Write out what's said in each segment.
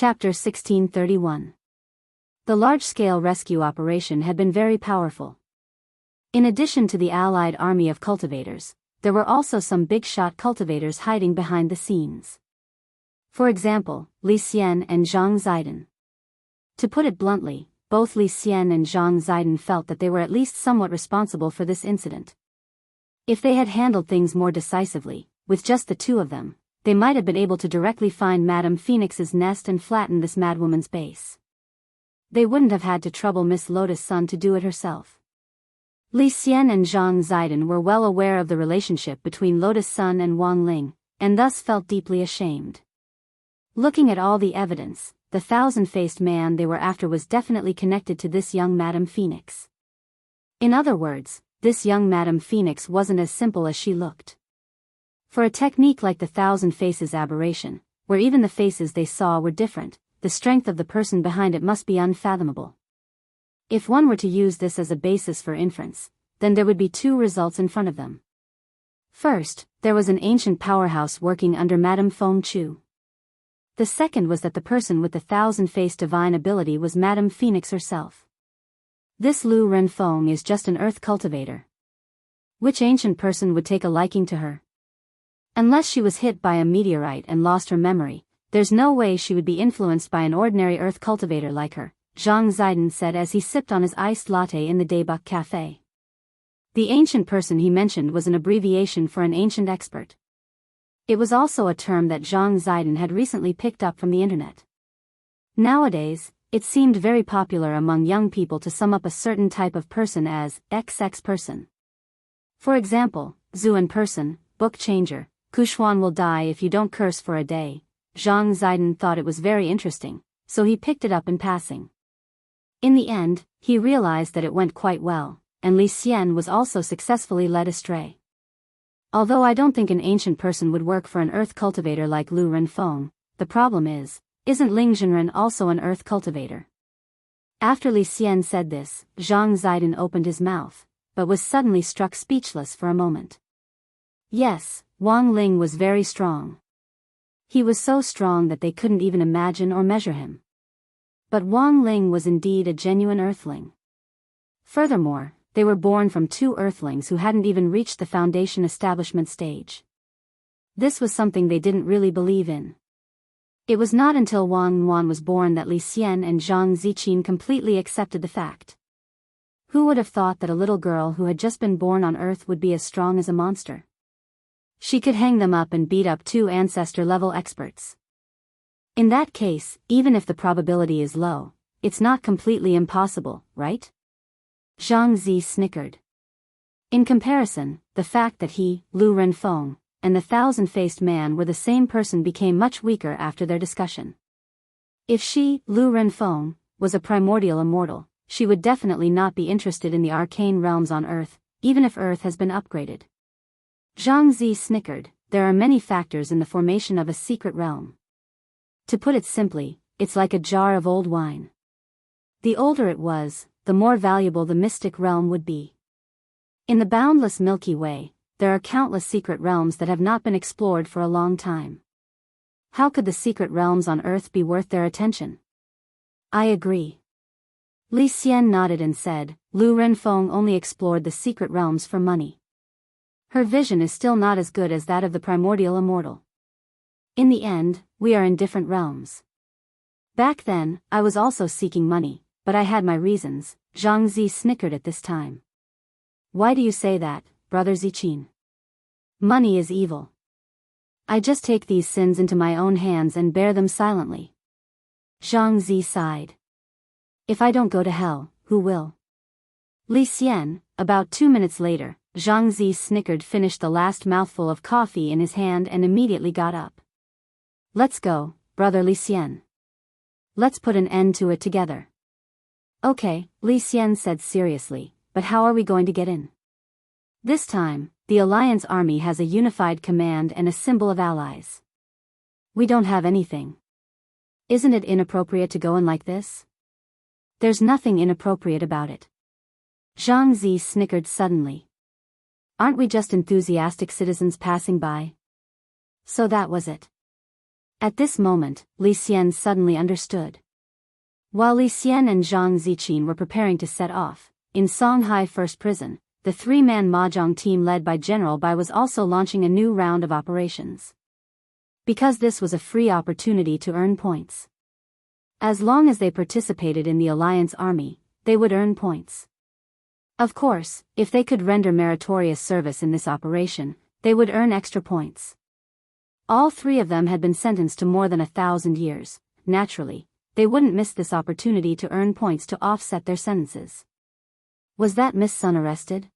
Chapter 1631. The large-scale rescue operation had been very powerful. In addition to the Allied army of cultivators, there were also some big-shot cultivators hiding behind the scenes. For example, Li Xian and Zhang Ziden. To put it bluntly, both Li Xian and Zhang Ziden felt that they were at least somewhat responsible for this incident. If they had handled things more decisively, with just the two of them, they might have been able to directly find Madame Phoenix's nest and flatten this madwoman's base. They wouldn't have had to trouble Miss Lotus Sun to do it herself. Li Xian and Zhang Ziden were well aware of the relationship between Lotus Sun and Wang Ling, and thus felt deeply ashamed. Looking at all the evidence, the thousand-faced man they were after was definitely connected to this young Madame Phoenix. In other words, this young Madame Phoenix wasn't as simple as she looked. For a technique like the Thousand Faces aberration, where even the faces they saw were different, the strength of the person behind it must be unfathomable. If one were to use this as a basis for inference, then there would be two results in front of them. First, there was an ancient powerhouse working under Madame Feng Chu. The second was that the person with the thousand-faced divine ability was Madame Phoenix herself. This Lu Renfeng is just an earth cultivator. Which ancient person would take a liking to her? Unless she was hit by a meteorite and lost her memory, there's no way she would be influenced by an ordinary earth cultivator like her, Zhang Ziden said as he sipped on his iced latte in the Daebak Cafe. The ancient person he mentioned was an abbreviation for an ancient expert. It was also a term that Zhang Ziden had recently picked up from the internet. Nowadays, it seemed very popular among young people to sum up a certain type of person as XX person. For example, Zuan person, book changer, Kushuan will die if you don't curse for a day. Zhang Ziden thought it was very interesting, so he picked it up in passing. In the end, he realized that it went quite well, and Li Xian was also successfully led astray. Although I don't think an ancient person would work for an earth cultivator like Lu Renfeng, the problem is, isn't Ling Zhenren also an earth cultivator? After Li Xian said this, Zhang Ziden opened his mouth, but was suddenly struck speechless for a moment. Yes, Wang Ling was very strong. He was so strong that they couldn't even imagine or measure him. But Wang Ling was indeed a genuine earthling. Furthermore, they were born from two earthlings who hadn't even reached the foundation establishment stage. This was something they didn't really believe in. It was not until Wang Yuan was born that Li Xian and Zhang Ziqin completely accepted the fact. Who would have thought that a little girl who had just been born on Earth would be as strong as a monster? She could hang them up and beat up two ancestor-level experts. In that case, even if the probability is low, it's not completely impossible, right? Zhang Zi snickered. In comparison, the fact that he, Lu Renfeng, and the thousand-faced man were the same person became much weaker after their discussion. If she, Lu Renfeng, was a primordial immortal, she would definitely not be interested in the arcane realms on Earth, even if Earth has been upgraded. Zhang Zi snickered. There are many factors in the formation of a secret realm. To put it simply, it's like a jar of old wine. The older it was, the more valuable the mystic realm would be. In the boundless Milky Way, there are countless secret realms that have not been explored for a long time. How could the secret realms on Earth be worth their attention? I agree. Li Xian nodded and said, Lu Renfeng only explored the secret realms for money. Her vision is still not as good as that of the primordial immortal. In the end, we are in different realms. Back then, I was also seeking money, but I had my reasons. Zhang Zi snickered at this time. Why do you say that, Brother Ziqin? Money is evil. I just take these sins into my own hands and bear them silently. Zhang Zi sighed. If I don't go to hell, who will? Li Xian, about 2 minutes later, Zhang Zi snickered, finished the last mouthful of coffee in his hand and immediately got up. Let's go, Brother Li Xian. Let's put an end to it together. Okay, Li Xian said seriously, but how are we going to get in? This time, the Alliance army has a unified command and a symbol of allies. We don't have anything. Isn't it inappropriate to go in like this? There's nothing inappropriate about it. Zhang Zi snickered suddenly. Aren't we just enthusiastic citizens passing by? So that was it. At this moment, Li Xian suddenly understood. While Li Xian and Zhang Ziqin were preparing to set off, in Songhai First Prison, the three-man mahjong team led by General Bai was also launching a new round of operations. Because this was a free opportunity to earn points. As long as they participated in the Alliance Army, they would earn points. Of course, if they could render meritorious service in this operation, they would earn extra points. All three of them had been sentenced to more than 1,000 years. Naturally, they wouldn't miss this opportunity to earn points to offset their sentences. Was that Miss Sun arrested?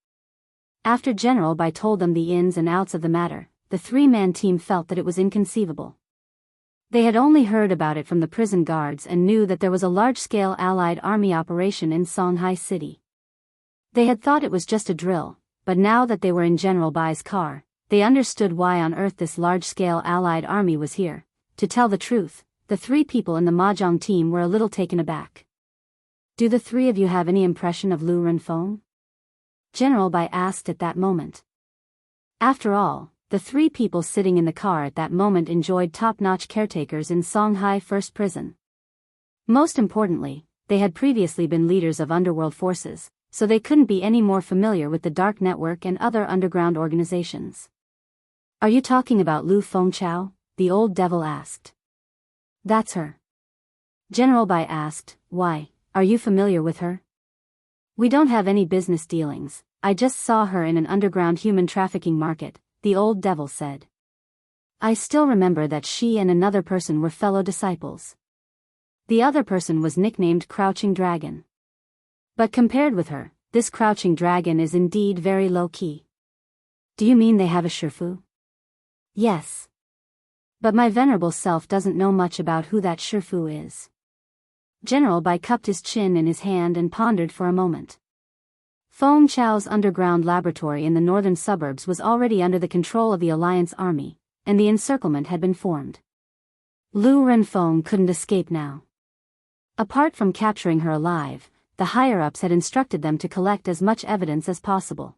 After General Bai told them the ins and outs of the matter, the three-man team felt that it was inconceivable. They had only heard about it from the prison guards and knew that there was a large-scale Allied army operation in Songhai City. They had thought it was just a drill, but now that they were in General Bai's car, they understood why on earth this large-scale Allied army was here. To tell the truth, the three people in the mahjong team were a little taken aback. Do the three of you have any impression of Lu Renfeng? General Bai asked at that moment. After all, the three people sitting in the car at that moment enjoyed top-notch caretakers in Songhai First Prison. Most importantly, they had previously been leaders of underworld forces, so they couldn't be any more familiar with the Dark Network and other underground organizations. Are you talking about Lu Fengchao? The old devil asked. That's her. General Bai asked, why, are you familiar with her? We don't have any business dealings, I just saw her in an underground human trafficking market, the old devil said. I still remember that she and another person were fellow disciples. The other person was nicknamed Crouching Dragon. But compared with her, this Crouching Dragon is indeed very low-key. Do you mean they have a Shifu? Yes. But my venerable self doesn't know much about who that Shifu is. General Bai cupped his chin in his hand and pondered for a moment. Feng Chao's underground laboratory in the northern suburbs was already under the control of the Alliance Army, and the encirclement had been formed. Lu Renfeng couldn't escape now. Apart from capturing her alive, the higher-ups had instructed them to collect as much evidence as possible.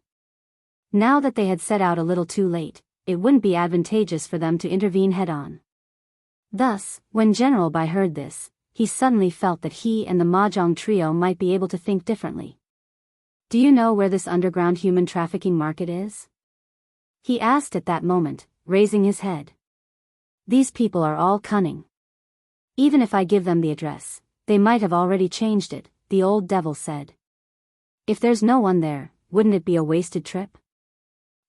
Now that they had set out a little too late, it wouldn't be advantageous for them to intervene head-on. Thus, when General Bai heard this, he suddenly felt that he and the mahjong trio might be able to think differently. Do you know where this underground human trafficking market is? He asked at that moment, raising his head. These people are all cunning. Even if I give them the address, they might have already changed it, the old devil said. If there's no one there, wouldn't it be a wasted trip?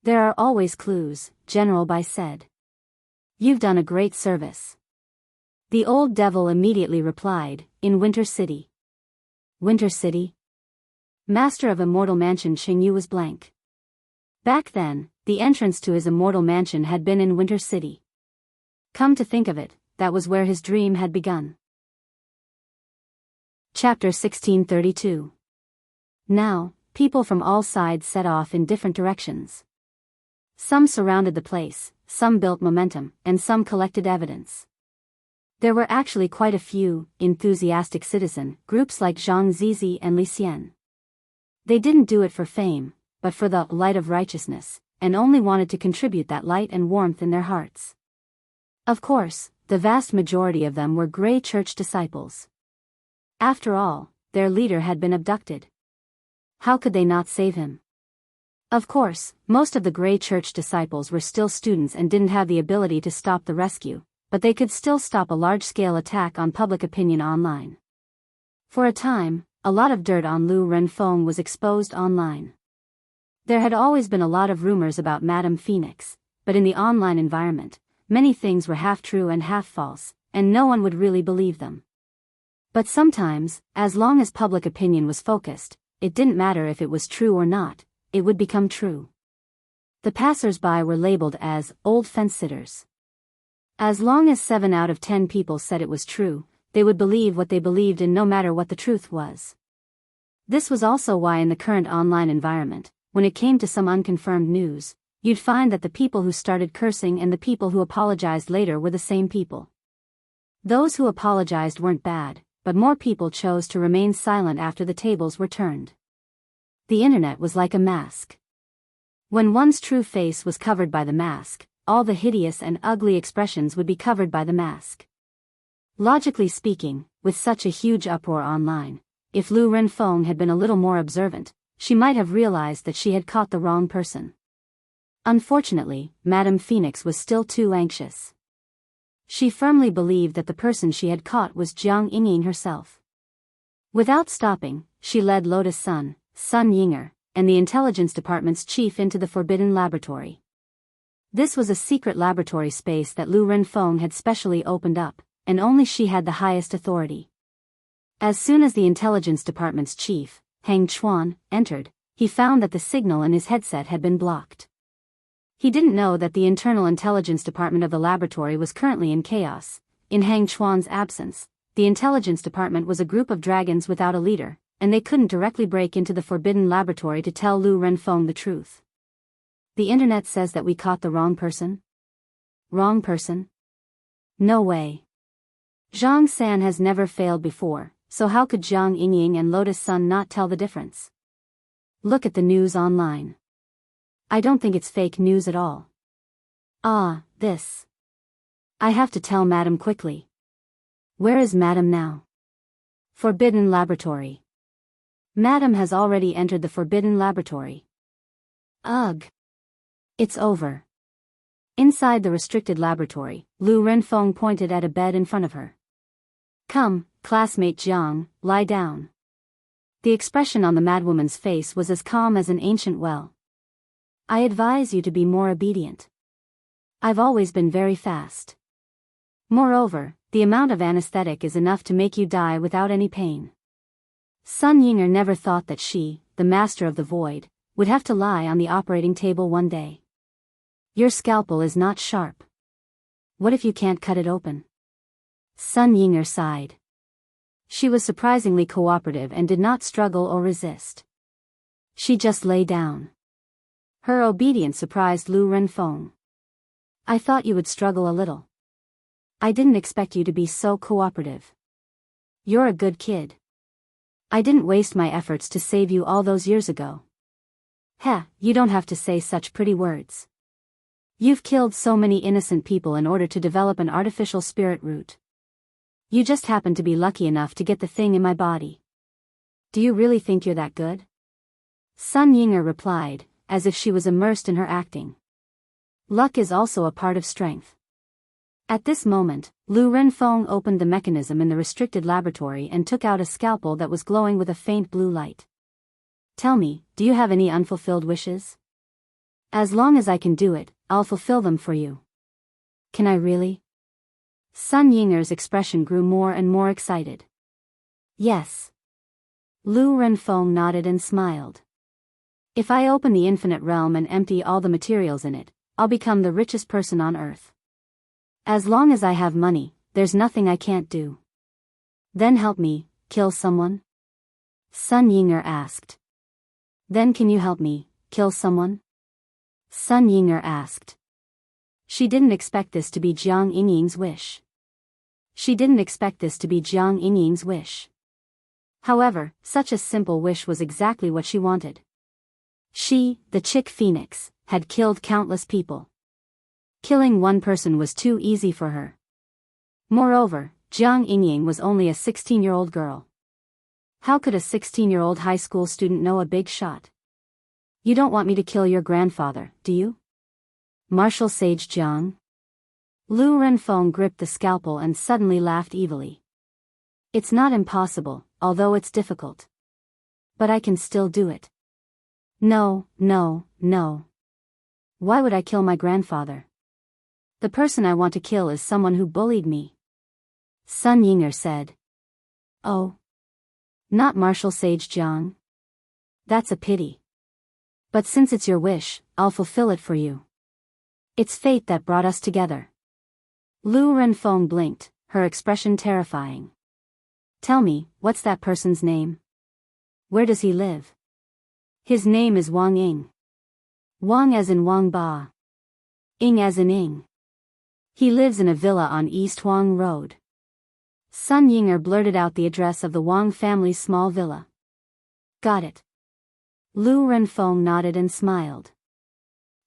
There are always clues, General Bai said. You've done a great service. The old devil immediately replied, in Winter City. Winter City? Master of Immortal Mansion Xingyu was blank. Back then, the entrance to his immortal mansion had been in Winter City. Come to think of it, that was where his dream had begun. Chapter 1632. Now, people from all sides set off in different directions. Some surrounded the place, some built momentum, and some collected evidence. There were actually quite a few enthusiastic citizen groups like Zhang Zizi and Li Xian. They didn't do it for fame, but for the light of righteousness, and only wanted to contribute that light and warmth in their hearts. Of course, the vast majority of them were Grey Church disciples. After all, their leader had been abducted. How could they not save him? Of course, most of the Grey Church disciples were still students and didn't have the ability to stop the rescue, but they could still stop a large-scale attack on public opinion online. For a time, a lot of dirt on Lu Renfeng was exposed online. There had always been a lot of rumors about Madame Phoenix, but in the online environment, many things were half true and half false, and no one would really believe them. But sometimes, as long as public opinion was focused, it didn't matter if it was true or not, it would become true. The passers-by were labeled as old fence-sitters. As long as 7 out of 10 people said it was true, they would believe what they believed in no matter what the truth was. This was also why in the current online environment, when it came to some unconfirmed news, you'd find that the people who started cursing and the people who apologized later were the same people. Those who apologized weren't bad, but more people chose to remain silent after the tables were turned. The internet was like a mask. When one's true face was covered by the mask, all the hideous and ugly expressions would be covered by the mask. Logically speaking, with such a huge uproar online, if Lu Renfeng had been a little more observant, she might have realized that she had caught the wrong person. Unfortunately, Madame Phoenix was still too anxious. She firmly believed that the person she had caught was Jiang Yingying herself. Without stopping, she led Lotus Sun Yinger, and the intelligence department's chief into the forbidden laboratory. This was a secret laboratory space that Lu Renfeng had specially opened up, and only she had the highest authority. As soon as the intelligence department's chief, Hang Chuan, entered, he found that the signal in his headset had been blocked. He didn't know that the internal intelligence department of the laboratory was currently in chaos. In Hang Chuan's absence, the intelligence department was a group of dragons without a leader, and they couldn't directly break into the forbidden laboratory to tell Lu Renfeng the truth. The internet says that we caught the wrong person? Wrong person? No way. Zhang San has never failed before, so how could Jiang Yingying and Lotus Sun not tell the difference? Look at the news online. I don't think it's fake news at all. This. I have to tell Madam quickly. Where is Madam now? Forbidden Laboratory. Madam has already entered the Forbidden Laboratory. Ugh. It's over. Inside the restricted laboratory, Lu Renfeng pointed at a bed in front of her. Come, classmate Jiang, lie down. The expression on the madwoman's face was as calm as an ancient well. I advise you to be more obedient. I've always been very fast. Moreover, the amount of anesthetic is enough to make you die without any pain. Sun Yinger never thought that she, the master of the void, would have to lie on the operating table one day. Your scalpel is not sharp. What if you can't cut it open? Sun Yinger sighed. She was surprisingly cooperative and did not struggle or resist. She just lay down. Her obedience surprised Lu Renfeng. I thought you would struggle a little. I didn't expect you to be so cooperative. You're a good kid. I didn't waste my efforts to save you all those years ago. Heh, you don't have to say such pretty words. You've killed so many innocent people in order to develop an artificial spirit root. You just happened to be lucky enough to get the thing in my body. Do you really think you're that good? Sun Yinger replied, as if she was immersed in her acting. Luck is also a part of strength. At this moment, Lu Renfeng opened the mechanism in the restricted laboratory and took out a scalpel that was glowing with a faint blue light. Tell me, do you have any unfulfilled wishes? As long as I can do it, I'll fulfill them for you. Can I really? Sun Yinger's expression grew more and more excited. Yes. Lu Renfeng nodded and smiled. If I open the infinite realm and empty all the materials in it, I'll become the richest person on earth. As long as I have money, there's nothing I can't do. Then help me, kill someone? Sun Yinger asked. Then can you help me, kill someone? Sun Yinger asked. She didn't expect this to be Jiang Yingying's wish. However, such a simple wish was exactly what she wanted. She, the chick phoenix, had killed countless people. Killing one person was too easy for her. Moreover, Jiang Yingying was only a 16-year-old girl. How could a 16-year-old high school student know a big shot? You don't want me to kill your grandfather, do you? Martial Sage Jiang? Lu Renfeng gripped the scalpel and suddenly laughed evilly. It's not impossible, although it's difficult. But I can still do it. No. Why would I kill my grandfather? The person I want to kill is someone who bullied me. Sun Yinger said. Oh. Not Martial Sage Jiang? That's a pity. But since it's your wish, I'll fulfill it for you. It's fate that brought us together. Lu Renfeng blinked, her expression terrifying. Tell me, what's that person's name? Where does he live? His name is Wang Ying. Wang as in Wang Ba. Ying as in Ying. He lives in a villa on East Huang Road. Sun Yinger blurted out the address of the Wang family's small villa. Got it. Lu Renfeng nodded and smiled.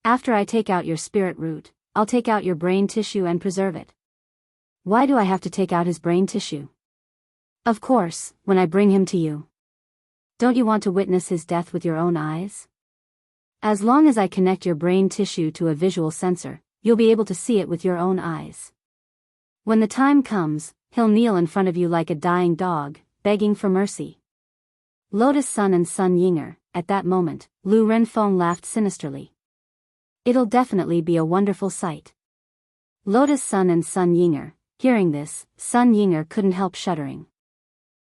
After I take out your spirit root, I'll take out your brain tissue and preserve it. Why do I have to take out his brain tissue? Of course, when I bring him to you. Don't you want to witness his death with your own eyes? As long as I connect your brain tissue to a visual sensor, you'll be able to see it with your own eyes. When the time comes, he'll kneel in front of you like a dying dog, begging for mercy. Lotus Sun and Sun Yinger. At that moment, Lu Renfeng laughed sinisterly. It'll definitely be a wonderful sight. Lotus Sun and Sun Yinger. Hearing this, Sun Yinger couldn't help shuddering.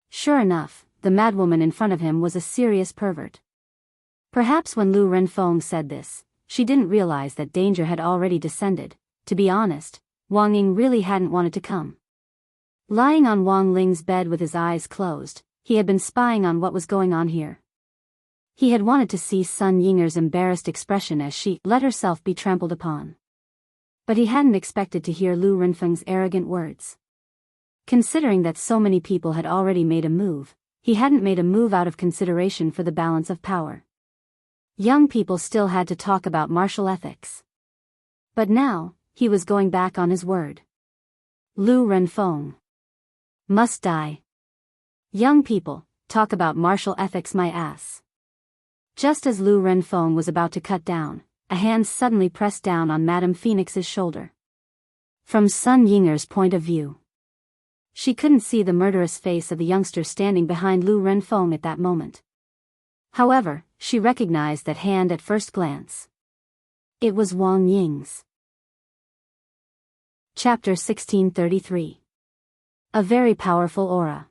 Sure enough, the madwoman in front of him was a serious pervert. Perhaps when Lu Renfeng said this, she didn't realize that danger had already descended. To be honest, Wang Ying really hadn't wanted to come. Lying on Wang Ling's bed with his eyes closed, he had been spying on what was going on here. He had wanted to see Sun Yinger's embarrassed expression as she let herself be trampled upon. But he hadn't expected to hear Lu Renfeng's arrogant words. Considering that so many people had already made a move, he hadn't made a move out of consideration for the balance of power. Young people still had to talk about martial ethics. But now, he was going back on his word. Lu Renfeng must die. Young people, talk about martial ethics my ass. Just as Lu Renfeng was about to cut down, a hand suddenly pressed down on Madame Phoenix's shoulder. From Sun Yinger's point of view, she couldn't see the murderous face of the youngster standing behind Lu Renfeng at that moment. However, she recognized that hand at first glance. It was Wang Ying's. Chapter 1633. A very powerful aura.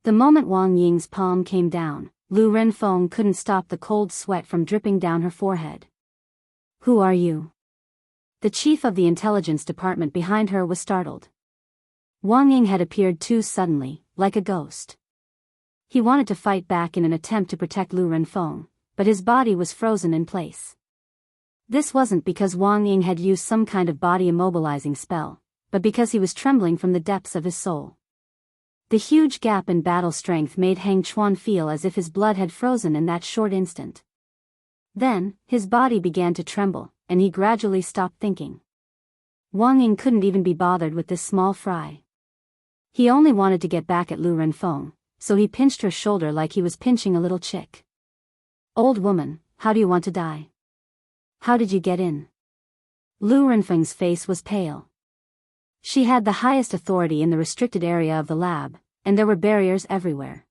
The moment Wang Ying's palm came down, Lu Renfeng couldn't stop the cold sweat from dripping down her forehead. Who are you? The chief of the intelligence department behind her was startled. Wang Ying had appeared too suddenly, like a ghost. He wanted to fight back in an attempt to protect Lu Renfeng, but his body was frozen in place. This wasn't because Wang Ying had used some kind of body immobilizing spell, but because he was trembling from the depths of his soul. The huge gap in battle strength made Hang Chuan feel as if his blood had frozen in that short instant. Then, his body began to tremble, and he gradually stopped thinking. Wang Ying couldn't even be bothered with this small fry. He only wanted to get back at Lu Renfeng, so he pinched her shoulder like he was pinching a little chick. Old woman, how do you want to die? How did you get in? Lu Renfeng's face was pale. She had the highest authority in the restricted area of the lab, and there were barriers everywhere.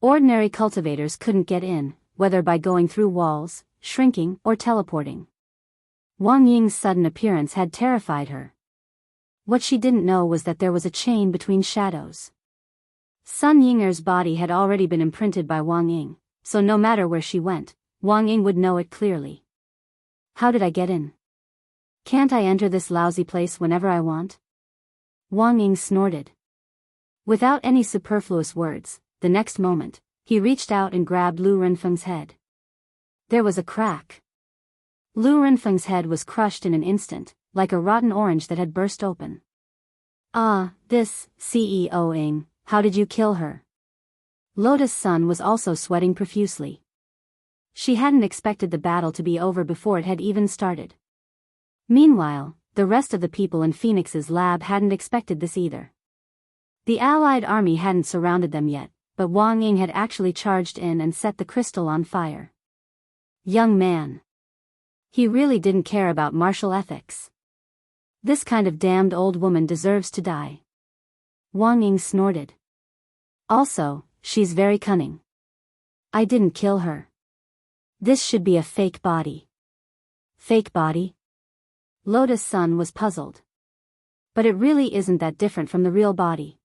Ordinary cultivators couldn't get in, whether by going through walls, shrinking, or teleporting. Wang Ying's sudden appearance had terrified her. What she didn't know was that there was a chain between shadows. Sun Yinger's body had already been imprinted by Wang Ying, so no matter where she went, Wang Ying would know it clearly. How did I get in? Can't I enter this lousy place whenever I want? Wang Ying snorted. Without any superfluous words, the next moment, he reached out and grabbed Lu Renfeng's head. There was a crack. Lu Renfeng's head was crushed in an instant, like a rotten orange that had burst open. This, CEO-ing, how did you kill her? Lotus Sun was also sweating profusely. She hadn't expected the battle to be over before it had even started. Meanwhile, the rest of the people in Phoenix's lab hadn't expected this either. The Allied army hadn't surrounded them yet, but Wang Ying had actually charged in and set the crystal on fire. Young man. He really didn't care about martial ethics. This kind of damned old woman deserves to die. Wang Ying snorted. Also, she's very cunning. I didn't kill her. This should be a fake body. Fake body? Lotus Sun was puzzled. But it really isn't that different from the real body.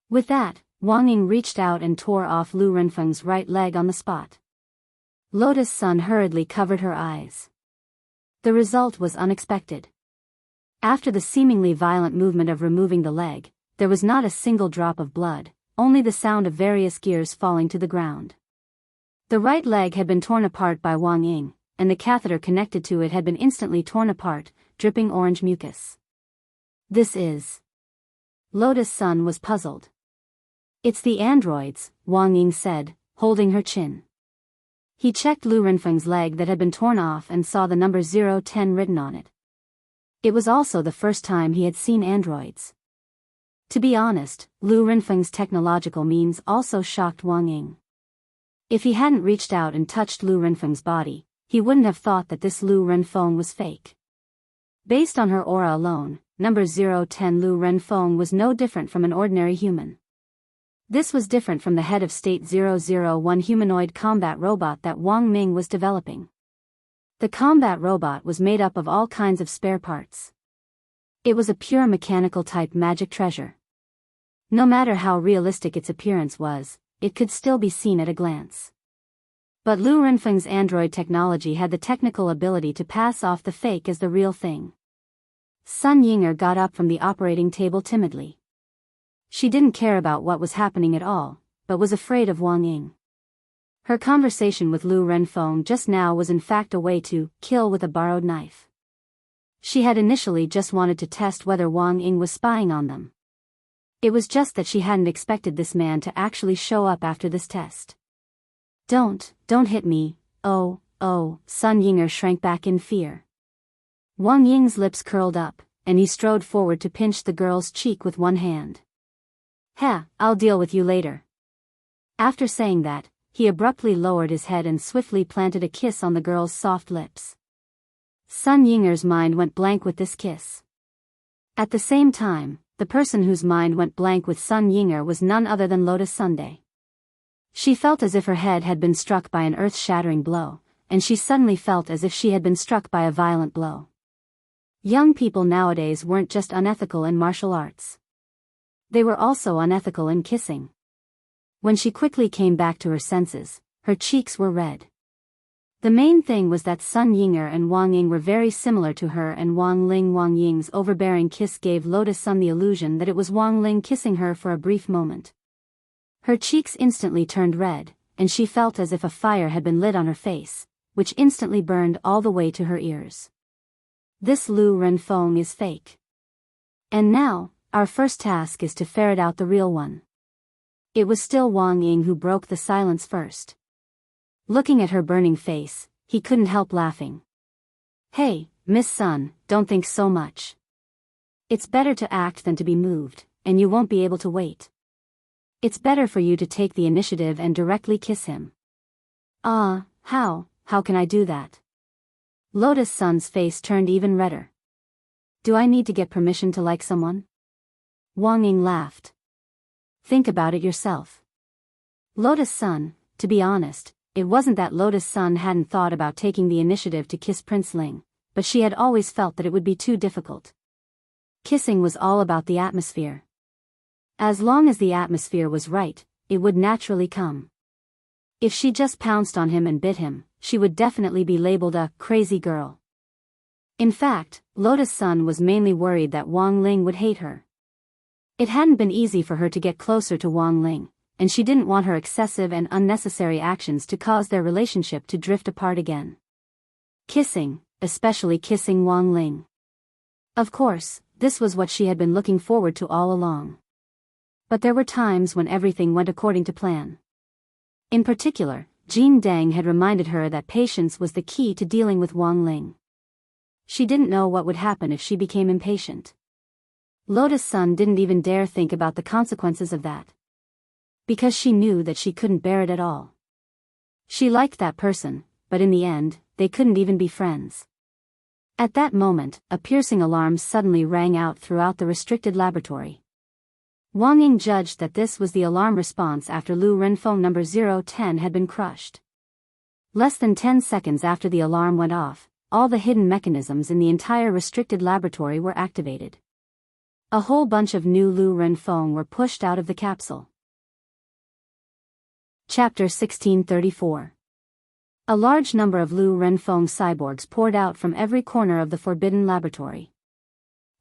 With that, Wang Ying reached out and tore off Lu Renfeng's right leg on the spot. Lotus Sun hurriedly covered her eyes. The result was unexpected. After the seemingly violent movement of removing the leg, there was not a single drop of blood, only the sound of various gears falling to the ground. The right leg had been torn apart by Wang Ying, and the catheter connected to it had been instantly torn apart, dripping orange mucus. This is... Lotus Sun was puzzled. It's the androids, Wang Ying said, holding her chin. He checked Lu Renfeng's leg that had been torn off and saw the number 010 written on it. It was also the first time he had seen androids. To be honest, Lu Renfeng's technological means also shocked Wang Ying. If he hadn't reached out and touched Lu Renfeng's body, he wouldn't have thought that this Lu Renfeng was fake. Based on her aura alone, number 010 Lu Renfeng was no different from an ordinary human. This was different from the head of State 001 humanoid combat robot that Wang Ming was developing. The combat robot was made up of all kinds of spare parts. It was a pure mechanical-type magic treasure. No matter how realistic its appearance was, it could still be seen at a glance. But Lu Renfeng's android technology had the technical ability to pass off the fake as the real thing. Sun Yinger got up from the operating table timidly. She didn't care about what was happening at all, but was afraid of Wang Ying. Her conversation with Lu Renfeng just now was in fact a way to kill with a borrowed knife. She had initially just wanted to test whether Wang Ying was spying on them. It was just that she hadn't expected this man to actually show up after this test. Don't hit me, oh, Sun Yinger shrank back in fear. Wang Ying's lips curled up, and he strode forward to pinch the girl's cheek with one hand. I'll deal with you later. After saying that, he abruptly lowered his head and swiftly planted a kiss on the girl's soft lips. Sun Yinger's mind went blank with this kiss. At the same time, the person whose mind went blank with Sun Yinger was none other than Lotus Sunday. She felt as if her head had been struck by an earth-shattering blow, and she suddenly felt as if she had been struck by a violent blow. Young people nowadays weren't just unethical in martial arts. They were also unethical in kissing. When she quickly came back to her senses, her cheeks were red. The main thing was that Sun Yinger and Wang Ying were very similar to her, and Wang Ying's overbearing kiss gave Lotus Sun the illusion that it was Wang Ling kissing her for a brief moment. Her cheeks instantly turned red, and she felt as if a fire had been lit on her face, which instantly burned all the way to her ears. This Lu Renfeng is fake. And now, our first task is to ferret out the real one. It was still Wang Ying who broke the silence first. Looking at her burning face, he couldn't help laughing. Hey, Miss Sun, don't think so much. It's better to act than to be moved, and you won't be able to wait. It's better for you to take the initiative and directly kiss him. How can I do that? Lotus Sun's face turned even redder. Do I need to get permission to like someone? Wang Ying laughed. Think about it yourself. Lotus Sun, to be honest, it wasn't that Lotus Sun hadn't thought about taking the initiative to kiss Prince Ling, but she had always felt that it would be too difficult. Kissing was all about the atmosphere. As long as the atmosphere was right, it would naturally come. If she just pounced on him and bit him, she would definitely be labeled a crazy girl. In fact, Lotus Sun was mainly worried that Wang Ling would hate her. It hadn't been easy for her to get closer to Wang Ling, and she didn't want her excessive and unnecessary actions to cause their relationship to drift apart again. Kissing, especially kissing Wang Ling. Of course, this was what she had been looking forward to all along. But there were times when everything went according to plan. In particular, Jean Deng had reminded her that patience was the key to dealing with Wang Ling. She didn't know what would happen if she became impatient. Lotus Sun didn't even dare think about the consequences of that. Because she knew that she couldn't bear it at all. She liked that person, but in the end, they couldn't even be friends. At that moment, a piercing alarm suddenly rang out throughout the restricted laboratory. Wang Ying judged that this was the alarm response after Lu Renfeng number 010 had been crushed. Less than 10 seconds after the alarm went off, all the hidden mechanisms in the entire restricted laboratory were activated. A whole bunch of new Lu Renfeng were pushed out of the capsule. Chapter 1634. A large number of Lu Renfeng cyborgs poured out from every corner of the forbidden laboratory.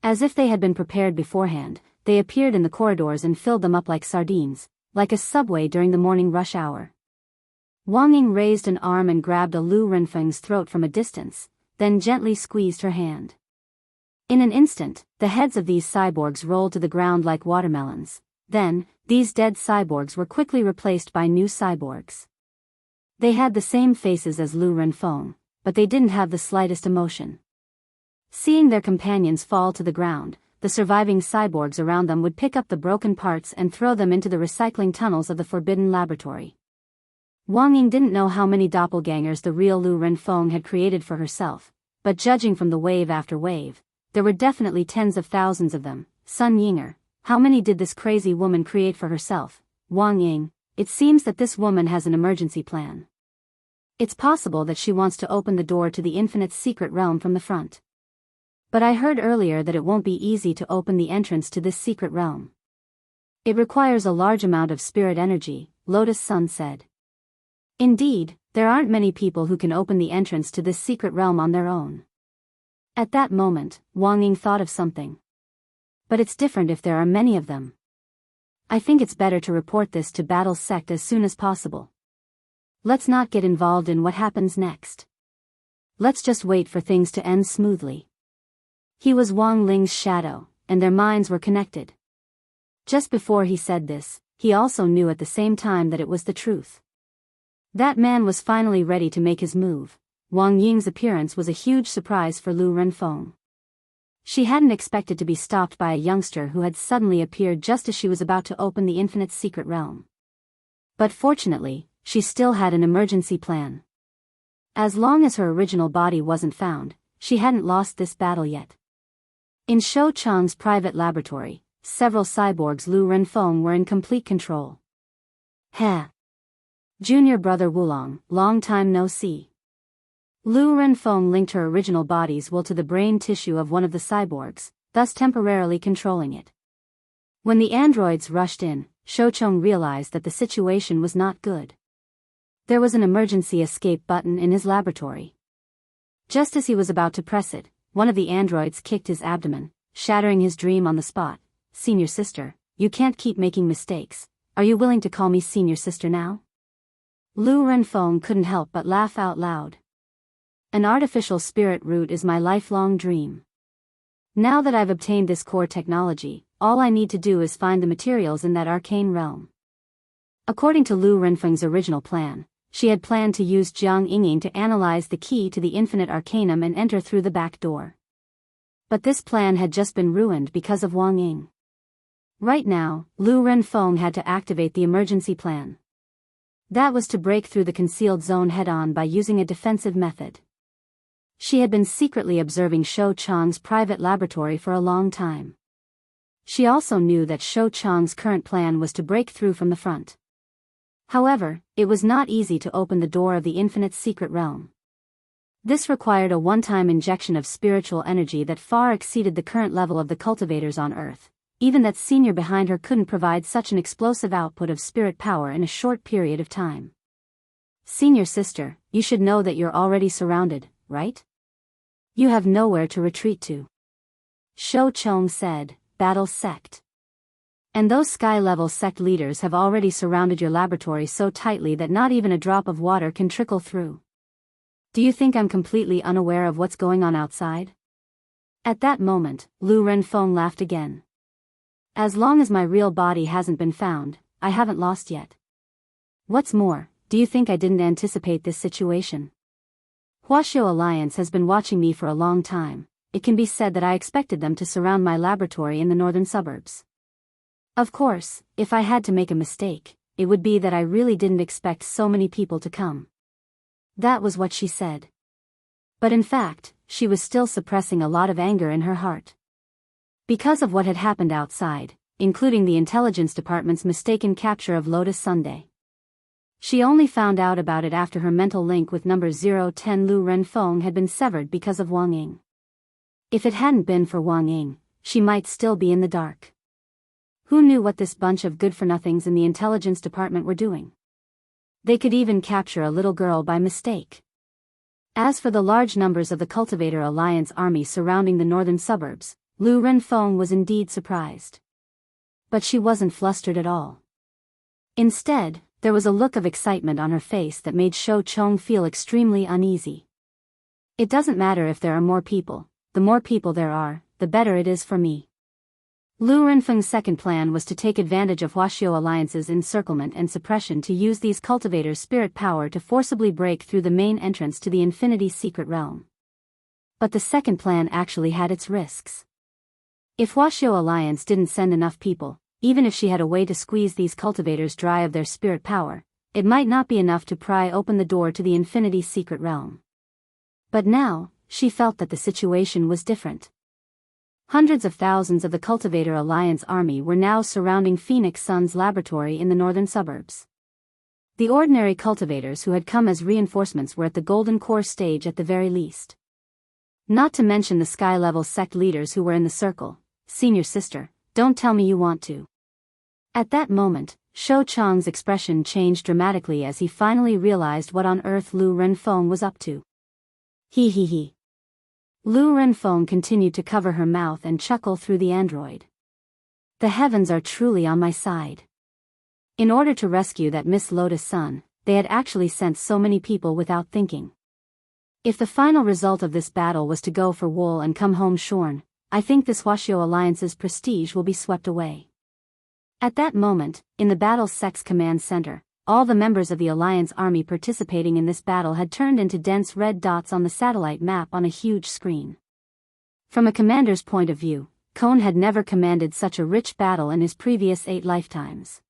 As if they had been prepared beforehand, they appeared in the corridors and filled them up like sardines, like a subway during the morning rush hour. Wang Ying raised an arm and grabbed a Lu Renfeng's throat from a distance, then gently squeezed her hand. In an instant, the heads of these cyborgs rolled to the ground like watermelons. Then, these dead cyborgs were quickly replaced by new cyborgs. They had the same faces as Lu Renfeng, but they didn't have the slightest emotion. Seeing their companions fall to the ground, the surviving cyborgs around them would pick up the broken parts and throw them into the recycling tunnels of the forbidden laboratory. Wang Ying didn't know how many doppelgangers the real Lu Renfeng had created for herself, but judging from the wave after wave, there were definitely tens of thousands of them. Sun Yinger, how many did this crazy woman create for herself? Wang Ying, it seems that this woman has an emergency plan. It's possible that she wants to open the door to the infinite secret realm from the front. But I heard earlier that it won't be easy to open the entrance to this secret realm. It requires a large amount of spirit energy, Lotus Sun said. Indeed, there aren't many people who can open the entrance to this secret realm on their own. At that moment, Wang Ying thought of something. But it's different if there are many of them. I think it's better to report this to Battle's sect as soon as possible. Let's not get involved in what happens next. Let's just wait for things to end smoothly. He was Wang Ling's shadow, and their minds were connected. Just before he said this, he also knew at the same time that it was the truth. That man was finally ready to make his move. Wang Ying's appearance was a huge surprise for Lu Renfeng. She hadn't expected to be stopped by a youngster who had suddenly appeared just as she was about to open the infinite secret realm. But fortunately, she still had an emergency plan. As long as her original body wasn't found, she hadn't lost this battle yet. In Shou Chang's private laboratory, several cyborgs Lu Renfeng were in complete control. Heh. Junior brother Wulong, long time no see. Lu Renfeng linked her original body's will to the brain tissue of one of the cyborgs, thus temporarily controlling it. When the androids rushed in, Shou Chang realized that the situation was not good. There was an emergency escape button in his laboratory. Just as he was about to press it, one of the androids kicked his abdomen, shattering his dream on the spot. Senior sister, you can't keep making mistakes. Are you willing to call me senior sister now? Lu Renfeng couldn't help but laugh out loud. An artificial spirit root is my lifelong dream. Now that I've obtained this core technology, all I need to do is find the materials in that arcane realm. According to Lu Renfeng's original plan, she had planned to use Jiang Yingying to analyze the key to the infinite arcanum and enter through the back door. But this plan had just been ruined because of Wang Ying. Right now, Lu Renfeng had to activate the emergency plan. That was to break through the concealed zone head-on by using a defensive method. She had been secretly observing Shou Chang's private laboratory for a long time. She also knew that Shou Chang's current plan was to break through from the front. However, it was not easy to open the door of the infinite secret realm. This required a one-time injection of spiritual energy that far exceeded the current level of the cultivators on Earth. Even that senior behind her couldn't provide such an explosive output of spirit power in a short period of time. Senior sister, you should know that you're already surrounded, right? You have nowhere to retreat to. Shou Chang said, Battle sect. And those sky-level sect leaders have already surrounded your laboratory so tightly that not even a drop of water can trickle through. Do you think I'm completely unaware of what's going on outside? At that moment, Lu Renfeng laughed again. As long as my real body hasn't been found, I haven't lost yet. What's more, do you think I didn't anticipate this situation? Huaxiao Alliance has been watching me for a long time. It can be said that I expected them to surround my laboratory in the northern suburbs. Of course, if I had to make a mistake, it would be that I really didn't expect so many people to come. That was what she said. But in fact, she was still suppressing a lot of anger in her heart. Because of what had happened outside, including the intelligence department's mistaken capture of Lotus Sunday. She only found out about it after her mental link with number 010 Lu Renfeng had been severed because of Wang Ying. If it hadn't been for Wang Ying, she might still be in the dark. Who knew what this bunch of good-for-nothings in the intelligence department were doing? They could even capture a little girl by mistake. As for the large numbers of the Cultivator Alliance army surrounding the northern suburbs, Lu Renfeng was indeed surprised. But she wasn't flustered at all. Instead, there was a look of excitement on her face that made Shou Chang feel extremely uneasy. It doesn't matter if there are more people, the more people there are, the better it is for me. Lu Renfeng's second plan was to take advantage of Huaxiao Alliance's encirclement and suppression to use these cultivators' spirit power to forcibly break through the main entrance to the Infinity Secret Realm. But the second plan actually had its risks. If Huaxiao Alliance didn't send enough people, even if she had a way to squeeze these cultivators dry of their spirit power, it might not be enough to pry open the door to the Infinity Secret Realm. But now, she felt that the situation was different. Hundreds of thousands of the Cultivator Alliance army were now surrounding Phoenix Sun's laboratory in the northern suburbs. The ordinary cultivators who had come as reinforcements were at the Golden Core stage at the very least. Not to mention the sky-level sect leaders who were in the circle. Senior sister, don't tell me you want to. At that moment, Shou Chang's expression changed dramatically as he finally realized what on earth Lu Renfeng was up to. He. Lu Renfeng continued to cover her mouth and chuckle through the android. The heavens are truly on my side. In order to rescue that Miss Lotus Sun, they had actually sent so many people without thinking. If the final result of this battle was to go for wool and come home shorn, I think this Huaxiao Alliance's prestige will be swept away. At that moment, in the battle's Sex Command Center, all the members of the Alliance army participating in this battle had turned into dense red dots on the satellite map on a huge screen. From a commander's point of view, Cone had never commanded such a rich battle in his previous 8 lifetimes.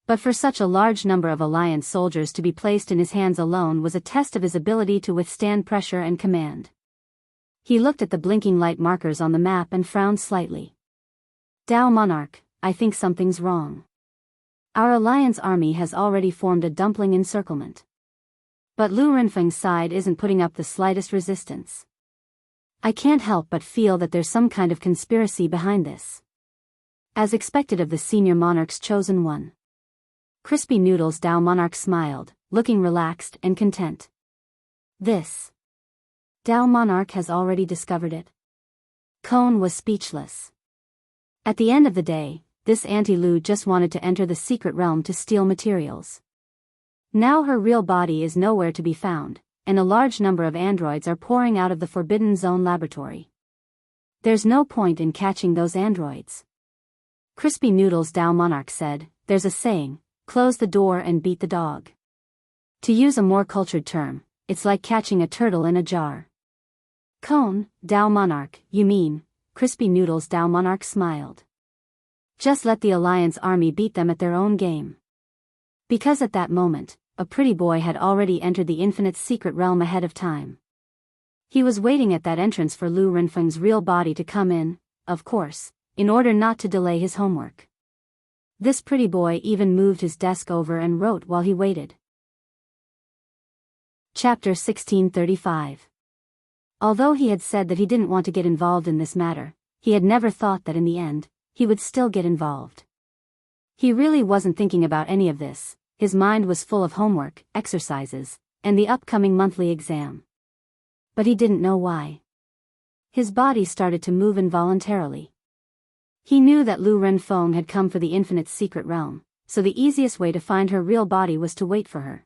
But for such a large number of Alliance soldiers to be placed in his hands alone was a test of his ability to withstand pressure and command. He looked at the blinking light markers on the map and frowned slightly. Dao Monarch, I think something's wrong. Our Alliance army has already formed a dumpling encirclement. But Lu Renfeng's side isn't putting up the slightest resistance. I can't help but feel that there's some kind of conspiracy behind this. As expected of the senior monarch's chosen one. Crispy Noodles Dao Monarch smiled, looking relaxed and content. This. Dao Monarch has already discovered it. Cone was speechless. At the end of the day, this Auntie Lu just wanted to enter the secret realm to steal materials. Now her real body is nowhere to be found, and a large number of androids are pouring out of the Forbidden Zone laboratory. There's no point in catching those androids. Crispy Noodles Dao Monarch said, there's a saying, close the door and beat the dog. To use a more cultured term, it's like catching a turtle in a jar. Cone, Dao Monarch, you mean? Crispy Noodles Dao Monarch smiled. Just let the Alliance army beat them at their own game. Because at that moment, a pretty boy had already entered the Infinite Secret Realm ahead of time. He was waiting at that entrance for Lu Renfeng's real body to come in, of course, in order not to delay his homework. This pretty boy even moved his desk over and wrote while he waited. Chapter 1635. Although he had said that he didn't want to get involved in this matter, he had never thought that in the end, he would still get involved. He really wasn't thinking about any of this, his mind was full of homework, exercises, and the upcoming monthly exam. But he didn't know why. His body started to move involuntarily. He knew that Lu Renfeng had come for the Infinite Secret Realm, so the easiest way to find her real body was to wait for her.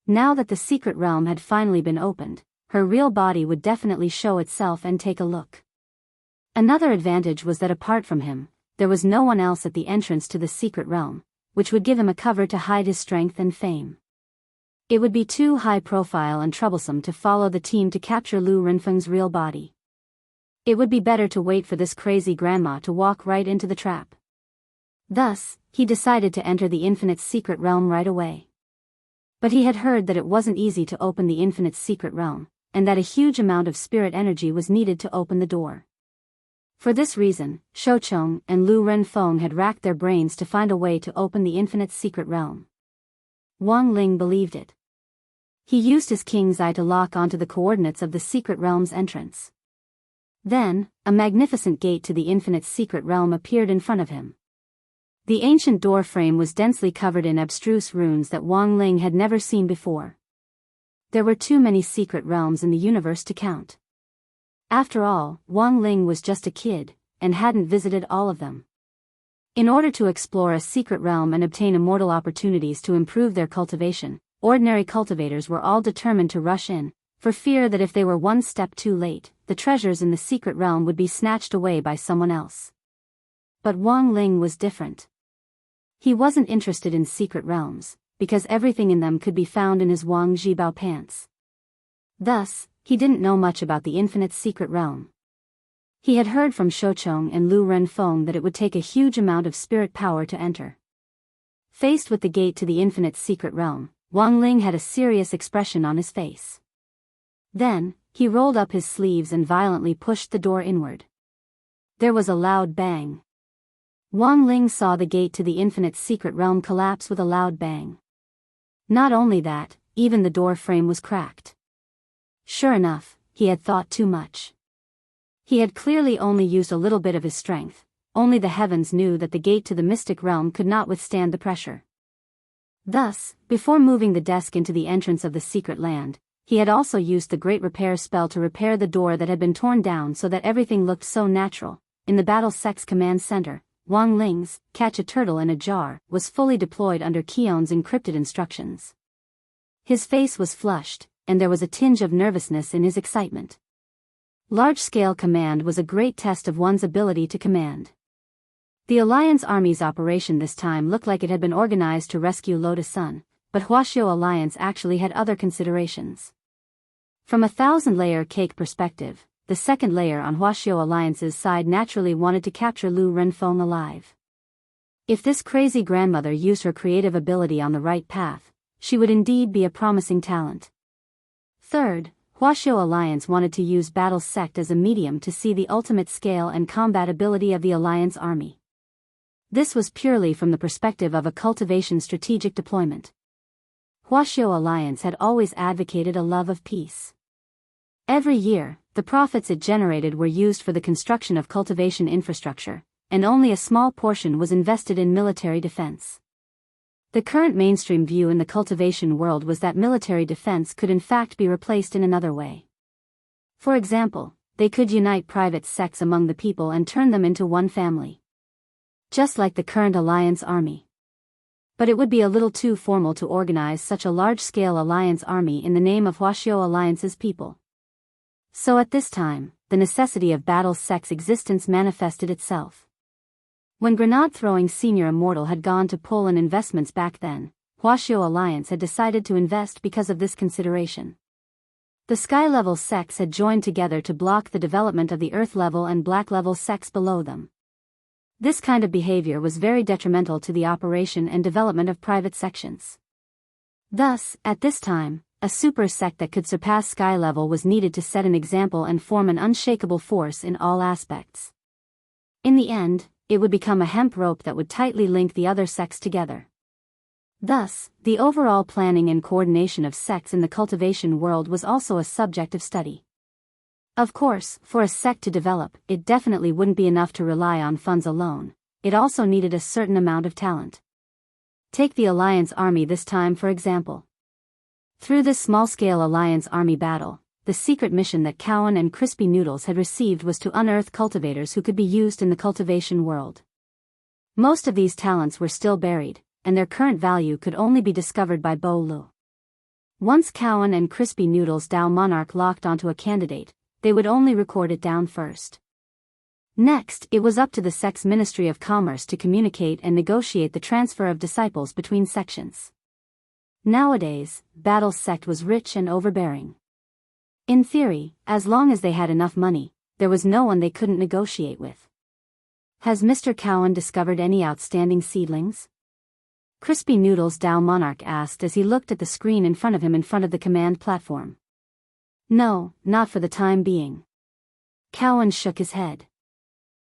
Now that the Secret Realm had finally been opened, her real body would definitely show itself and take a look. Another advantage was that apart from him, there was no one else at the entrance to the Secret Realm, which would give him a cover to hide his strength and fame. It would be too high profile and troublesome to follow the team to capture Lu Renfeng's real body. It would be better to wait for this crazy grandma to walk right into the trap. Thus, he decided to enter the Infinite Secret Realm right away. But he had heard that it wasn't easy to open the Infinite Secret Realm, and that a huge amount of spirit energy was needed to open the door. For this reason, Shoucheng and Lu Renfeng had racked their brains to find a way to open the Infinite Secret Realm. Wang Ling believed it. He used his king's eye to lock onto the coordinates of the Secret Realm's entrance. Then, a magnificent gate to the Infinite Secret Realm appeared in front of him. The ancient door frame was densely covered in abstruse runes that Wang Ling had never seen before. There were too many secret realms in the universe to count. After all, Wang Ling was just a kid, and hadn't visited all of them. In order to explore a secret realm and obtain immortal opportunities to improve their cultivation, ordinary cultivators were all determined to rush in, for fear that if they were one step too late, the treasures in the secret realm would be snatched away by someone else. But Wang Ling was different. He wasn't interested in secret realms, because everything in them could be found in his Wang Zhibao pants. Thus, he didn't know much about the infinite's secret realm. He had heard from Shouchong and Lu Renfeng that it would take a huge amount of spirit power to enter. Faced with the gate to the infinite's secret realm, Wang Ling had a serious expression on his face. Then, he rolled up his sleeves and violently pushed the door inward. There was a loud bang. Wang Ling saw the gate to the infinite's secret realm collapse with a loud bang. Not only that, even the door frame was cracked. Sure enough, he had thought too much. He had clearly only used a little bit of his strength. Only the heavens knew that the gate to the mystic realm could not withstand the pressure. Thus, before moving the desk into the entrance of the secret land, he had also used the great repair spell to repair the door that had been torn down so that everything looked so natural. In the Battle Sex Command Center, Wang Ling's "catch a turtle in a jar" was fully deployed under Keon's encrypted instructions. His face was flushed, and there was a tinge of nervousness in his excitement. Large-scale command was a great test of one's ability to command. The Alliance Army's operation this time looked like it had been organized to rescue Lotus Sun, but Huaxiao Alliance actually had other considerations. From a 1,000-layer cake perspective, the second layer on Huaxiao Alliance's side naturally wanted to capture Lu Renfeng alive. If this crazy grandmother used her creative ability on the right path, she would indeed be a promising talent. Third, Huaxiao Alliance wanted to use Battle Sect as a medium to see the ultimate scale and combat ability of the Alliance Army. This was purely from the perspective of a cultivation strategic deployment. Huaxiao Alliance had always advocated a love of peace. Every year, the profits it generated were used for the construction of cultivation infrastructure, and only a small portion was invested in military defense. The current mainstream view in the cultivation world was that military defense could in fact be replaced in another way. For example, they could unite private sects among the people and turn them into one family. Just like the current Alliance Army. But it would be a little too formal to organize such a large-scale Alliance Army in the name of Huaxiao Alliance's people. So at this time, the necessity of Battle Sect's existence manifested itself. When grenade-throwing Senior Immortal had gone to pull in investments back then, Huaxiao Alliance had decided to invest because of this consideration. The sky-level sects had joined together to block the development of the earth-level and black-level sects below them. This kind of behavior was very detrimental to the operation and development of private sections. Thus, at this time, a super sect that could surpass sky level was needed to set an example and form an unshakable force in all aspects. In the end, it would become a hemp rope that would tightly link the other sects together. Thus, the overall planning and coordination of sects in the cultivation world was also a subject of study. Of course, for a sect to develop, it definitely wouldn't be enough to rely on funds alone. It also needed a certain amount of talent. Take the Alliance Army this time for example. Through this small-scale Alliance Army battle, the secret mission that Cowan and Crispy Noodles had received was to unearth cultivators who could be used in the cultivation world. Most of these talents were still buried, and their current value could only be discovered by Bo Lu. Once Cowan and Crispy Noodles' Dao Monarch locked onto a candidate, they would only record it down first. Next, it was up to the Sect's Ministry of Commerce to communicate and negotiate the transfer of disciples between sections. Nowadays, Battle Sect was rich and overbearing. In theory, as long as they had enough money, there was no one they couldn't negotiate with. Has Mr. Cowan discovered any outstanding seedlings? Crispy Noodles' Dao Monarch asked as he looked at the screen in front of him in front of the command platform. No, not for the time being. Cowan shook his head.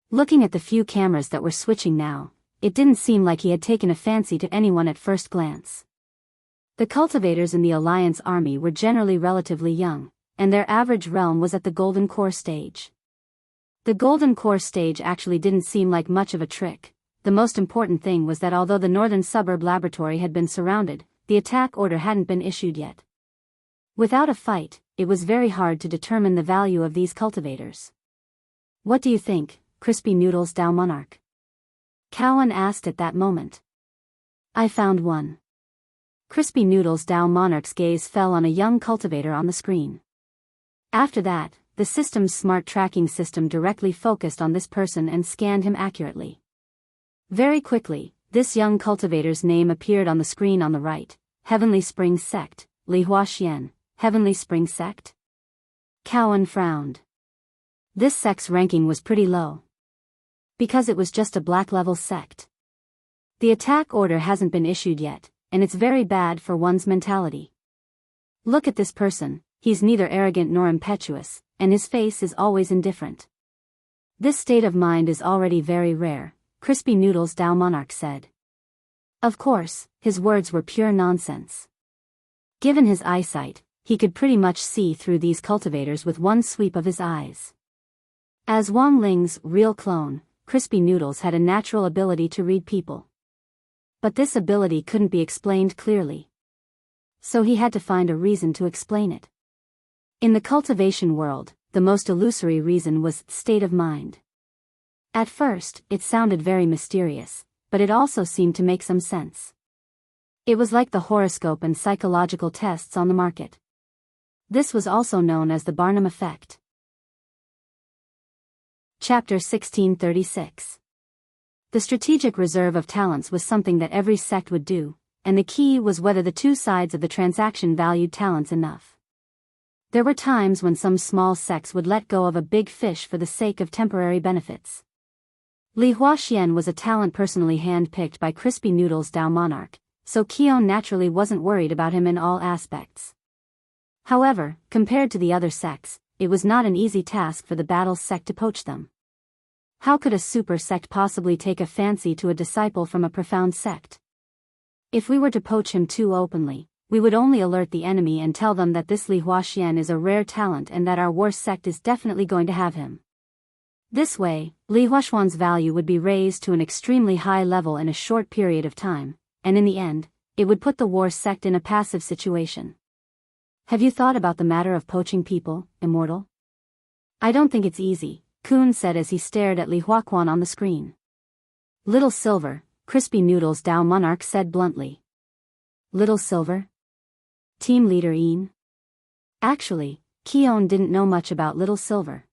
Looking at the few cameras that were switching now, it didn't seem like he had taken a fancy to anyone at first glance. The cultivators in the Alliance Army were generally relatively young, and their average realm was at the Golden Core stage. The Golden Core stage actually didn't seem like much of a trick. The most important thing was that although the northern suburb laboratory had been surrounded, the attack order hadn't been issued yet. Without a fight, it was very hard to determine the value of these cultivators. What do you think, Crispy Noodles' Dao Monarch? Cowan asked at that moment. I found one. Crispy Noodles' Dao Monarch's gaze fell on a young cultivator on the screen. After that, the system's smart tracking system directly focused on this person and scanned him accurately. Very quickly, this young cultivator's name appeared on the screen on the right. Heavenly Spring Sect, Li Huaxian, Heavenly Spring Sect? Cowan frowned. This sect's ranking was pretty low. Because it was just a black-level sect. The attack order hasn't been issued yet, and it's very bad for one's mentality. Look at this person, he's neither arrogant nor impetuous, and his face is always indifferent. This state of mind is already very rare, Crispy Noodles Dao Monarch said. Of course, his words were pure nonsense. Given his eyesight, he could pretty much see through these cultivators with one sweep of his eyes. As Wang Ling's real clone, Crispy Noodles had a natural ability to read people. But this ability couldn't be explained clearly. So he had to find a reason to explain it. In the cultivation world, the most illusory reason was state of mind. At first, it sounded very mysterious, but it also seemed to make some sense. It was like the horoscope and psychological tests on the market. This was also known as the Barnum effect. Chapter 1636. The strategic reserve of talents was something that every sect would do, and the key was whether the two sides of the transaction valued talents enough. There were times when some small sects would let go of a big fish for the sake of temporary benefits. Li Huaxian was a talent personally hand-picked by Crispy Noodles Dao Monarch, so Qion naturally wasn't worried about him in all aspects. However, compared to the other sects, it was not an easy task for the battle sect to poach them. How could a super sect possibly take a fancy to a disciple from a profound sect? If we were to poach him too openly, we would only alert the enemy and tell them that this Li Huaxian is a rare talent and that our war sect is definitely going to have him. This way, Li Huaxian's value would be raised to an extremely high level in a short period of time, and in the end, it would put the war sect in a passive situation. Have you thought about the matter of poaching people, Immortal? I don't think it's easy, Kun said as he stared at Li Huaqian on the screen. Little Silver, Crispy Noodles Dao Monarch said bluntly. Little Silver? Team Leader Ian? Actually, Qion didn't know much about Little Silver.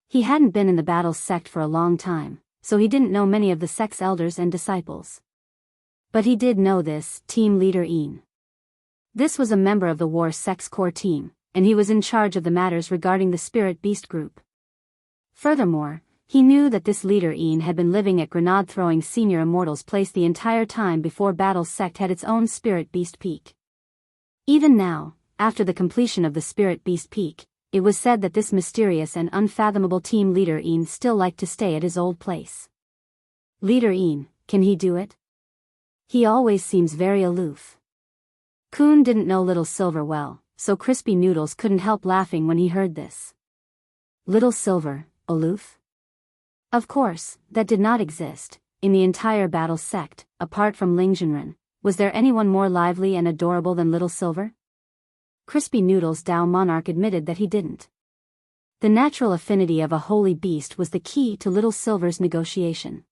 He hadn't been in the battle sect for a long time, so he didn't know many of the sect's elders and disciples. But he did know this, Team Leader Ian. This was a member of the war sect's core team, and he was in charge of the matters regarding the Spirit Beast group. Furthermore, he knew that this leader Ian had been living at grenade-throwing Senior Immortal's place the entire time before Battle Sect had its own Spirit Beast Peak. Even now, after the completion of the Spirit Beast Peak, it was said that this mysterious and unfathomable team leader Ian still liked to stay at his old place. Leader Ian, can he do it? He always seems very aloof. Kun didn't know Little Silver well, so Crispy Noodles couldn't help laughing when he heard this. Little Silver, aloof? Of course, that did not exist. In the entire battle sect, apart from Ling Zhenren, was there anyone more lively and adorable than Little Silver? Crispy Noodles Dao Monarch admitted that he didn't. The natural affinity of a holy beast was the key to Little Silver's negotiation.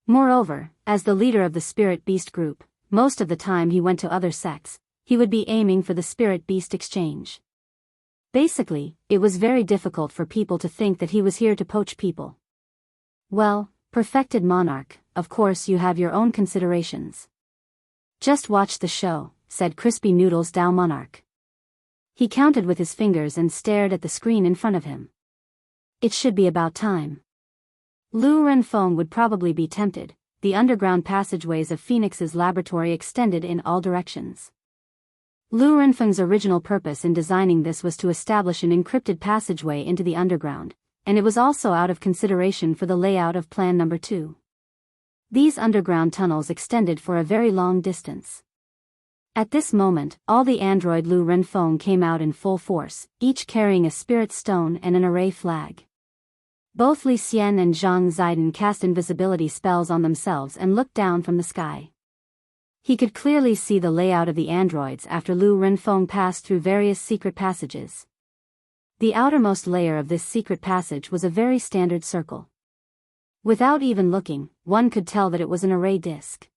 Moreover, as the leader of the Spirit Beast group, most of the time he went to other sects, he would be aiming for the Spirit Beast exchange. Basically, it was very difficult for people to think that he was here to poach people. Well, perfected monarch, of course you have your own considerations. Just watch the show, said Crispy Noodles Dao Monarch. He counted with his fingers and stared at the screen in front of him. It should be about time. Lu Renfeng would probably be tempted. The underground passageways of Phoenix's laboratory extended in all directions. Lu Renfeng's original purpose in designing this was to establish an encrypted passageway into the underground, and it was also out of consideration for the layout of Plan Number 2. These underground tunnels extended for a very long distance. At this moment, all the android Lu Renfeng came out in full force, each carrying a spirit stone and an array flag. Both Li Xian and Zhang Ziden cast invisibility spells on themselves and looked down from the sky. He could clearly see the layout of the androids after Lu Renfeng passed through various secret passages. The outermost layer of this secret passage was a very standard circle. Without even looking, one could tell that it was an array disk.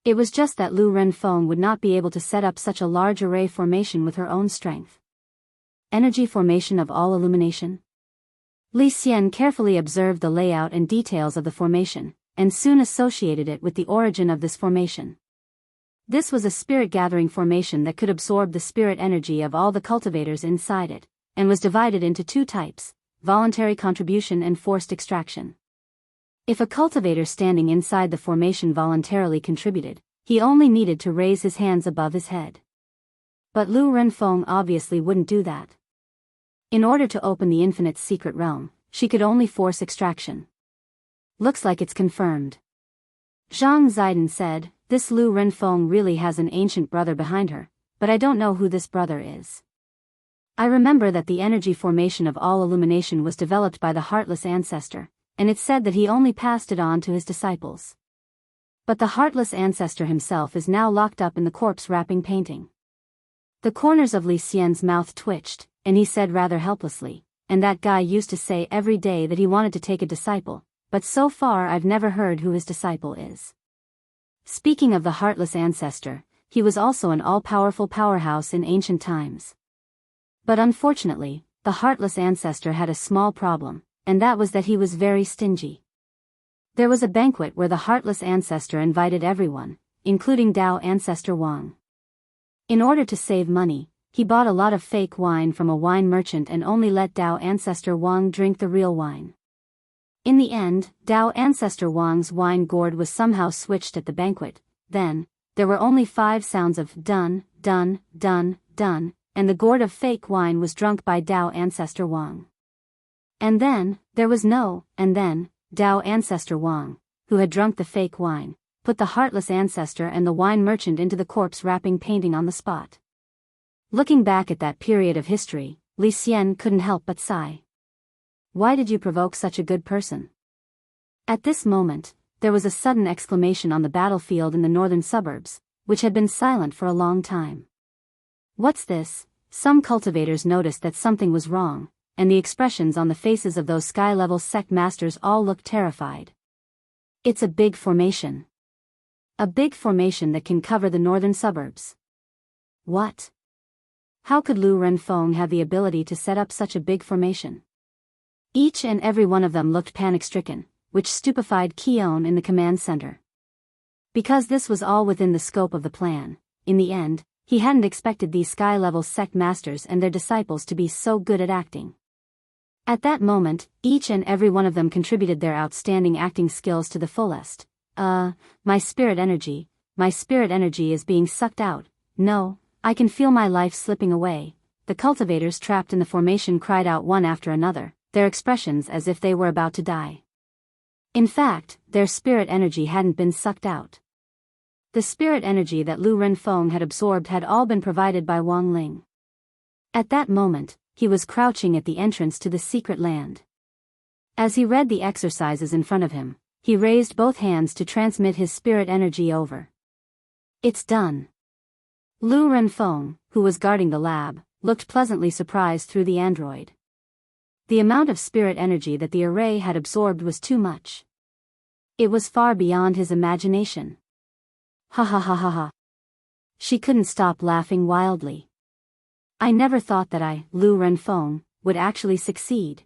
It was just that Lu Renfeng would not be able to set up such a large array formation with her own strength. Energy formation of all illumination? Li Xian carefully observed the layout and details of the formation, and soon associated it with the origin of this formation. This was a spirit-gathering formation that could absorb the spirit energy of all the cultivators inside it, and was divided into two types: voluntary contribution and forced extraction. If a cultivator standing inside the formation voluntarily contributed, he only needed to raise his hands above his head. But Lu Renfeng obviously wouldn't do that. In order to open the infinite's secret realm, she could only force extraction. Looks like it's confirmed. Zhang Ziden said, "This Lu Renfeng really has an ancient brother behind her, but I don't know who this brother is. I remember that the energy formation of all illumination was developed by the heartless ancestor, and it's said that he only passed it on to his disciples. But the heartless ancestor himself is now locked up in the corpse-wrapping painting." The corners of Li Xian's mouth twitched, and he said rather helplessly, "And that guy used to say every day that he wanted to take a disciple, but so far I've never heard who his disciple is." Speaking of the heartless ancestor, he was also an all-powerful powerhouse in ancient times. But unfortunately, the heartless ancestor had a small problem, and that was that he was very stingy. There was a banquet where the heartless ancestor invited everyone, including Dao Ancestor Wang. In order to save money, he bought a lot of fake wine from a wine merchant and only let Dao Ancestor Wang drink the real wine. In the end, Dao Ancestor Wang's wine gourd was somehow switched at the banquet. Then, there were only 5 sounds of dun, dun, dun, dun, and the gourd of fake wine was drunk by Dao Ancestor Wang. And then, there was no, and then, Dao Ancestor Wang, who had drunk the fake wine, put the heartless ancestor and the wine merchant into the corpse-wrapping painting on the spot. Looking back at that period of history, Li Xian couldn't help but sigh. Why did you provoke such a good person? At this moment, there was a sudden exclamation on the battlefield in the northern suburbs, which had been silent for a long time. "What's this?" Some cultivators noticed that something was wrong, and the expressions on the faces of those sky-level sect masters all looked terrified. "It's a big formation. A big formation that can cover the northern suburbs." "What? How could Lu Renfeng have the ability to set up such a big formation?" Each and every one of them looked panic-stricken, which stupefied Keon in the command center. Because this was all within the scope of the plan, in the end, he hadn't expected these sky-level sect masters and their disciples to be so good at acting. At that moment, each and every one of them contributed their outstanding acting skills to the fullest. My spirit energy is being sucked out. No, I can feel my life slipping away." The cultivators trapped in the formation cried out one after another, their expressions as if they were about to die. In fact, their spirit energy hadn't been sucked out. The spirit energy that Lu Renfeng had absorbed had all been provided by Wang Ling. At that moment, he was crouching at the entrance to the secret land. As he read the exercises in front of him, he raised both hands to transmit his spirit energy over. "It's done." Lu Renfeng, who was guarding the lab, looked pleasantly surprised through the android. The amount of spirit energy that the array had absorbed was too much. It was far beyond his imagination. Ha ha ha ha ha. She couldn't stop laughing wildly. "I never thought that I, Lu Renfeng, would actually succeed.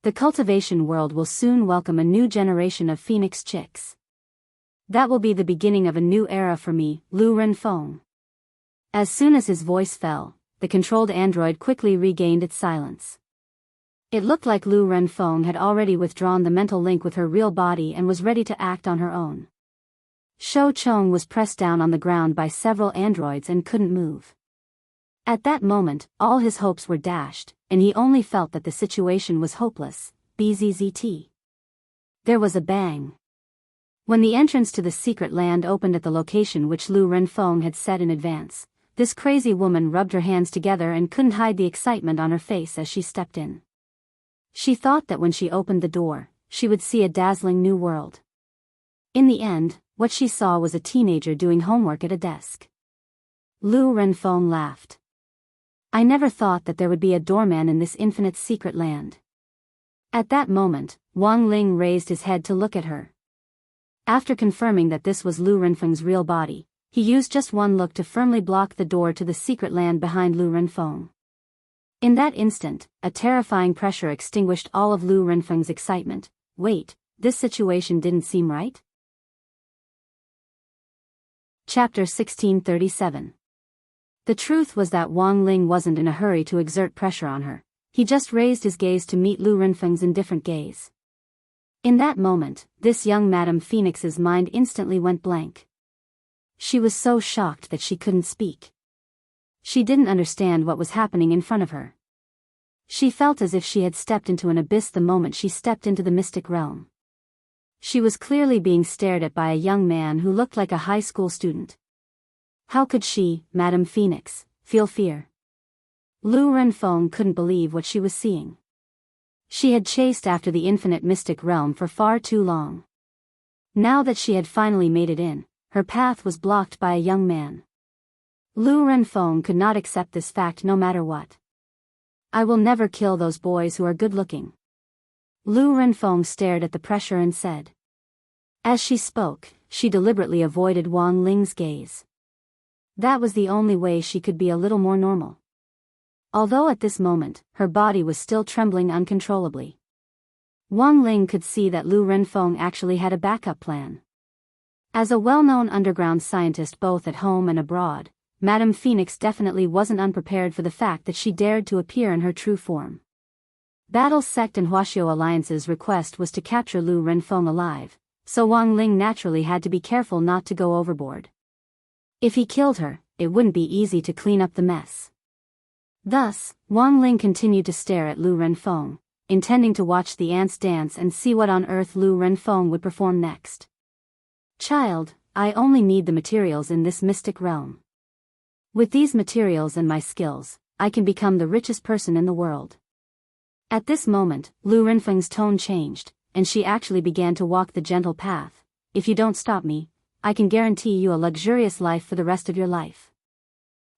The cultivation world will soon welcome a new generation of phoenix chicks. That will be the beginning of a new era for me, Lu Renfeng." As soon as his voice fell, the controlled android quickly regained its silence. It looked like Lu Renfeng had already withdrawn the mental link with her real body and was ready to act on her own. Shou Chong was pressed down on the ground by several androids and couldn't move. At that moment, all his hopes were dashed, and he only felt that the situation was hopeless. Bzzzt. There was a bang. When the entrance to the secret land opened at the location which Lu Renfeng had set in advance, this crazy woman rubbed her hands together and couldn't hide the excitement on her face as she stepped in. She thought that when she opened the door, she would see a dazzling new world. In the end, what she saw was a teenager doing homework at a desk. Lu Renfeng laughed. "I never thought that there would be a doorman in this infinite secret land." At that moment, Wang Ling raised his head to look at her. After confirming that this was Lu Renfeng's real body, he used just one look to firmly block the door to the secret land behind Lu Renfeng. In that instant, a terrifying pressure extinguished all of Lu Renfeng's excitement. Wait, this situation didn't seem right? Chapter 1637. The truth was that Wang Ling wasn't in a hurry to exert pressure on her. He just raised his gaze to meet Lu Renfeng's indifferent gaze. In that moment, this young Madame Phoenix's mind instantly went blank. She was so shocked that she couldn't speak. She didn't understand what was happening in front of her. She felt as if she had stepped into an abyss the moment she stepped into the mystic realm. She was clearly being stared at by a young man who looked like a high school student. How could she, Madame Phoenix, feel fear? Lu Renfeng couldn't believe what she was seeing. She had chased after the infinite mystic realm for far too long. Now that she had finally made it in, her path was blocked by a young man. Lu Renfeng could not accept this fact no matter what. I will never kill those boys who are good-looking. Lu Renfeng stared at the pressure and said. As she spoke, she deliberately avoided Wang Ling's gaze. That was the only way she could be a little more normal. Although at this moment, her body was still trembling uncontrollably. Wang Ling could see that Lu Renfeng actually had a backup plan. As a well-known underground scientist both at home and abroad, Madame Phoenix definitely wasn't unprepared for the fact that she dared to appear in her true form. Battle Sect and Huaxiao Alliance's request was to capture Lu Renfeng alive, so Wang Ling naturally had to be careful not to go overboard. If he killed her, it wouldn't be easy to clean up the mess. Thus, Wang Ling continued to stare at Lu Renfeng, intending to watch the ants dance and see what on earth Lu Renfeng would perform next. Child, I only need the materials in this mystic realm. With these materials and my skills, I can become the richest person in the world. At this moment, Lu Renfeng's tone changed, and she actually began to walk the gentle path. If you don't stop me, I can guarantee you a luxurious life for the rest of your life.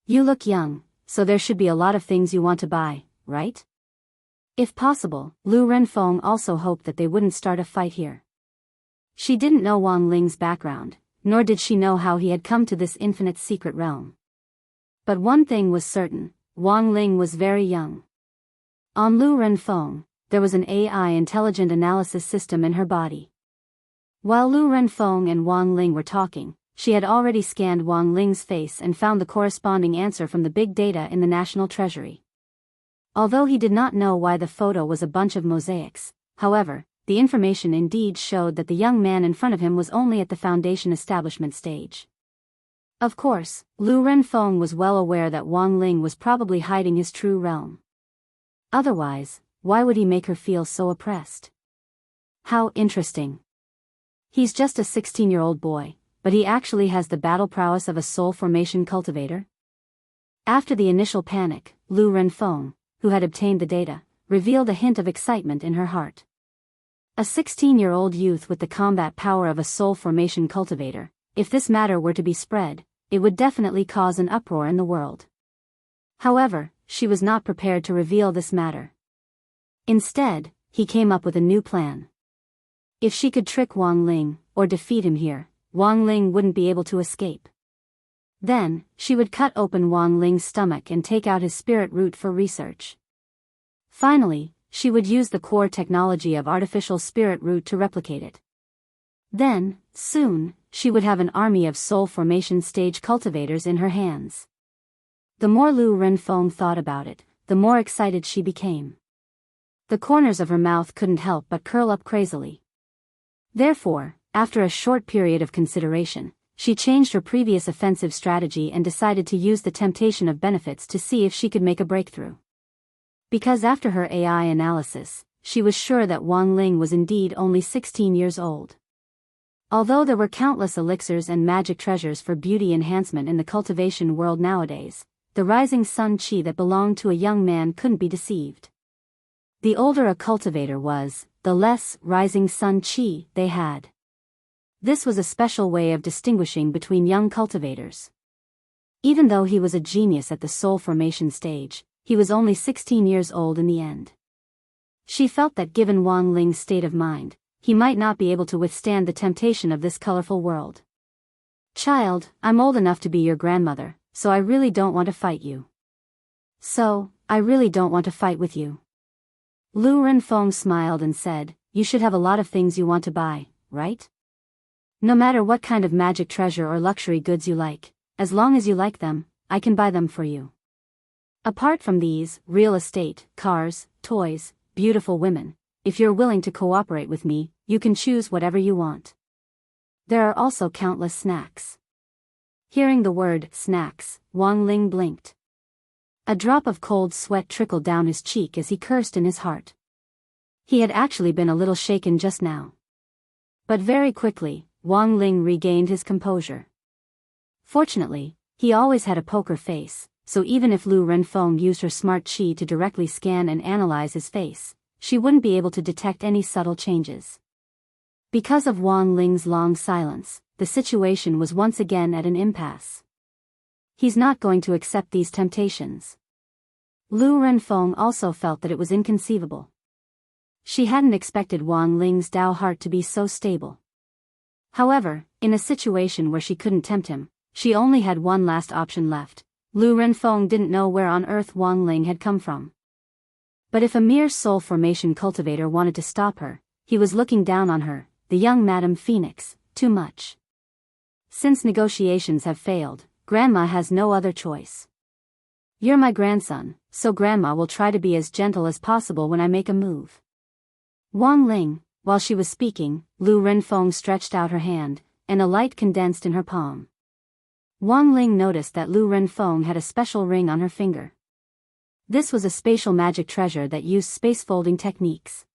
You look young, so there should be a lot of things you want to buy, right? If possible, Lu Renfeng also hoped that they wouldn't start a fight here. She didn't know Wang Ling's background, nor did she know how he had come to this infinite secret realm. But one thing was certain, Wang Ling was very young. On Lu Renfeng, there was an AI intelligent analysis system in her body. While Lu Renfeng and Wang Ling were talking, she had already scanned Wang Ling's face and found the corresponding answer from the big data in the National Treasury. Although he did not know why the photo was a bunch of mosaics, however, the information indeed showed that the young man in front of him was only at the foundation establishment stage. Of course, Lu Renfeng was well aware that Wang Ling was probably hiding his true realm. Otherwise, why would he make her feel so oppressed? How interesting. He's just a 16-year-old boy, but he actually has the battle prowess of a soul formation cultivator? After the initial panic, Lu Renfeng, who had obtained the data, revealed a hint of excitement in her heart. A 16-year-old youth with the combat power of a soul formation cultivator, if this matter were to be spread, it would definitely cause an uproar in the world. However, she was not prepared to reveal this matter. Instead, he came up with a new plan. If she could trick Wang Ling, or defeat him here, Wang Ling wouldn't be able to escape. Then, she would cut open Wang Ling's stomach and take out his spirit root for research. Finally, she would use the core technology of artificial spirit root to replicate it. Then, soon, she would have an army of soul formation stage cultivators in her hands. The more Lu Renfeng thought about it, the more excited she became. The corners of her mouth couldn't help but curl up crazily. Therefore, after a short period of consideration, she changed her previous offensive strategy and decided to use the temptation of benefits to see if she could make a breakthrough. Because after her AI analysis, she was sure that Wang Ling was indeed only 16 years old. Although there were countless elixirs and magic treasures for beauty enhancement in the cultivation world nowadays, the rising sun chi that belonged to a young man couldn't be deceived. The older a cultivator was, the less rising sun chi they had. This was a special way of distinguishing between young cultivators. Even though he was a genius at the soul formation stage, he was only 16 years old in the end. She felt that given Wang Ling's state of mind, he might not be able to withstand the temptation of this colorful world. Child, I'm old enough to be your grandmother, so I really don't want to fight you. So, I really don't want to fight with you. Lu Renfeng smiled and said, you should have a lot of things you want to buy, right? No matter what kind of magic treasure or luxury goods you like, as long as you like them, I can buy them for you. Apart from these, real estate, cars, toys, beautiful women, if you're willing to cooperate with me, you can choose whatever you want. There are also countless snacks. Hearing the word snacks, Wang Ling blinked. A drop of cold sweat trickled down his cheek as he cursed in his heart. He had actually been a little shaken just now. But very quickly, Wang Ling regained his composure. Fortunately, he always had a poker face, so even if Lu Renfeng used her smart chi to directly scan and analyze his face, she wouldn't be able to detect any subtle changes. Because of Wang Ling's long silence, the situation was once again at an impasse. He's not going to accept these temptations. Lu Renfeng also felt that it was inconceivable. She hadn't expected Wang Ling's Dao heart to be so stable. However, in a situation where she couldn't tempt him, she only had one last option left. Lu Renfeng didn't know where on earth Wang Ling had come from. But if a mere soul formation cultivator wanted to stop her, he was looking down on her, the young Madame Phoenix, too much. Since negotiations have failed, Grandma has no other choice. You're my grandson, so Grandma will try to be as gentle as possible when I make a move. Wang Ling, while she was speaking, Lu Renfeng stretched out her hand, and a light condensed in her palm. Wang Ling noticed that Lu Renfeng had a special ring on her finger. This was a spatial magic treasure that used space folding techniques.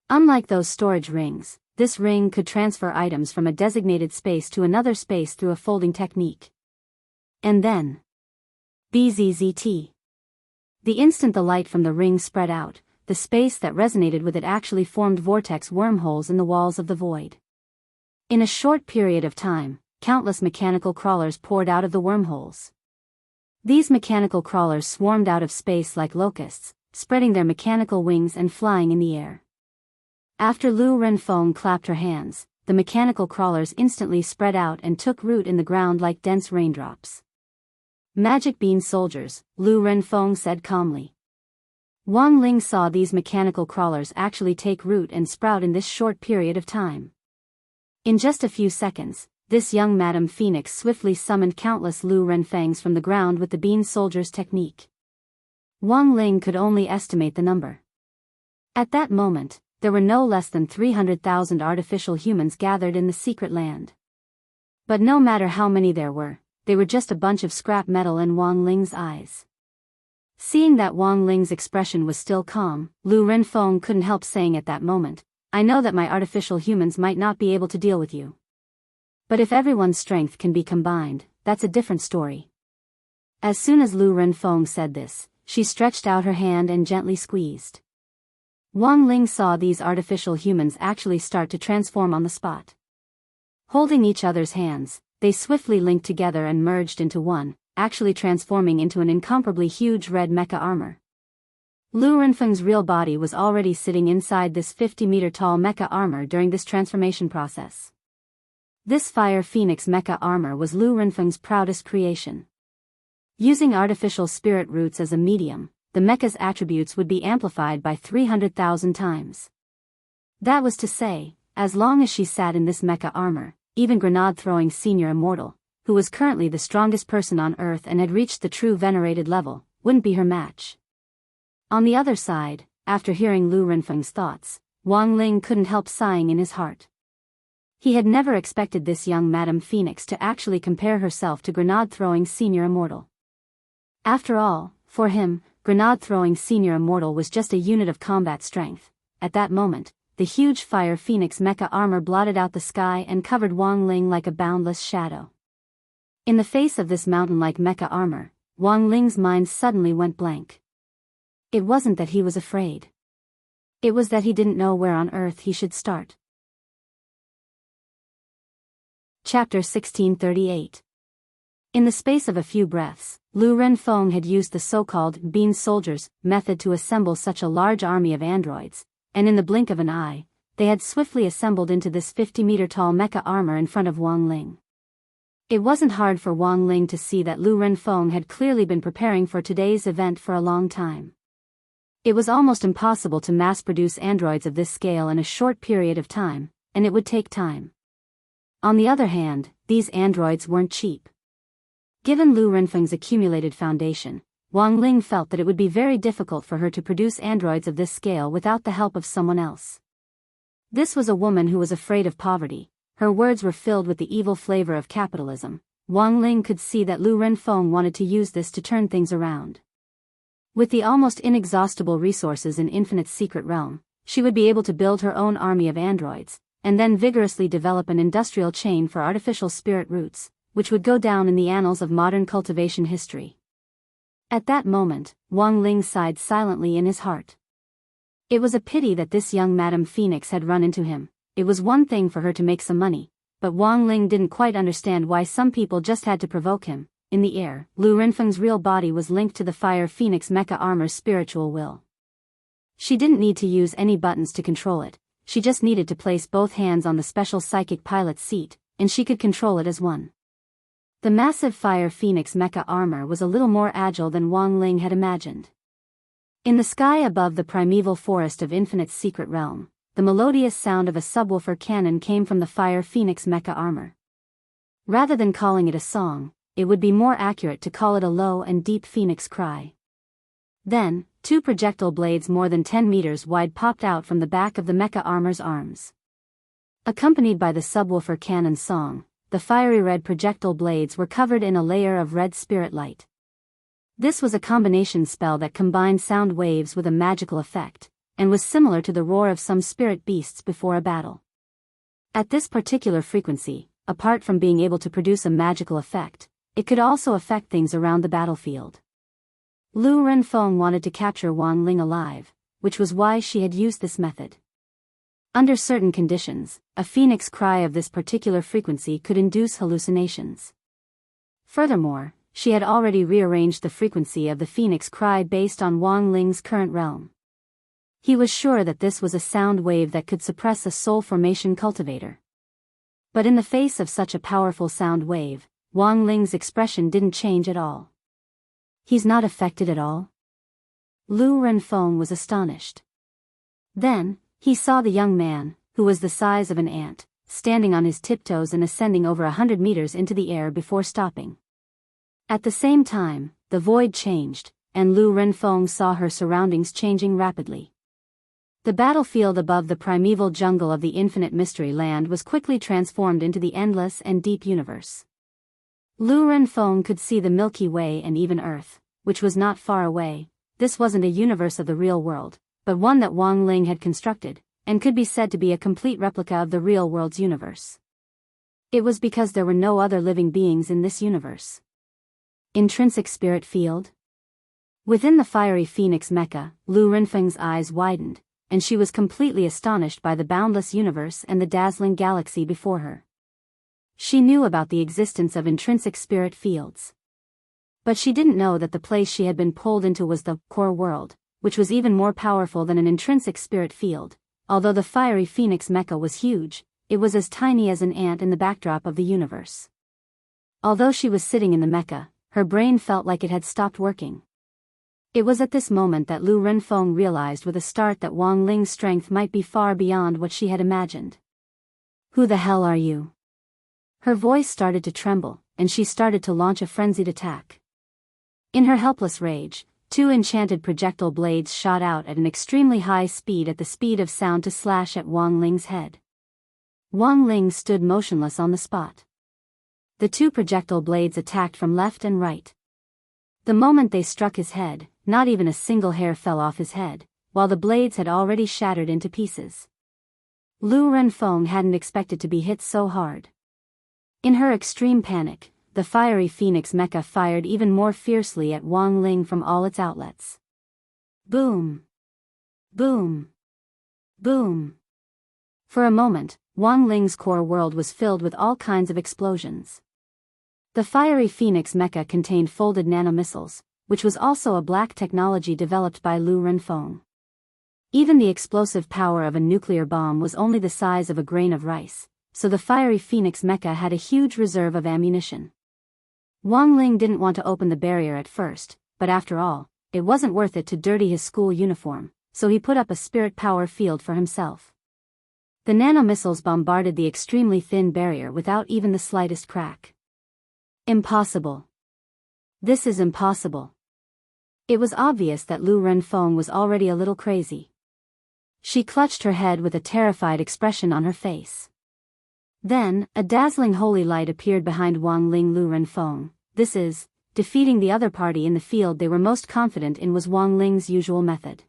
Unlike those storage rings, this ring could transfer items from a designated space to another space through a folding technique. And then, BZZT. The instant the light from the ring spread out, the space that resonated with it actually formed vortex wormholes in the walls of the void. In a short period of time, countless mechanical crawlers poured out of the wormholes. These mechanical crawlers swarmed out of space like locusts, spreading their mechanical wings and flying in the air. After Lu Renfeng clapped her hands, the mechanical crawlers instantly spread out and took root in the ground like dense raindrops. Magic bean soldiers, Lu Renfeng said calmly. Wang Ling saw these mechanical crawlers actually take root and sprout in this short period of time. In just a few seconds, this young Madame Phoenix swiftly summoned countless Lu Renfengs from the ground with the bean soldier's technique. Wang Ling could only estimate the number. At that moment, there were no less than 300,000 artificial humans gathered in the secret land. But no matter how many there were, they were just a bunch of scrap metal in Wang Ling's eyes. Seeing that Wang Ling's expression was still calm, Lu Renfeng couldn't help saying at that moment, I know that my artificial humans might not be able to deal with you. But if everyone's strength can be combined, that's a different story. As soon as Lu Renfeng said this, she stretched out her hand and gently squeezed. Wang Ling saw these artificial humans actually start to transform on the spot. Holding each other's hands, they swiftly linked together and merged into one, actually transforming into an incomparably huge red mecha armor. Lu Renfeng's real body was already sitting inside this 50-meter-tall mecha armor during this transformation process. This Fire Phoenix mecha armor was Lu Renfeng's proudest creation. Using artificial spirit roots as a medium, the mecha's attributes would be amplified by 300,000 times. That was to say, as long as she sat in this mecha armor, even grenade-throwing senior immortal, who was currently the strongest person on Earth and had reached the true venerated level, wouldn't be her match. On the other side, after hearing Lu Renfeng's thoughts, Wang Ling couldn't help sighing in his heart. He had never expected this young Madame Phoenix to actually compare herself to grenade-throwing senior immortal. After all, for him, grenade-throwing senior immortal was just a unit of combat strength. At that moment, the huge Fire Phoenix mecha armor blotted out the sky and covered Wang Ling like a boundless shadow. In the face of this mountain-like mecha armor, Wang Ling's mind suddenly went blank. It wasn't that he was afraid. It was that he didn't know where on earth he should start. Chapter 1638. In the space of a few breaths, Lu Renfeng had used the so-called bean soldiers method to assemble such a large army of androids, and in the blink of an eye, they had swiftly assembled into this 50-meter-tall mecha armor in front of Wang Ling. It wasn't hard for Wang Ling to see that Lu Renfeng had clearly been preparing for today's event for a long time. It was almost impossible to mass-produce androids of this scale in a short period of time, and it would take time. On the other hand, these androids weren't cheap. Given Lu Renfeng's accumulated foundation, Wang Ling felt that it would be very difficult for her to produce androids of this scale without the help of someone else. This was a woman who was afraid of poverty. Her words were filled with the evil flavor of capitalism. Wang Ling could see that Lu Renfeng wanted to use this to turn things around. With the almost inexhaustible resources in Infinite's secret realm, she would be able to build her own army of androids, and then vigorously develop an industrial chain for artificial spirit roots, which would go down in the annals of modern cultivation history. At that moment, Wang Ling sighed silently in his heart. It was a pity that this young Madame Phoenix had run into him. It was one thing for her to make some money, but Wang Ling didn't quite understand why some people just had to provoke him. In the air, Lu Renfeng's real body was linked to the Fire Phoenix mecha armor's spiritual will. She didn't need to use any buttons to control it, she just needed to place both hands on the special psychic pilot's seat, and she could control it as one. The massive Fire Phoenix mecha armor was a little more agile than Wang Ling had imagined. In the sky above the primeval forest of Infinite's secret realm, the melodious sound of a subwoofer cannon came from the Fire Phoenix mecha armor. Rather than calling it a song, it would be more accurate to call it a low and deep phoenix cry. Then, two projectile blades more than 10 meters wide popped out from the back of the mecha armor's arms. Accompanied by the subwoofer cannon song, the fiery red projectile blades were covered in a layer of red spirit light. This was a combination spell that combined sound waves with a magical effect, and was similar to the roar of some spirit beasts before a battle. At this particular frequency, apart from being able to produce a magical effect, it could also affect things around the battlefield. Lu Renfeng wanted to capture Wang Ling alive, which was why she had used this method. Under certain conditions, a phoenix cry of this particular frequency could induce hallucinations. Furthermore, she had already rearranged the frequency of the phoenix cry based on Wang Ling's current realm. He was sure that this was a sound wave that could suppress a soul formation cultivator. But in the face of such a powerful sound wave, Wang Ling's expression didn't change at all. He's not affected at all? Lu Renfeng was astonished. Then, he saw the young man, who was the size of an ant, standing on his tiptoes and ascending over 100 meters into the air before stopping. At the same time, the void changed, and Lu Renfeng saw her surroundings changing rapidly. The battlefield above the primeval jungle of the infinite mystery land was quickly transformed into the endless and deep universe. Lu Renfeng could see the Milky Way and even Earth, which was not far away. This wasn't a universe of the real world, but one that Wang Ling had constructed, and could be said to be a complete replica of the real world's universe. It was because there were no other living beings in this universe. Intrinsic spirit field? Within the fiery phoenix mecha, Lu Renfeng's eyes widened, and she was completely astonished by the boundless universe and the dazzling galaxy before her. She knew about the existence of intrinsic spirit fields. But she didn't know that the place she had been pulled into was the core world, which was even more powerful than an intrinsic spirit field. Although the fiery phoenix mecha was huge, it was as tiny as an ant in the backdrop of the universe. Although she was sitting in the mecha, her brain felt like it had stopped working. It was at this moment that Lu Renfeng realized with a start that Wang Ling's strength might be far beyond what she had imagined. Who the hell are you? Her voice started to tremble, and she started to launch a frenzied attack. In her helpless rage, two enchanted projectile blades shot out at an extremely high speed at the speed of sound to slash at Wang Ling's head. Wang Ling stood motionless on the spot. The two projectile blades attacked from left and right. The moment they struck his head, not even a single hair fell off his head, while the blades had already shattered into pieces. Lu Renfeng hadn't expected to be hit so hard. In her extreme panic, the fiery phoenix mecha fired even more fiercely at Wang Ling from all its outlets. Boom! Boom! Boom! For a moment, Wang Ling's core world was filled with all kinds of explosions. The fiery phoenix mecha contained folded nanomissiles, which was also a black technology developed by Lu Renfeng. Even the explosive power of a nuclear bomb was only the size of a grain of rice, so the fiery phoenix mecha had a huge reserve of ammunition. Wang Ling didn't want to open the barrier at first, but after all, it wasn't worth it to dirty his school uniform, so he put up a spirit power field for himself. The nanomissiles bombarded the extremely thin barrier without even the slightest crack. Impossible. This is impossible. It was obvious that Lu Renfeng was already a little crazy. She clutched her head with a terrified expression on her face. Then, a dazzling holy light appeared behind Wang Ling. Lu Renfeng, this is, defeating the other party in the field they were most confident in was Wang Ling's usual method.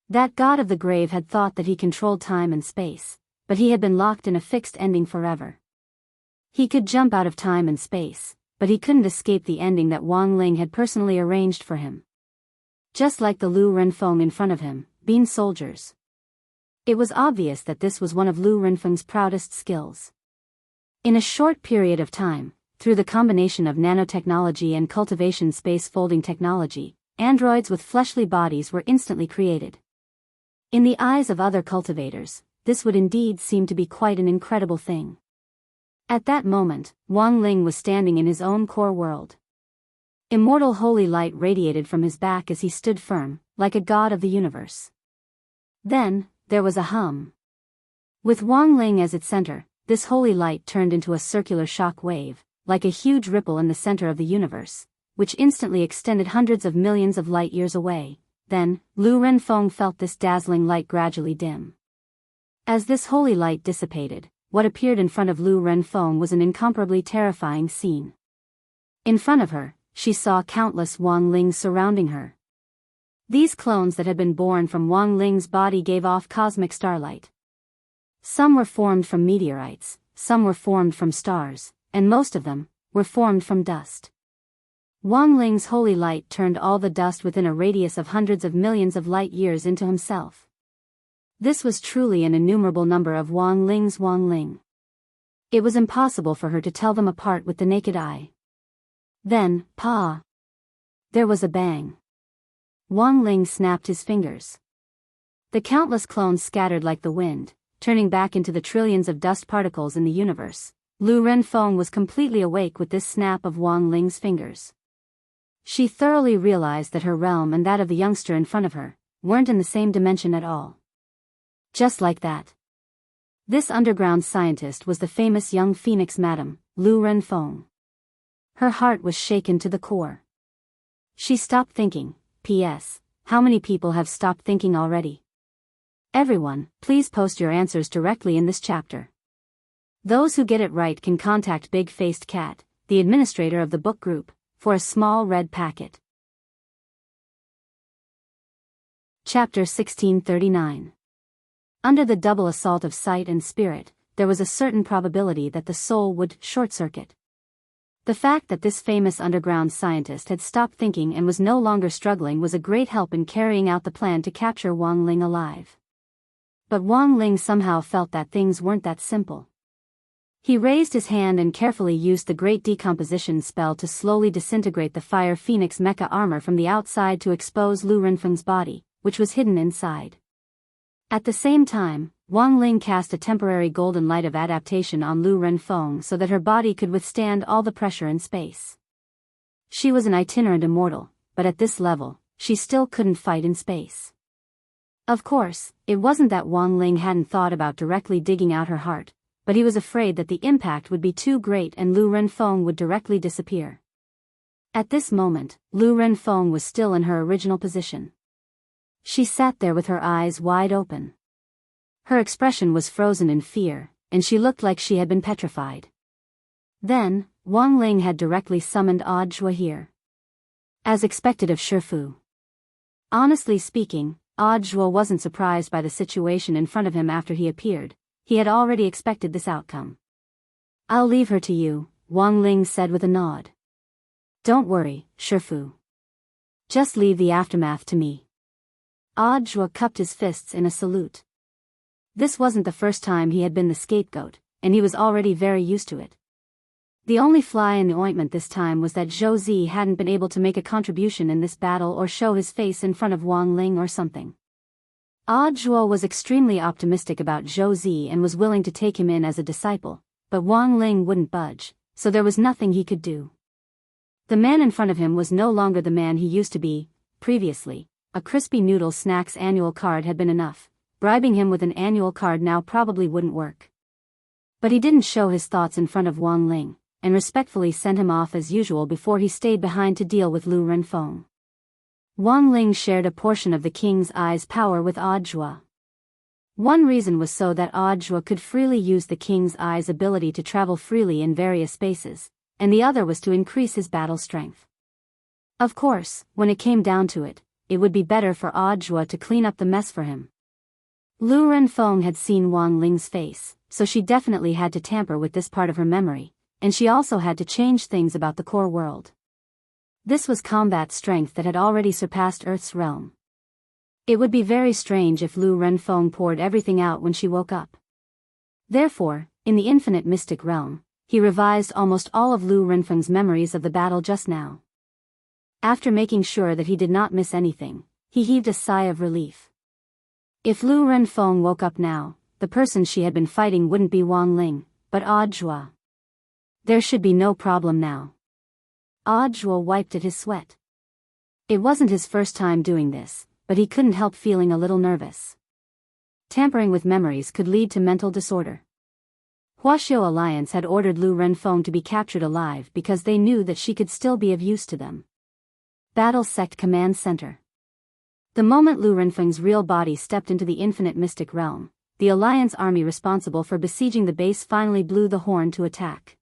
That god of the grave had thought that he controlled time and space, but he had been locked in a fixed ending forever. He could jump out of time and space, but he couldn't escape the ending that Wang Ling had personally arranged for him. Just like the Lu Renfeng in front of him, being soldiers. It was obvious that this was one of Lu Renfeng's proudest skills. In a short period of time, through the combination of nanotechnology and cultivation space folding technology, androids with fleshly bodies were instantly created. In the eyes of other cultivators, this would indeed seem to be quite an incredible thing. At that moment, Wang Ling was standing in his own core world. Immortal holy light radiated from his back as he stood firm, like a god of the universe. Then, there was a hum. With Wang Ling as its center, this holy light turned into a circular shock wave, like a huge ripple in the center of the universe, which instantly extended hundreds of millions of light years away. Then, Lu Renfeng felt this dazzling light gradually dim. As this holy light dissipated, what appeared in front of Lu Renfeng was an incomparably terrifying scene. In front of her, she saw countless Wang Lings surrounding her. These clones that had been born from Wang Ling's body gave off cosmic starlight. Some were formed from meteorites, some were formed from stars, and most of them were formed from dust. Wang Ling's holy light turned all the dust within a radius of hundreds of millions of light years into himself. This was truly an innumerable number of Wang Ling's Wang Ling. It was impossible for her to tell them apart with the naked eye. Then, pa! There was a bang. Wang Ling snapped his fingers. The countless clones scattered like the wind, turning back into the trillions of dust particles in the universe. Lu Renfeng was completely awake with this snap of Wang Ling's fingers. She thoroughly realized that her realm and that of the youngster in front of her weren't in the same dimension at all. Just like that. This underground scientist was the famous young phoenix madam, Lu Renfeng. Her heart was shaken to the core. She stopped thinking. P.S. How many people have stopped thinking already? Everyone, please post your answers directly in this chapter. Those who get it right can contact Big Faced Cat, the administrator of the book group, for a small red packet. Chapter 1639. Under the double assault of sight and spirit, there was a certain probability that the soul would short-circuit. The fact that this famous underground scientist had stopped thinking and was no longer struggling was a great help in carrying out the plan to capture Wang Ling alive. But Wang Ling somehow felt that things weren't that simple. He raised his hand and carefully used the great decomposition spell to slowly disintegrate the Fire Phoenix mecha armor from the outside to expose Lu Renfeng's body, which was hidden inside. At the same time, Wang Ling cast a temporary golden light of adaptation on Lu Renfeng so that her body could withstand all the pressure in space. She was an itinerant immortal, but at this level, she still couldn't fight in space. Of course, it wasn't that Wang Ling hadn't thought about directly digging out her heart, but he was afraid that the impact would be too great and Lu Renfeng would directly disappear. At this moment, Lu Renfeng was still in her original position. She sat there with her eyes wide open. Her expression was frozen in fear, and she looked like she had been petrified. Then, Wang Ling had directly summoned Audiobook here. As expected of Shifu. Honestly speaking, Audiobook wasn't surprised by the situation in front of him after he appeared. He had already expected this outcome. I'll leave her to you, Wang Ling said with a nod. Don't worry, Shifu. Just leave the aftermath to me. Audiobook cupped his fists in a salute. This wasn't the first time he had been the scapegoat, and he was already very used to it. The only fly in the ointment this time was that Zhou Zi hadn't been able to make a contribution in this battle or show his face in front of Wang Ling or something. Audiobook was extremely optimistic about Zhou Zi and was willing to take him in as a disciple, but Wang Ling wouldn't budge, so there was nothing he could do. The man in front of him was no longer the man he used to be. Previously, a crispy noodle snacks annual card had been enough. Bribing him with an annual card now probably wouldn't work. But he didn't show his thoughts in front of Wang Ling, and respectfully sent him off as usual before he stayed behind to deal with Lu Renfeng. Wang Ling shared a portion of the king's eye's power with Audiobook. One reason was so that Audiobook could freely use the king's eye's ability to travel freely in various spaces, and the other was to increase his battle strength. Of course, when it came down to it, it would be better for Audiobook to clean up the mess for him. Lu Renfeng had seen Wang Ling's face, so she definitely had to tamper with this part of her memory, and she also had to change things about the core world. This was combat strength that had already surpassed Earth's realm. It would be very strange if Lu Renfeng poured everything out when she woke up. Therefore, in the infinite mystic realm, he revised almost all of Lu Renfeng's memories of the battle just now. After making sure that he did not miss anything, he heaved a sigh of relief. If Lu Renfeng woke up now, the person she had been fighting wouldn't be Wang Ling, but Audiobook. There should be no problem now. Audiobook wiped at his sweat. It wasn't his first time doing this, but he couldn't help feeling a little nervous. Tampering with memories could lead to mental disorder. Huaxiao Alliance had ordered Lu Renfeng to be captured alive because they knew that she could still be of use to them. Battle Sect Command Center. The moment Lu Renfeng's real body stepped into the infinite mystic realm, the Alliance army responsible for besieging the base finally blew the horn to attack.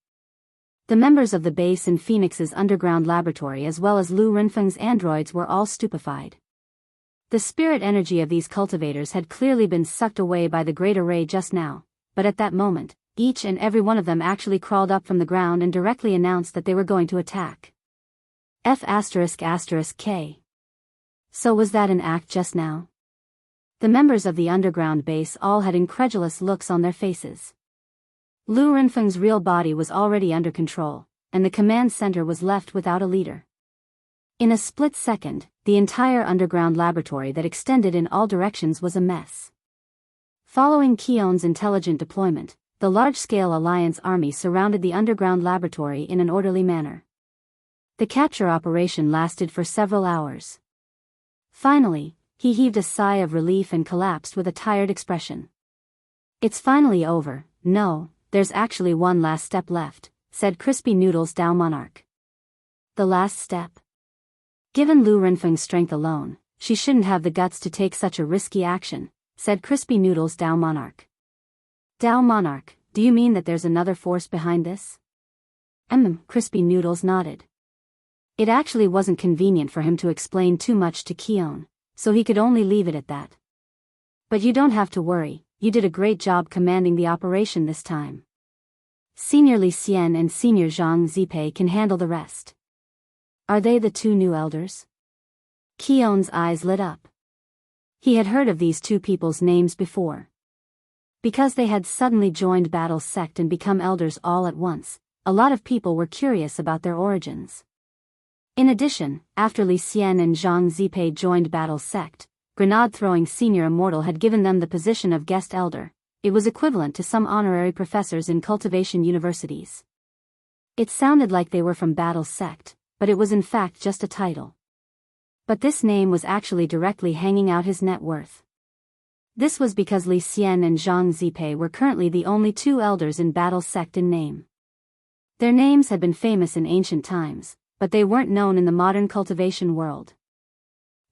The members of the base in Phoenix's underground laboratory as well as Lu Renfeng's androids were all stupefied. The spirit energy of these cultivators had clearly been sucked away by the great array just now, but at that moment, each and every one of them actually crawled up from the ground and directly announced that they were going to attack. F***K. So was that an act just now? The members of the underground base all had incredulous looks on their faces. Lu Renfeng's real body was already under control, and the command center was left without a leader. In a split second, the entire underground laboratory that extended in all directions was a mess. Following Keon's intelligent deployment, the large-scale Alliance army surrounded the underground laboratory in an orderly manner. The capture operation lasted for several hours. Finally, he heaved a sigh of relief and collapsed with a tired expression. "It's finally over. No, there's actually one last step left," said Crispy Noodles Dao Monarch. The last step? Given Lu Renfeng's strength alone, she shouldn't have the guts to take such a risky action, said Crispy Noodles Dao Monarch. Dao Monarch, do you mean that there's another force behind this? Crispy Noodles nodded. It actually wasn't convenient for him to explain too much to Keon, so he could only leave it at that. But you don't have to worry, you did a great job commanding the operation this time. Senior Li Xian and Senior Zhang Zipei can handle the rest. Are they the two new elders? Keon's eyes lit up. He had heard of these two people's names before. Because they had suddenly joined Battle Sect and become elders all at once, a lot of people were curious about their origins. In addition, after Li Xian and Zhang Zipei joined Battle Sect, grenade-throwing senior immortal had given them the position of guest elder. It was equivalent to some honorary professors in cultivation universities. It sounded like they were from Battle Sect, but it was in fact just a title. But this name was actually directly hanging out his net worth. This was because Li Xian and Zhang Zipei were currently the only two elders in Battle Sect in name. Their names had been famous in ancient times, but they weren't known in the modern cultivation world.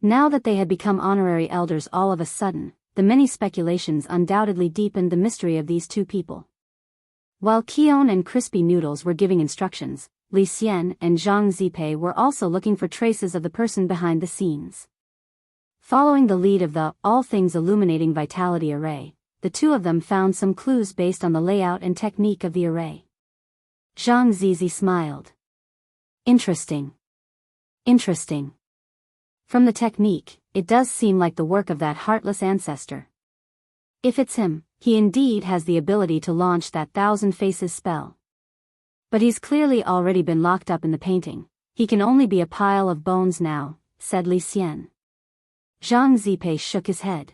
Now that they had become honorary elders all of a sudden, the many speculations undoubtedly deepened the mystery of these two people. While Keon and Crispy Noodles were giving instructions, Li Xian and Zhang Zipei were also looking for traces of the person behind the scenes. Following the lead of the All Things Illuminating Vitality Array, the two of them found some clues based on the layout and technique of the array. Zhang Zizi smiled. Interesting. From the technique, it does seem like the work of that heartless ancestor. If it's him, he indeed has the ability to launch that Thousand Faces spell. But he's clearly already been locked up in the painting. He can only be a pile of bones now, said Li Xian. Zhang Zipei shook his head.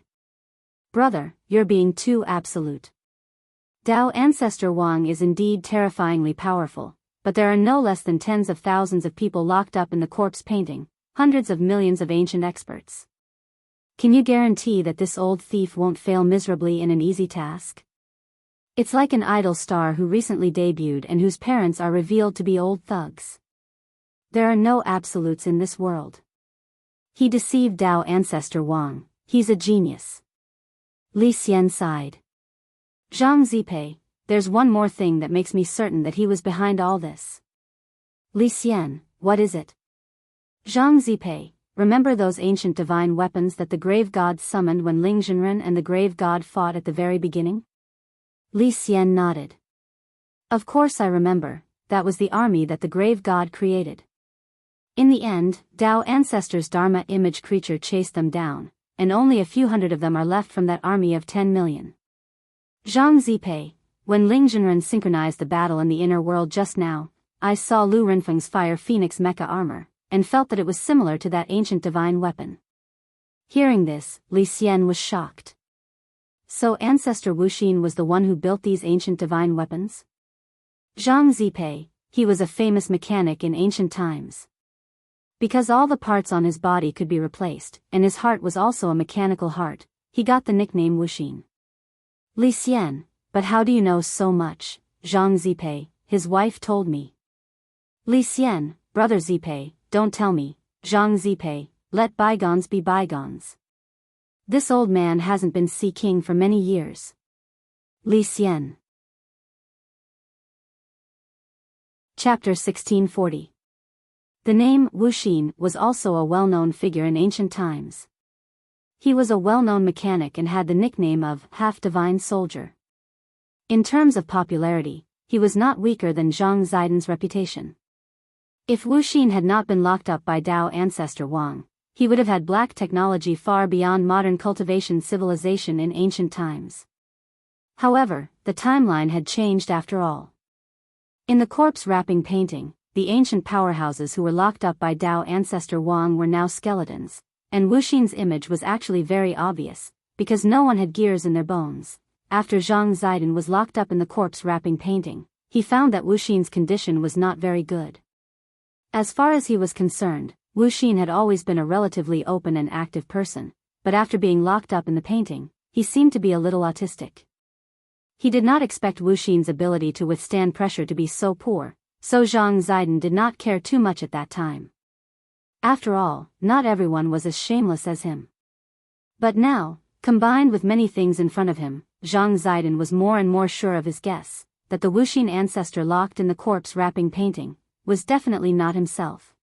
Brother, you're being too absolute. Dao Ancestor Wang is indeed terrifyingly powerful, but there are no less than tens of thousands of people locked up in the corpse painting, hundreds of millions of ancient experts. Can you guarantee that this old thief won't fail miserably in an easy task? It's like an idol star who recently debuted and whose parents are revealed to be old thugs. There are no absolutes in this world. He deceived Dao ancestor Wang, he's a genius. Li Xian sighed. Zhang Zipei, there's one more thing that makes me certain that he was behind all this. Li Xian, what is it? Zhang Zipei, remember those ancient divine weapons that the grave god summoned when Ling Zhenren and the grave god fought at the very beginning? Li Xian nodded. Of course I remember, that was the army that the grave god created. In the end, Dao ancestors' Dharma image creature chased them down, and only a few hundred of them are left from that army of 10 million. Zhang Zipei, when Ling Zhenren synchronized the battle in the inner world just now, I saw Lu Renfeng's Fire Phoenix mecha armor, and felt that it was similar to that ancient divine weapon. Hearing this, Li Xian was shocked. So Ancestor Wuxin was the one who built these ancient divine weapons? Zhang Zipei, he was a famous mechanic in ancient times. Because all the parts on his body could be replaced, and his heart was also a mechanical heart, he got the nickname Wuxin. Li Xian, but how do you know so much? Zhang Zipei, his wife told me. Li Xian, brother Zipei, don't tell me. Zhang Zipei, let bygones be bygones. This old man hasn't been Sea King for many years. Li Xian. Chapter 1640. The name Wuxin was also a well-known figure in ancient times. He was a well-known mechanic and had the nickname of half-divine soldier. In terms of popularity, he was not weaker than Zhang Zidan's reputation. If Wuxin had not been locked up by Dao ancestor Wang, he would have had black technology far beyond modern cultivation civilization in ancient times. However, the timeline had changed after all. In the corpse wrapping painting, the ancient powerhouses who were locked up by Dao ancestor Wang were now skeletons, and Wuxin's image was actually very obvious, because no one had gears in their bones. After Zhang Zidan was locked up in the corpse wrapping painting, he found that Wuxin's condition was not very good. As far as he was concerned, Wuxin had always been a relatively open and active person, but after being locked up in the painting, he seemed to be a little autistic. He did not expect Wuxin's ability to withstand pressure to be so poor, so Zhang Zidan did not care too much at that time. After all, not everyone was as shameless as him. But now, combined with many things in front of him, Zhang Zidan was more and more sure of his guess, that the Wuxin ancestor locked in the corpse wrapping painting was definitely not himself.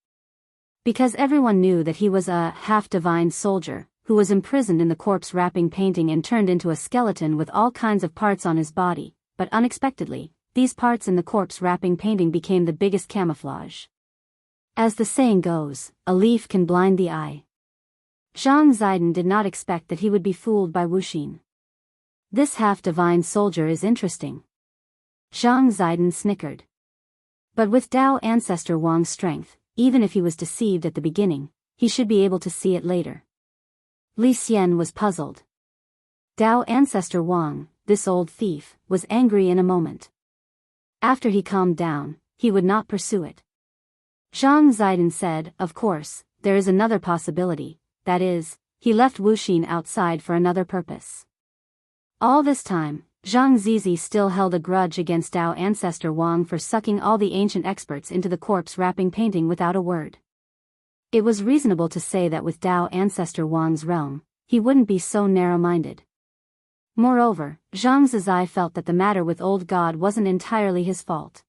Because everyone knew that he was a half-divine soldier, who was imprisoned in the corpse wrapping painting and turned into a skeleton with all kinds of parts on his body, but unexpectedly, these parts in the corpse wrapping painting became the biggest camouflage. As the saying goes, a leaf can blind the eye. Zhang Zidan did not expect that he would be fooled by Wuxin. This half-divine soldier is interesting. Zhang Zidan snickered. But with Dao ancestor Wang's strength, even if he was deceived at the beginning, he should be able to see it later. Li Xian was puzzled. Dao ancestor Wang, this old thief, was angry in a moment. After he calmed down, he would not pursue it. Zhang Zidan said, of course, there is another possibility, that is, he left Wuxin outside for another purpose. All this time, Zhang Zizi still held a grudge against Dao ancestor Wang for sucking all the ancient experts into the corpse wrapping painting without a word. It was reasonable to say that with Dao ancestor Wang's realm, he wouldn't be so narrow-minded. Moreover, Zhang Zizi felt that the matter with old God wasn't entirely his fault.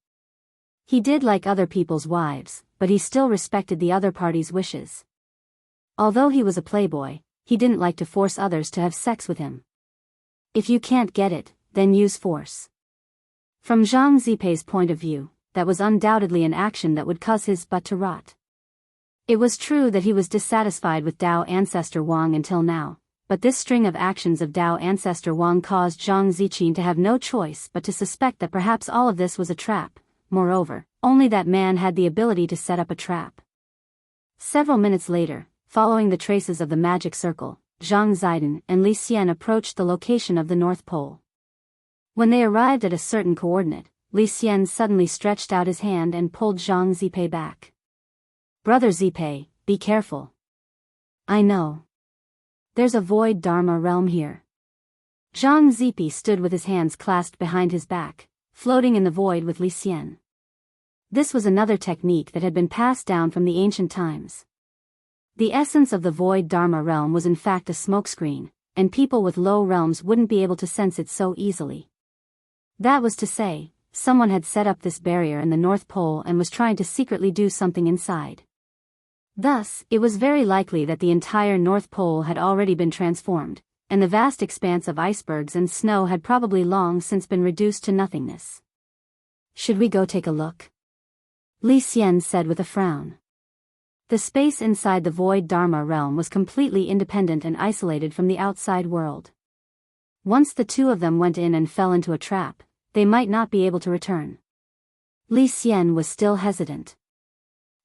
He did like other people's wives, but he still respected the other party's wishes. Although he was a playboy, he didn't like to force others to have sex with him. If you can't get it, then use force. From Zhang Zipei's point of view, that was undoubtedly an action that would cause his butt to rot. It was true that he was dissatisfied with Dao ancestor Wang until now, but this string of actions of Dao ancestor Wang caused Zhang Ziqin to have no choice but to suspect that perhaps all of this was a trap. Moreover, only that man had the ability to set up a trap. Several minutes later, following the traces of the magic circle, Zhang Zidan and Li Xian approached the location of the North Pole. When they arrived at a certain coordinate, Li Xian suddenly stretched out his hand and pulled Zhang Zipei back. Brother Zipei, be careful. I know. There's a void Dharma realm here. Zhang Zipi stood with his hands clasped behind his back, floating in the void with Li Xian. This was another technique that had been passed down from the ancient times. The essence of the void Dharma realm was in fact a smokescreen, and people with low realms wouldn't be able to sense it so easily. That was to say, someone had set up this barrier in the North Pole and was trying to secretly do something inside. Thus, it was very likely that the entire North Pole had already been transformed, and the vast expanse of icebergs and snow had probably long since been reduced to nothingness. "Should we go take a look?" Li Xian said with a frown. The space inside the void Dharma realm was completely independent and isolated from the outside world. Once the two of them went in and fell into a trap, they might not be able to return. Li Xian was still hesitant.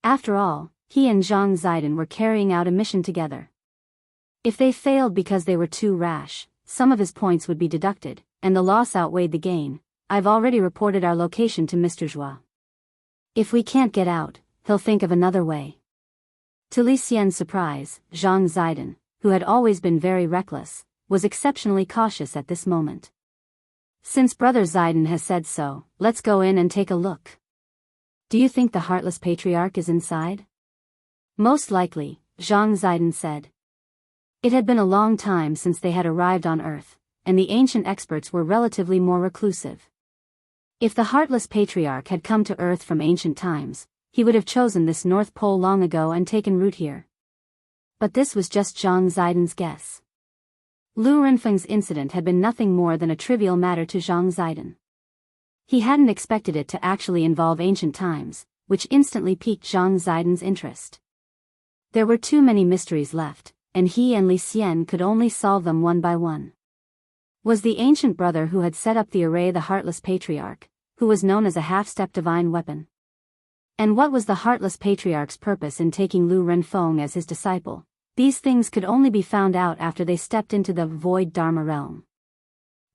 After all, he and Zhang Zidin were carrying out a mission together. If they failed because they were too rash, some of his points would be deducted, and the loss outweighed the gain. "I've already reported our location to Mr. Zhua. If we can't get out, he'll think of another way." To Li Xian's surprise, Zhang Zidin, who had always been very reckless, was exceptionally cautious at this moment. "Since Brother Zidin has said so, let's go in and take a look. Do you think the Heartless Patriarch is inside?" "Most likely," Zhang Zidin said. It had been a long time since they had arrived on Earth, and the ancient experts were relatively more reclusive. If the Heartless Patriarch had come to Earth from ancient times, he would have chosen this North Pole long ago and taken root here. But this was just Zhang Zidin's guess. Lu Renfeng's incident had been nothing more than a trivial matter to Zhang Zidin. He hadn't expected it to actually involve ancient times, which instantly piqued Zhang Zidin's interest. There were too many mysteries left, and he and Li Xian could only solve them one by one. Was the ancient brother who had set up the array the Heartless Patriarch, who was known as a half-step divine weapon? And what was the Heartless Patriarch's purpose in taking Lu Renfeng as his disciple? These things could only be found out after they stepped into the void Dharma realm.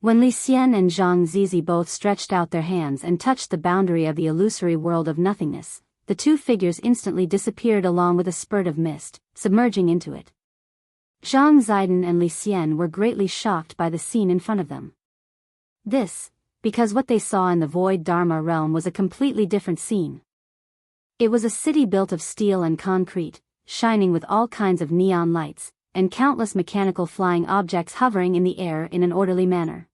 When Li Xian and Zhang Zizi both stretched out their hands and touched the boundary of the illusory world of nothingness, the two figures instantly disappeared along with a spurt of mist, submerging into it. Zhang Zidin and Li Xian were greatly shocked by the scene in front of them. This, because what they saw in the void Dharma realm was a completely different scene. It was a city built of steel and concrete, shining with all kinds of neon lights, and countless mechanical flying objects hovering in the air in an orderly manner.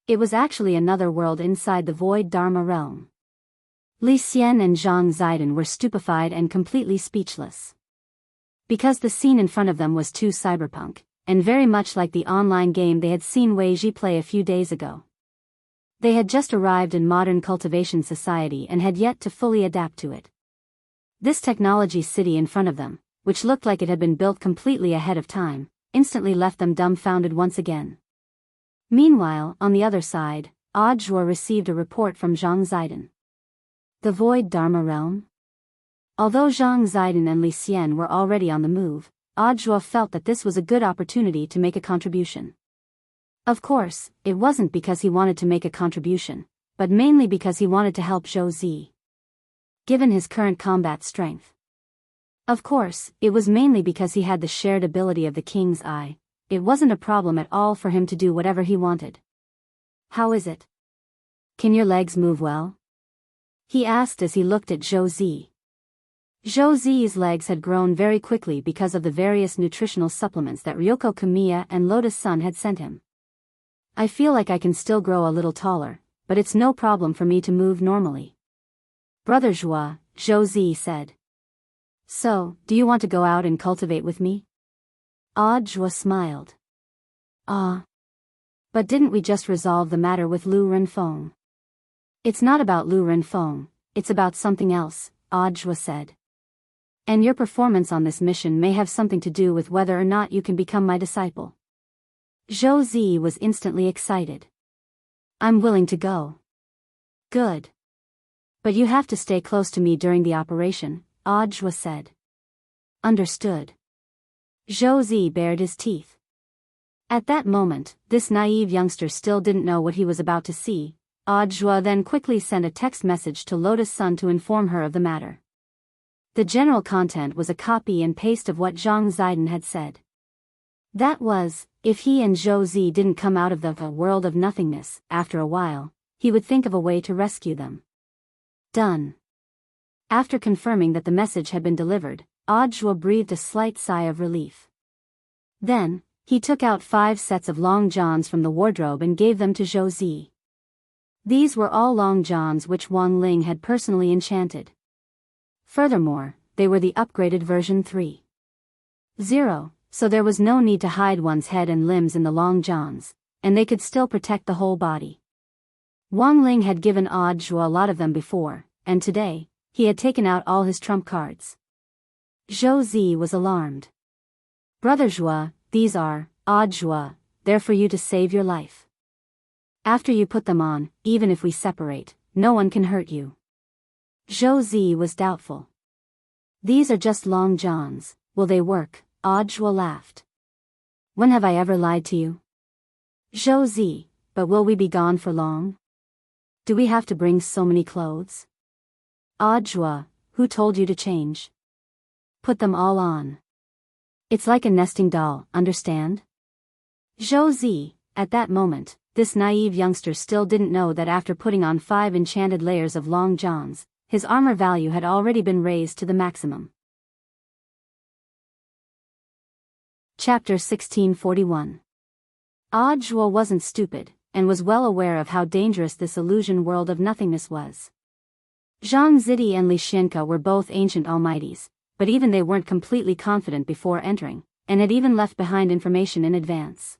It was actually another world inside the void Dharma realm. Li Xian and Zhang Zidin were stupefied and completely speechless. Because the scene in front of them was too cyberpunk, and very much like the online game they had seen Wei Ji play a few days ago. They had just arrived in modern cultivation society and had yet to fully adapt to it. This technology city in front of them, which looked like it had been built completely ahead of time, instantly left them dumbfounded once again. Meanwhile, on the other side, Audiobook received a report from Zhang Zidin. The void Dharma realm? Although Zhang Zidin and Li Xian were already on the move, Audiobook felt that this was a good opportunity to make a contribution. Of course, it wasn't because he wanted to make a contribution, but mainly because he wanted to help Zhou Zi. Given his current combat strength. Of course, it was mainly because he had the shared ability of the King's Eye. It wasn't a problem at all for him to do whatever he wanted. "How is it? Can your legs move well?" he asked as he looked at Zhou Zi. Zhou Zi's legs had grown very quickly because of the various nutritional supplements that Ryoko Kamiya and Lotus Sun had sent him. "I feel like I can still grow a little taller, but it's no problem for me to move normally." "Brother Zhua," Zhou Zi said. "So, do you want to go out and cultivate with me?" Zhua smiled. "Ah. But didn't we just resolve the matter with Lu Renfeng?" "It's not about Lu Renfeng, it's about something else," Zhua said. "And your performance on this mission may have something to do with whether or not you can become my disciple." Zhou Zi was instantly excited. "I'm willing to go." "Good. But you have to stay close to me during the operation," Zhua said. "Understood." Zhou Zi bared his teeth. At that moment, this naive youngster still didn't know what he was about to see. Zhua then quickly sent a text message to Lotus Sun to inform her of the matter. The general content was a copy and paste of what Zhang Zidin had said. That was, If he and Zhou Zi didn't come out of the world of nothingness, after a while, he would think of a way to rescue them. Done. After confirming that the message had been delivered, Audiobook breathed a slight sigh of relief. Then, he took out 5 sets of long johns from the wardrobe and gave them to Zhou Zi. These were all long johns which Wang Ling had personally enchanted. Furthermore, they were the upgraded version 3.0, so there was no need to hide one's head and limbs in the long johns, and they could still protect the whole body. Wang Ling had given Audiobook a lot of them before, and today, he had taken out all his trump cards. Zhou Zi was alarmed. Brother Zhua, these are, Audiobook, they're for you to save your life. After you put them on, even if we separate, no one can hurt you. Zhou Zi was doubtful. These are just long johns, will they work? Audiobook laughed. When have I ever lied to you? Zhou Zi, but will we be gone for long? Do we have to bring so many clothes? Audiobook, who told you to change? Put them all on. It's like a nesting doll, understand? Zhou Zi, at that moment, this naive youngster still didn't know that after putting on 5 enchanted layers of long johns, his armor value had already been raised to the maximum. Chapter 1641. Audiobook wasn't stupid, and was well aware of how dangerous this illusion world of nothingness was. Zhang Zidi and Li Xinke were both ancient almighties, but even they weren't completely confident before entering, and had even left behind information in advance.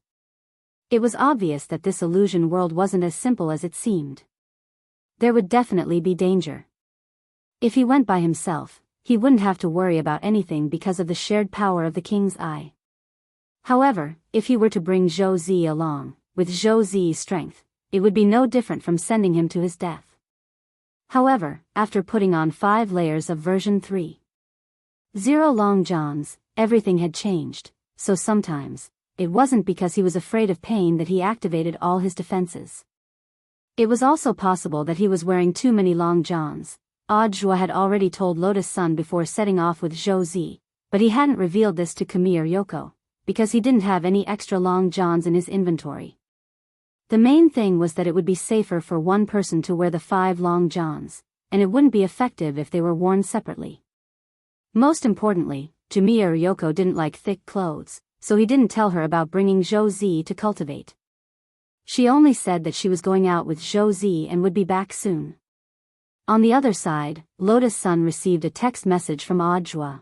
It was obvious that this illusion world wasn't as simple as it seemed. There would definitely be danger. If he went by himself, he wouldn't have to worry about anything because of the shared power of the King's Eye. However, if he were to bring Zhou Zi along, with Zhou Zi's strength, it would be no different from sending him to his death. However, after putting on 5 layers of version 3.0 long johns, everything had changed, so sometimes, it wasn't because he was afraid of pain that he activated all his defenses. It was also possible that he was wearing too many long johns. Audiobook had already told Lotus Sun before setting off with Zhou Zi, but he hadn't revealed this to Kami or Yoko, because he didn't have any extra long johns in his inventory. The main thing was that it would be safer for one person to wear the 5 long johns, and it wouldn't be effective if they were worn separately. Most importantly, Kami or Yoko didn't like thick clothes, so he didn't tell her about bringing Zhou Zi to cultivate. She only said that she was going out with Zhou Zi and would be back soon. On the other side, Lotus Sun received a text message from Audiobook.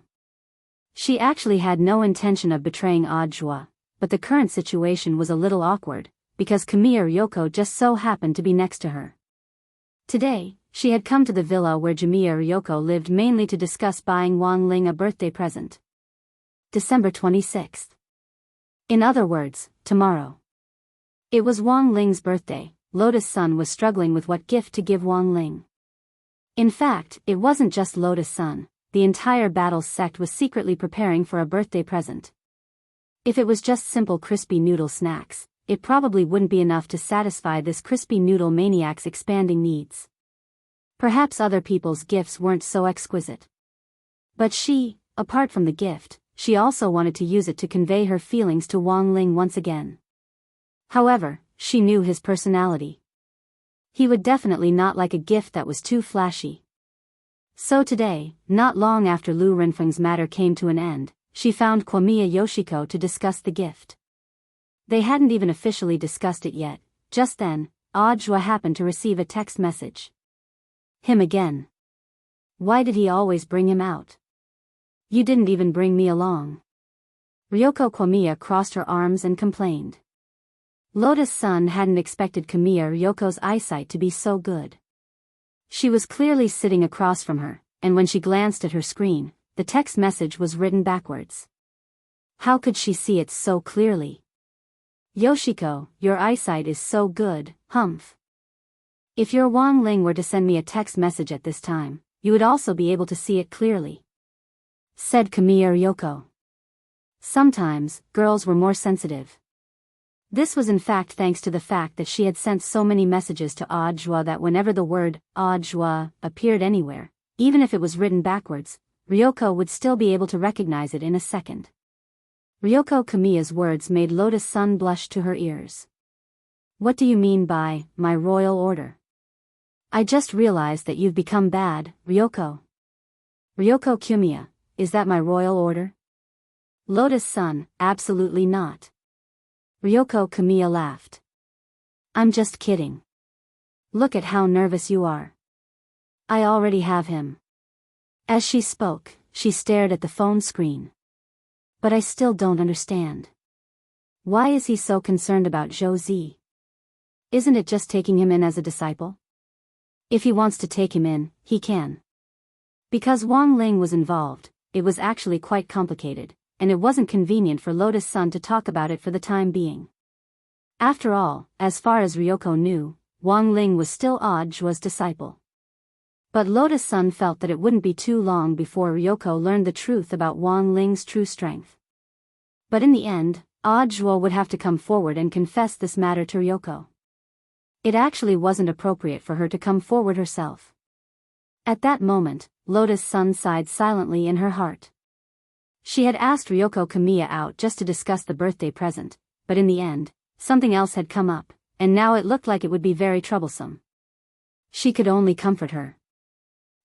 She actually had no intention of betraying Audiobook, but the current situation was a little awkward, because Kami or Yoko just so happened to be next to her. Today, she had come to the villa where Kami or Yoko lived mainly to discuss buying Wang Ling a birthday present. December 26th. In other words, tomorrow. It was Wang Ling's birthday. Lotus Sun was struggling with what gift to give Wang Ling. In fact, it wasn't just Lotus Sun, the entire Battles sect was secretly preparing for a birthday present. If it was just simple crispy noodle snacks, it probably wouldn't be enough to satisfy this crispy noodle maniac's expanding needs. Perhaps other people's gifts weren't so exquisite. But she, apart from the gift, she also wanted to use it to convey her feelings to Wang Ling once again. However, she knew his personality. He would definitely not like a gift that was too flashy. So today, not long after Lu Renfeng's matter came to an end, she found Kiyomiya Yoshiko to discuss the gift. They hadn't even officially discussed it yet. Just then, Audiobook happened to receive a text message. Him again. Why did he always bring him out? You didn't even bring me along. Ryoko Kiyomiya crossed her arms and complained. Lotus Sun hadn't expected Kiyomiya or Ryoko's eyesight to be so good. She was clearly sitting across from her, and when she glanced at her screen, the text message was written backwards. How could she see it so clearly? Yoshiko, your eyesight is so good, humph. If your Wang Ling were to send me a text message at this time, you would also be able to see it clearly, said Kiyomiya Ryoko. Sometimes, girls were more sensitive. This was in fact thanks to the fact that she had sent so many messages to Audiobook that whenever the word Audiobook appeared anywhere, even if it was written backwards, Ryoko would still be able to recognize it in a second. Ryoko Kamiya's words made Lotus Sun blush to her ears. What do you mean by, my royal order? I just realized that you've become bad, Ryoko. Ryoko Kamiya, is that my royal order? Lotus Sun, absolutely not. Ryoko Kamiya laughed. I'm just kidding. Look at how nervous you are. I already have him. As she spoke, she stared at the phone screen. But I still don't understand. Why is he so concerned about Zhou Zi? Isn't it just taking him in as a disciple? If he wants to take him in, he can. Because Wang Ling was involved, it was actually quite complicated, and it wasn't convenient for Lotus Sun to talk about it for the time being. After all, as far as Ryoko knew, Wang Ling was still Zhu's disciple. But Lotus Sun felt that it wouldn't be too long before Ryoko learned the truth about Wang Ling's true strength. But in the end, Zhu would have to come forward and confess this matter to Ryoko. It actually wasn't appropriate for her to come forward herself. At that moment, Lotus Sun sighed silently in her heart. She had asked Ryoko Kamiya out just to discuss the birthday present, but in the end, something else had come up, and now it looked like it would be very troublesome. She could only comfort her.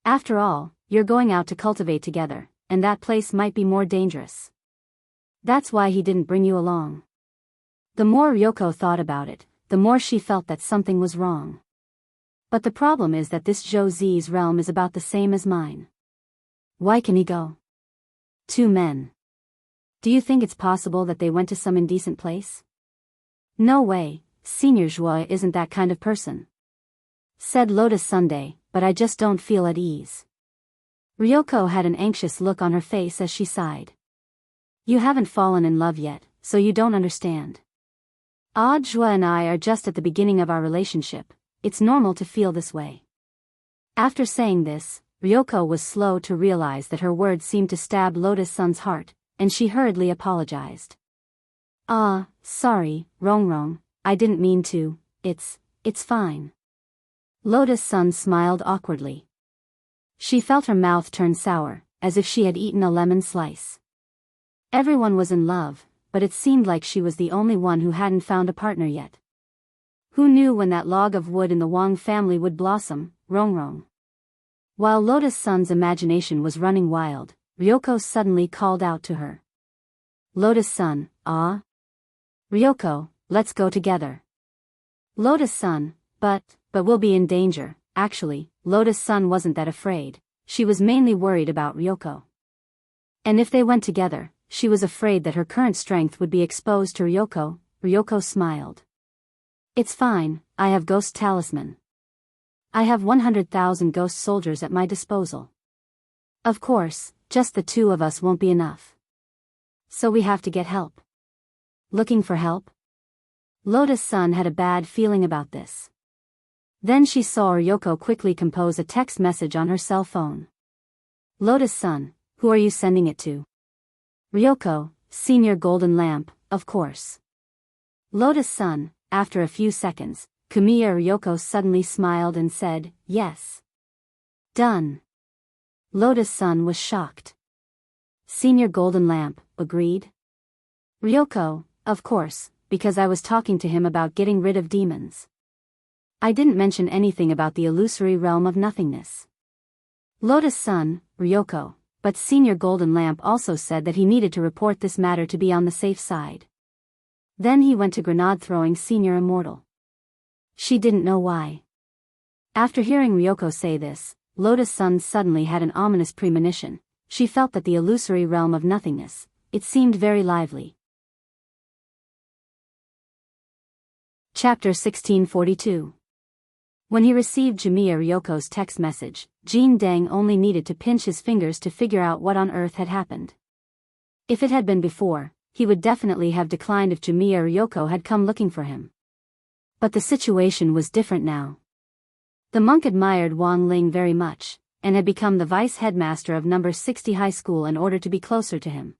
After all, you're going out to cultivate together, and that place might be more dangerous. That's why he didn't bring you along. The more Ryoko thought about it, the more she felt that something was wrong. But the problem is that this Zhou Zi's realm is about the same as mine. Why can he go? 2 men. Do you think it's possible that they went to some indecent place? No way, Senior Zhuo isn't that kind of person. Said Lotus Sunday, but I just don't feel at ease. Ryoko had an anxious look on her face as she sighed. You haven't fallen in love yet, so you don't understand. Zhu and I are just at the beginning of our relationship, it's normal to feel this way. After saying this, Ryoko was slow to realize that her words seemed to stab Lotus Sun's heart, and she hurriedly apologized. Sorry, Rongrong, I didn't mean to, it's fine. Lotus Sun smiled awkwardly. She felt her mouth turn sour, as if she had eaten a lemon slice. Everyone was in love, but it seemed like she was the only one who hadn't found a partner yet. Who knew when that log of wood in the Wang family would blossom, Rongrong? While Lotus Sun's imagination was running wild, Ryoko suddenly called out to her. Lotus Sun, Ryoko, let's go together. Lotus Sun, but we'll be in danger. Actually, Lotus Sun wasn't that afraid, she was mainly worried about Ryoko. And if they went together, she was afraid that her current strength would be exposed to Ryoko. Ryoko smiled. It's fine, I have Ghost Talisman. I have 100,000 ghost soldiers at my disposal. Of course, just the 2 of us won't be enough. So we have to get help. Looking for help? Lotus Sun had a bad feeling about this. Then she saw Ryoko quickly compose a text message on her cell phone. Lotus Sun, who are you sending it to? Ryoko, Senior Golden Lamp, of course. Lotus Sun, after a few seconds, Kamiya Ryoko suddenly smiled and said, yes. Done. Lotus Sun was shocked. Senior Golden Lamp, agreed? Ryoko, of course, because I was talking to him about getting rid of demons. I didn't mention anything about the illusory realm of nothingness. Lotus Sun, Ryoko, but Senior Golden Lamp also said that he needed to report this matter to be on the safe side. Then he went to grenade-throwing Senior Immortal. She didn't know why. After hearing Ryoko say this, Lotus Sun suddenly had an ominous premonition. She felt that the illusory realm of nothingness, it seemed very lively. Chapter 1642. When he received Jimiya Ryoko's text message, Jin Deng only needed to pinch his fingers to figure out what on earth had happened. If it had been before, he would definitely have declined if Jimiya Ryoko had come looking for him. But the situation was different now. The monk admired Wang Ling very much, and had become the vice headmaster of number 60 high school in order to be closer to him.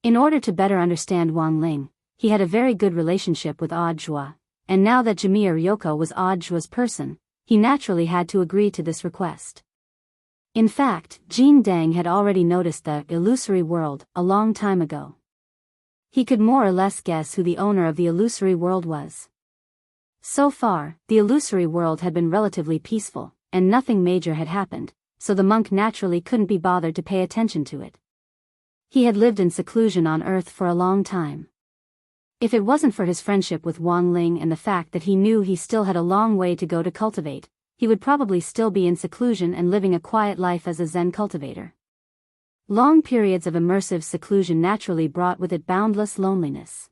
In order to better understand Wang Ling, he had a very good relationship with Zhu, and now that Jimiya Ryoko was Zhu's person, he naturally had to agree to this request. In fact, Jin Deng had already noticed the illusory world a long time ago. He could more or less guess who the owner of the illusory world was. So far, the illusory world had been relatively peaceful, and nothing major had happened, so the monk naturally couldn't be bothered to pay attention to it. He had lived in seclusion on Earth for a long time. If it wasn't for his friendship with Wang Ling and the fact that he knew he still had a long way to go to cultivate, he would probably still be in seclusion and living a quiet life as a Zen cultivator. Long periods of immersive seclusion naturally brought with it boundless loneliness.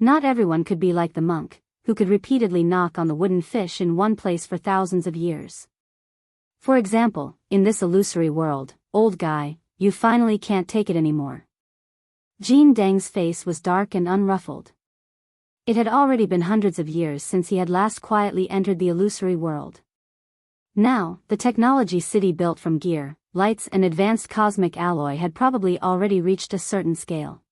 Not everyone could be like the monk, who could repeatedly knock on the wooden fish in one place for thousands of years. For example, in this illusory world, old guy, you finally can't take it anymore. Jean Deng's face was dark and unruffled. It had already been hundreds of years since he had last quietly entered the illusory world. Now, the technology city built from gear, lights and advanced cosmic alloy had probably already reached a certain scale.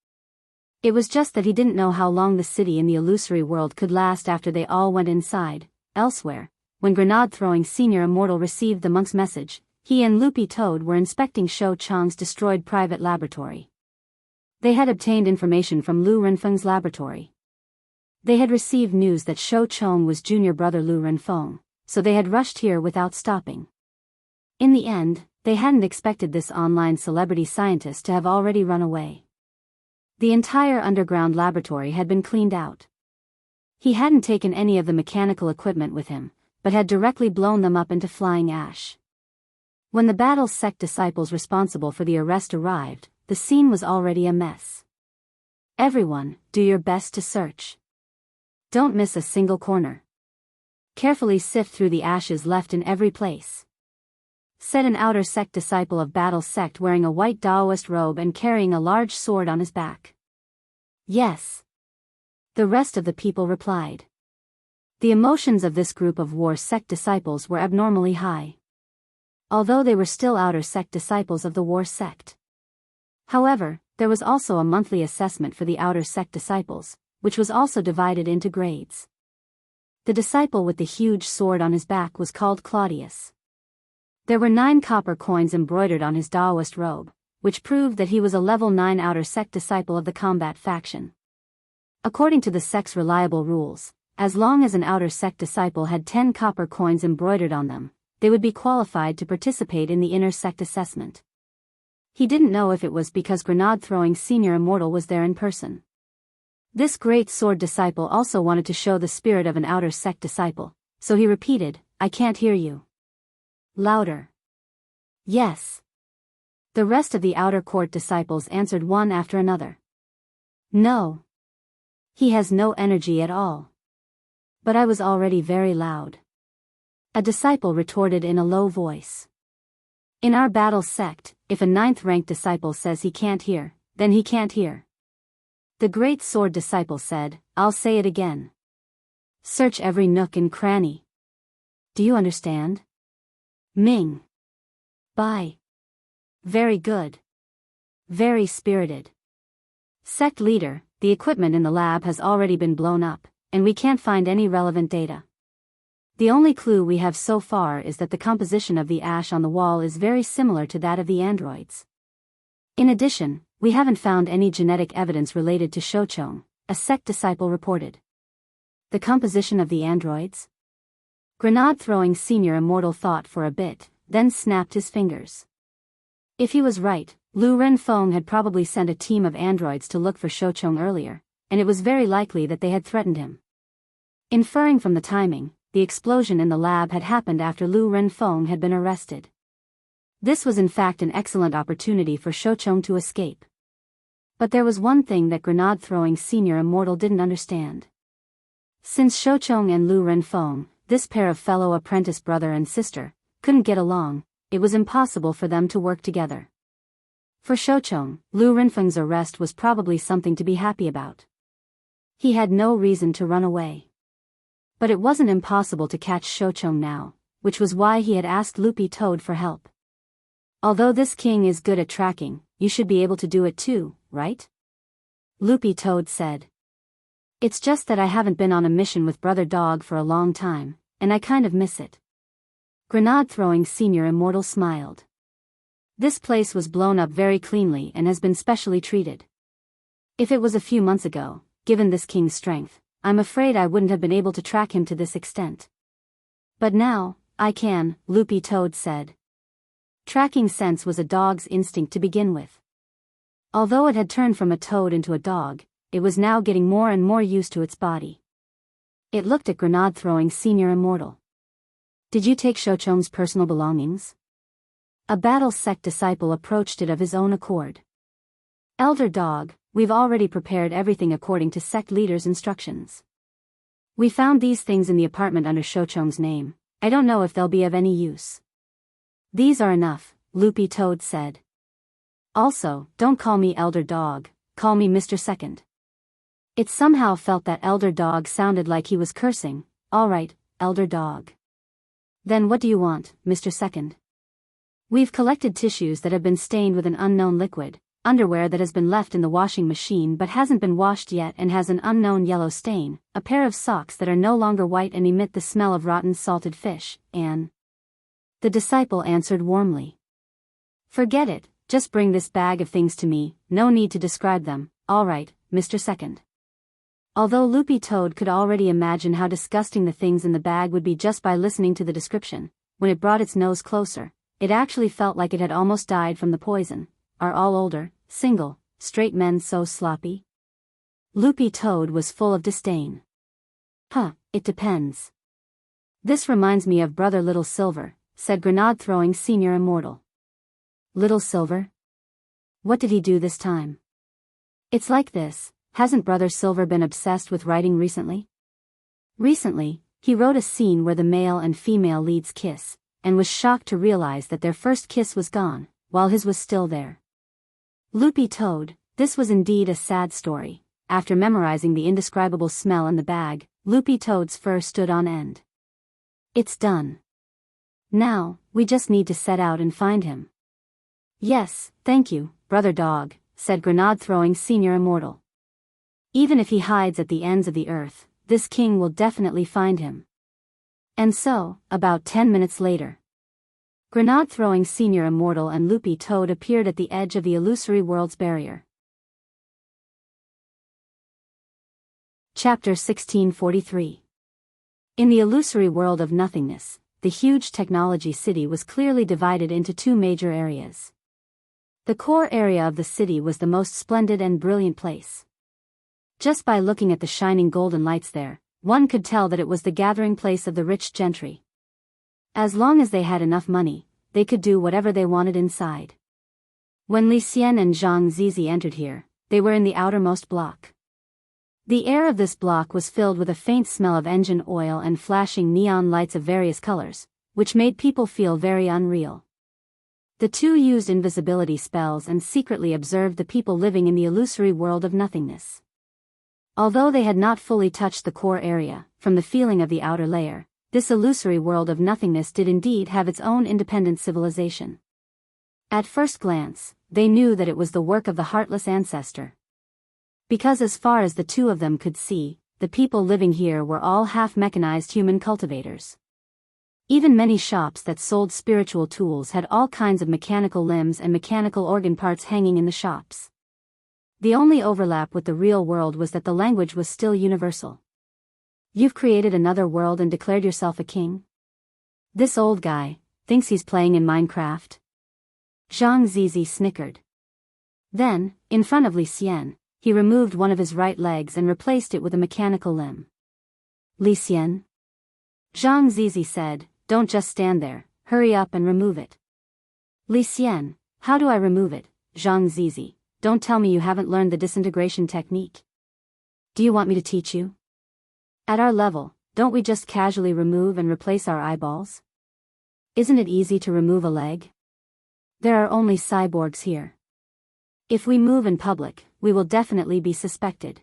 It was just that he didn't know how long the city in the illusory world could last after they all went inside. Elsewhere, when grenade-throwing senior immortal received the monk's message, he and Loopy Toad were inspecting Shou Chang's destroyed private laboratory. They had obtained information from Lu Renfeng's laboratory. They had received news that Shou Chang was junior brother Lu Renfeng, so they had rushed here without stopping. In the end, they hadn't expected this online celebrity scientist to have already run away. The entire underground laboratory had been cleaned out. He hadn't taken any of the mechanical equipment with him, but had directly blown them up into flying ash. When the battle sect disciples responsible for the arrest arrived, the scene was already a mess. Everyone, do your best to search. Don't miss a single corner. Carefully sift through the ashes left in every place, said an outer sect disciple of battle sect wearing a white Taoist robe and carrying a large sword on his back. Yes. The rest of the people replied. The emotions of this group of war sect disciples were abnormally high, although they were still outer sect disciples of the war sect. However, there was also a monthly assessment for the outer sect disciples, which was also divided into grades. The disciple with the huge sword on his back was called Claudius. There were 9 copper coins embroidered on his Taoist robe, which proved that he was a level 9 outer sect disciple of the combat faction. According to the sect's reliable rules, as long as an outer sect disciple had 10 copper coins embroidered on them, they would be qualified to participate in the inner sect assessment. He didn't know if it was because grenade-throwing senior immortal was there in person. This great sword disciple also wanted to show the spirit of an outer sect disciple, so he repeated, "I can't hear you." Louder. Yes. The rest of the outer court disciples answered one after another. No. He has no energy at all. But I was already very loud. A disciple retorted in a low voice. In our battle sect, if a 9th-ranked disciple says he can't hear, then he can't hear. The great sword disciple said, "I'll say it again. Search every nook and cranny. Do you understand? Ming. Bye. Very good. Very spirited. Sect leader, the equipment in the lab has already been blown up, and we can't find any relevant data. The only clue we have so far is that the composition of the ash on the wall is very similar to that of the androids. In addition, we haven't found any genetic evidence related to Shouchong," a sect disciple reported. The composition of the androids? Grenade-throwing senior immortal thought for a bit, then snapped his fingers. If he was right, Lu Renfeng had probably sent a team of androids to look for Shouchong earlier, and it was very likely that they had threatened him. Inferring from the timing, the explosion in the lab had happened after Lu Renfeng had been arrested. This was in fact an excellent opportunity for Shouchong to escape. But there was one thing that grenade-throwing senior immortal didn't understand. Since Shouchong and Lu Renfeng, this pair of fellow apprentice brother and sister, couldn't get along, it was impossible for them to work together. For Shouchong, Lu Renfeng's arrest was probably something to be happy about. He had no reason to run away. But it wasn't impossible to catch Shouchong now, which was why he had asked Loopy Toad for help. Although this king is good at tracking, you should be able to do it too, right? Loopy Toad said. It's just that I haven't been on a mission with Brother Dog for a long time, and I kind of miss it. Grenade-throwing senior immortal smiled. This place was blown up very cleanly and has been specially treated. If it was a few months ago, given this king's strength, I'm afraid I wouldn't have been able to track him to this extent. But now, I can, Loopy Toad said. Tracking sense was a dog's instinct to begin with. Although it had turned from a toad into a dog, it was now getting more and more used to its body. It looked at grenade-throwing Senior Immortal. Did you take Shochong's personal belongings? A battle sect disciple approached it of his own accord. Elder Dog, we've already prepared everything according to sect leader's instructions. We found these things in the apartment under Shochong's name. I don't know if they'll be of any use. These are enough, Loopy Toad said. Also, don't call me Elder Dog, call me Mr. Second. It somehow felt that Elder Dog sounded like he was cursing. All right, Elder Dog. Then what do you want, Mr. Second? We've collected tissues that have been stained with an unknown liquid, underwear that has been left in the washing machine but hasn't been washed yet and has an unknown yellow stain, a pair of socks that are no longer white and emit the smell of rotten salted fish, and... The disciple answered warmly. Forget it, just bring this bag of things to me, no need to describe them. All right, Mr. Second. Although Loopy Toad could already imagine how disgusting the things in the bag would be just by listening to the description, when it brought its nose closer, it actually felt like it had almost died from the poison. Are all older, single, straight men so sloppy? Loopy Toad was full of disdain. It depends. This reminds me of Brother Little Silver, said grenade-throwing Senior Immortal. Little Silver? What did he do this time? It's like this. Hasn't Brother Silver been obsessed with writing recently? Recently, he wrote a scene where the male and female leads kiss, and was shocked to realize that their first kiss was gone, while his was still there. Loopy Toad, this was indeed a sad story. After memorizing the indescribable smell in the bag, Loopy Toad's fur stood on end. It's done. Now, we just need to set out and find him. Yes, thank you, Brother Dog, said grenade-throwing Senior Immortal. Even if he hides at the ends of the earth, this king will definitely find him. And so, about 10 minutes later, grenade-throwing Senior Immortal and Loopy Toad appeared at the edge of the illusory world's barrier. Chapter 1643. In the illusory world of nothingness, the huge technology city was clearly divided into two major areas. The core area of the city was the most splendid and brilliant place. Just by looking at the shining golden lights there, one could tell that it was the gathering place of the rich gentry. As long as they had enough money, they could do whatever they wanted inside. When Li Xian and Zhang Zizi entered here, they were in the outermost block. The air of this block was filled with a faint smell of engine oil and flashing neon lights of various colors, which made people feel very unreal. The two used invisibility spells and secretly observed the people living in the illusory world of nothingness. Although they had not fully touched the core area, from the feeling of the outer layer, this illusory world of nothingness did indeed have its own independent civilization. At first glance, they knew that it was the work of the heartless ancestor. Because as far as the two of them could see, the people living here were all half-mechanized human cultivators. Even many shops that sold spiritual tools had all kinds of mechanical limbs and mechanical organ parts hanging in the shops. The only overlap with the real world was that the language was still universal. You've created another world and declared yourself a king? This old guy thinks he's playing in Minecraft? Zhang Zizi snickered. Then, in front of Li Xian, he removed one of his right legs and replaced it with a mechanical limb. Li Xian? Zhang Zizi said, don't just stand there, hurry up and remove it. Li Xian, how do I remove it, Zhang Zizi? Don't tell me you haven't learned the disintegration technique. Do you want me to teach you? At our level, don't we just casually remove and replace our eyeballs? Isn't it easy to remove a leg? There are only cyborgs here. If we move in public, we will definitely be suspected.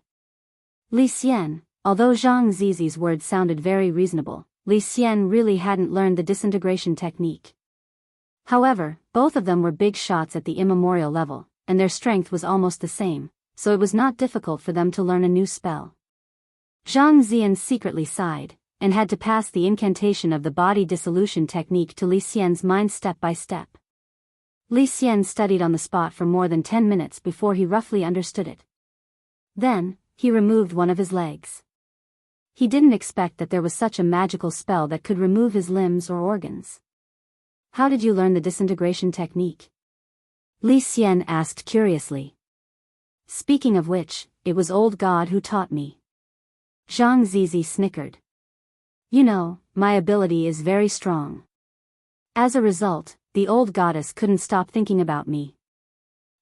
Li Xian, although Zhang Zizi's words sounded very reasonable, Li Xian really hadn't learned the disintegration technique. However, both of them were big shots at the immemorial level, and their strength was almost the same, so it was not difficult for them to learn a new spell. Zhang Zian secretly sighed, and had to pass the incantation of the body dissolution technique to Li Xian's mind step by step. Li Xian studied on the spot for more than 10 minutes before he roughly understood it. Then, he removed one of his legs. He didn't expect that there was such a magical spell that could remove his limbs or organs. How did you learn the disintegration technique? Li Xian asked curiously. Speaking of which, it was old God who taught me. Zhang Zizi snickered. You know, my ability is very strong. As a result, the old goddess couldn't stop thinking about me.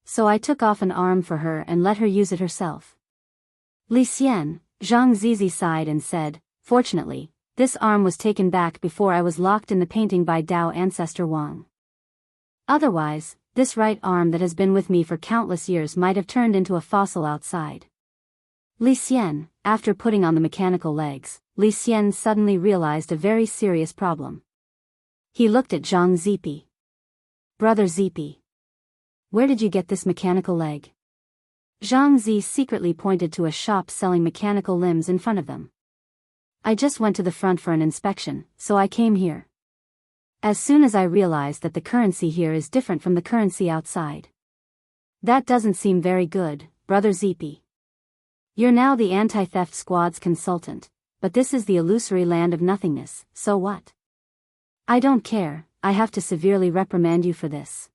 So I took off an arm for her and let her use it herself. Li Xian, Zhang Zizi sighed and said, fortunately, this arm was taken back before I was locked in the painting by Dao ancestor Wang. Otherwise, this right arm that has been with me for countless years might have turned into a fossil outside. Li Xian, after putting on the mechanical legs, Li Xian suddenly realized a very serious problem. He looked at Zhang Zipi. Brother Zipi. Where did you get this mechanical leg? Zhang Zi secretly pointed to a shop selling mechanical limbs in front of them. I just went to the front for an inspection, so I came here. As soon as I realized that the currency here is different from the currency outside. That doesn't seem very good, Brother Zipi. You're now the anti-theft squad's consultant, but this is the illusory land of nothingness, so what? I don't care, I have to severely reprimand you for this.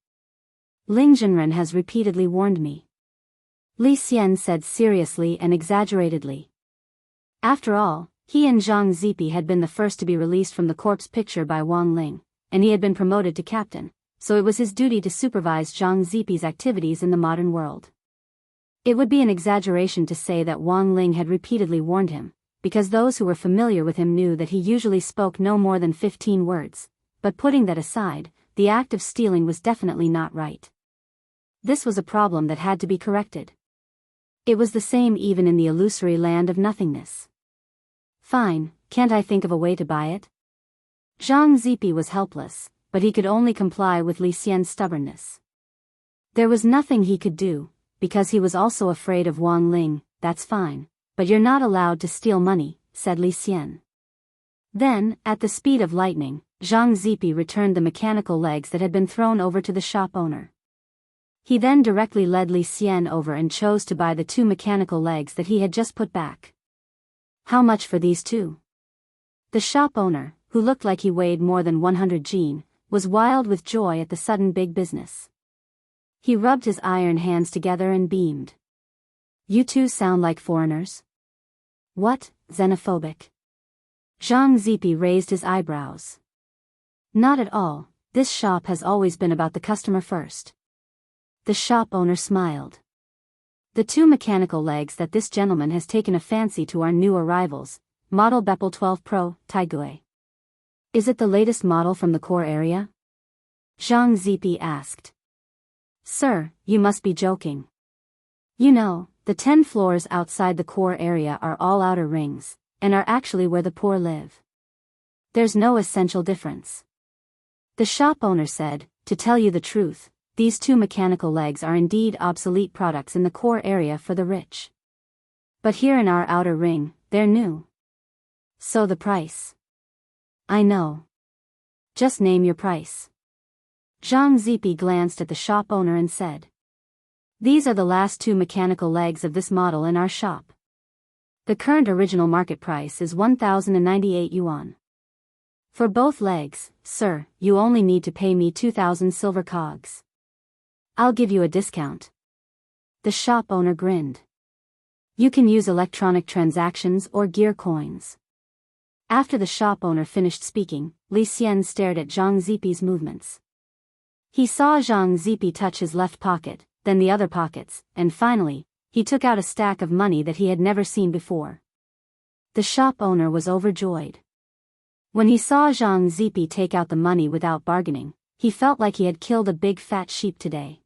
Ling Zhenren has repeatedly warned me. Li Xian said seriously and exaggeratedly. After all, he and Zhang Zipi had been the first to be released from the corpse picture by Wang Ling, and he had been promoted to captain, so it was his duty to supervise Zhang Zipi's activities in the modern world. It would be an exaggeration to say that Wang Ling had repeatedly warned him, because those who were familiar with him knew that he usually spoke no more than 15 words, but putting that aside, the act of stealing was definitely not right. This was a problem that had to be corrected. It was the same even in the illusory land of nothingness. Fine, can't I think of a way to buy it? Zhang Zipi was helpless, but he could only comply with Li Xian's stubbornness. There was nothing he could do, because he was also afraid of Wang Ling. That's fine, but you're not allowed to steal money, said Li Xian. Then, at the speed of lightning, Zhang Zipi returned the mechanical legs that had been thrown over to the shop owner. He then directly led Li Xian over and chose to buy the 2 mechanical legs that he had just put back. How much for these 2? The shop owner, who looked like he weighed more than 100 jin, was wild with joy at the sudden big business. He rubbed his iron hands together and beamed. You two sound like foreigners? What, xenophobic? Zhang Zipi raised his eyebrows. Not at all, this shop has always been about the customer first. The shop owner smiled. The 2 mechanical legs that this gentleman has taken a fancy to are new arrivals, model Beppel 12 Pro, Taigui. Is it the latest model from the core area? Zhang Zipi asked. Sir, you must be joking. You know, the 10 floors outside the core area are all outer rings, and are actually where the poor live. There's no essential difference. The shop owner said, to tell you the truth, these 2 mechanical legs are indeed obsolete products in the core area for the rich. But here in our outer ring, they're new. So the price. I know. Just name your price. Zhang Zipi glanced at the shop owner and said. These are the last 2 mechanical legs of this model in our shop. The current original market price is 1,098 yuan. For both legs, sir, you only need to pay me 2,000 silver cogs. I'll give you a discount. The shop owner grinned. You can use electronic transactions or gear coins. After the shop owner finished speaking, Li Xian stared at Zhang Zipi's movements. He saw Zhang Zipi touch his left pocket, then the other pockets, and finally, he took out a stack of money that he had never seen before. The shop owner was overjoyed. When he saw Zhang Zipi take out the money without bargaining, he felt like he had killed a big fat sheep today.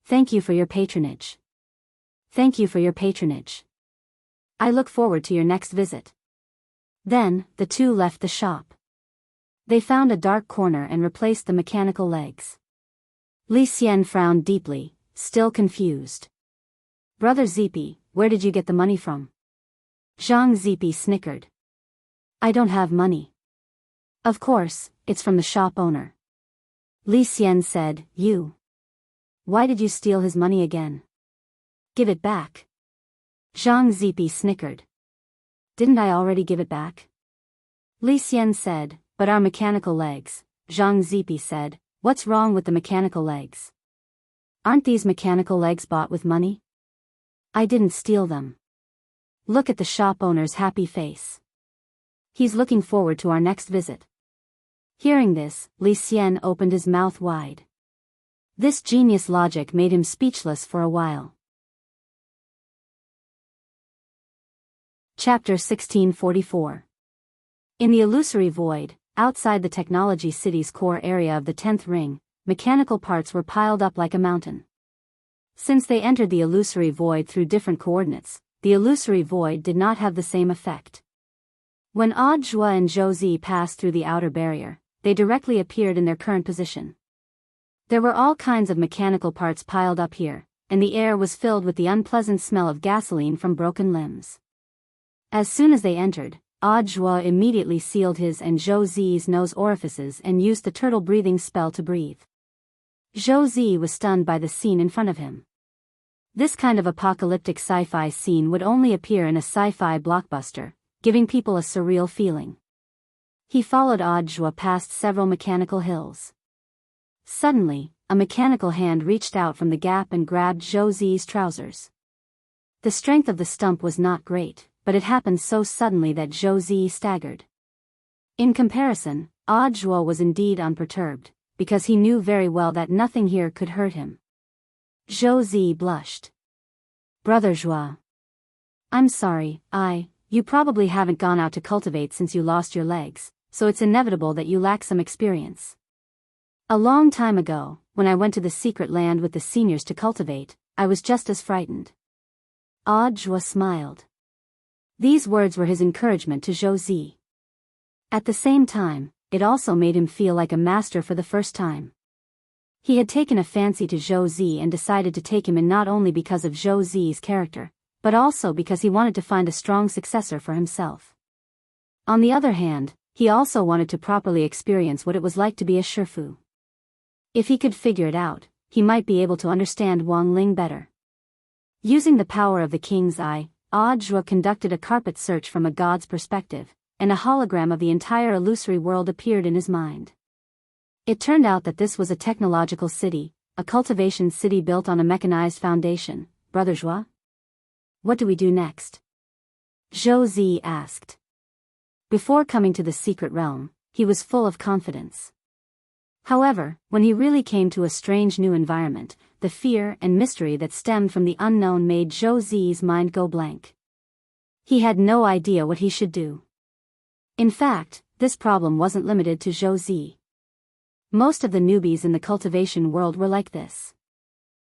Thank you for your patronage. Thank you for your patronage. I look forward to your next visit. Then, the 2 left the shop. They found a dark corner and replaced the mechanical legs. Li Xian frowned deeply, still confused. Brother Zipi, where did you get the money from? Zhang Zipi snickered. I don't have money. Of course, it's from the shop owner. Li Xian said, You. Why did you steal his money again? Give it back. Zhang Zipi snickered. Didn't I already give it back? Li Xian said, but our mechanical legs. Zhang Zipi said, what's wrong with the mechanical legs? Aren't these mechanical legs bought with money? I didn't steal them. Look at the shop owner's happy face. He's looking forward to our next visit. Hearing this, Li Xian opened his mouth wide. This genius logic made him speechless for a while. Chapter 1644. In the illusory void, outside the technology city's core area of the 10th ring, mechanical parts were piled up like a mountain. Since they entered the illusory void through different coordinates, the illusory void did not have the same effect. When Odd Zhua and Zhou Zi passed through the outer barrier, they directly appeared in their current position. There were all kinds of mechanical parts piled up here, and the air was filled with the unpleasant smell of gasoline from broken limbs. As soon as they entered, Odd Zhua immediately sealed his and Zhou Zi's nose orifices and used the turtle breathing spell to breathe. Zhou Zi was stunned by the scene in front of him. This kind of apocalyptic sci-fi scene would only appear in a sci-fi blockbuster, giving people a surreal feeling. He followed Odd Zhua past several mechanical hills. Suddenly, a mechanical hand reached out from the gap and grabbed Zhou Zi's trousers. The strength of the stump was not great, but it happened so suddenly that Zhou Zi staggered. In comparison, Odd Zhua was indeed unperturbed, because he knew very well that nothing here could hurt him. Zhou Zi blushed. Brother Zhua. I'm sorry, you probably haven't gone out to cultivate since you lost your legs, so it's inevitable that you lack some experience. A long time ago, when I went to the secret land with the seniors to cultivate, I was just as frightened. Odd Zhua smiled. These words were his encouragement to Zhou Zi. At the same time, it also made him feel like a master for the first time. He had taken a fancy to Zhou Zi and decided to take him in not only because of Zhou Zi's character, but also because he wanted to find a strong successor for himself. On the other hand, he also wanted to properly experience what it was like to be a shifu. If he could figure it out, he might be able to understand Wang Ling better. Using the power of the king's eye, Odd Zhua conducted a carpet search from a god's perspective, and a hologram of the entire illusory world appeared in his mind. It turned out that this was a technological city, a cultivation city built on a mechanized foundation. Brother Zhua? What do we do next? Zhou Zi asked. Before coming to the secret realm, he was full of confidence. However, when he really came to a strange new environment, the fear and mystery that stemmed from the unknown made Zhou Zi's mind go blank. He had no idea what he should do. In fact, this problem wasn't limited to Zhou Zi. Most of the newbies in the cultivation world were like this.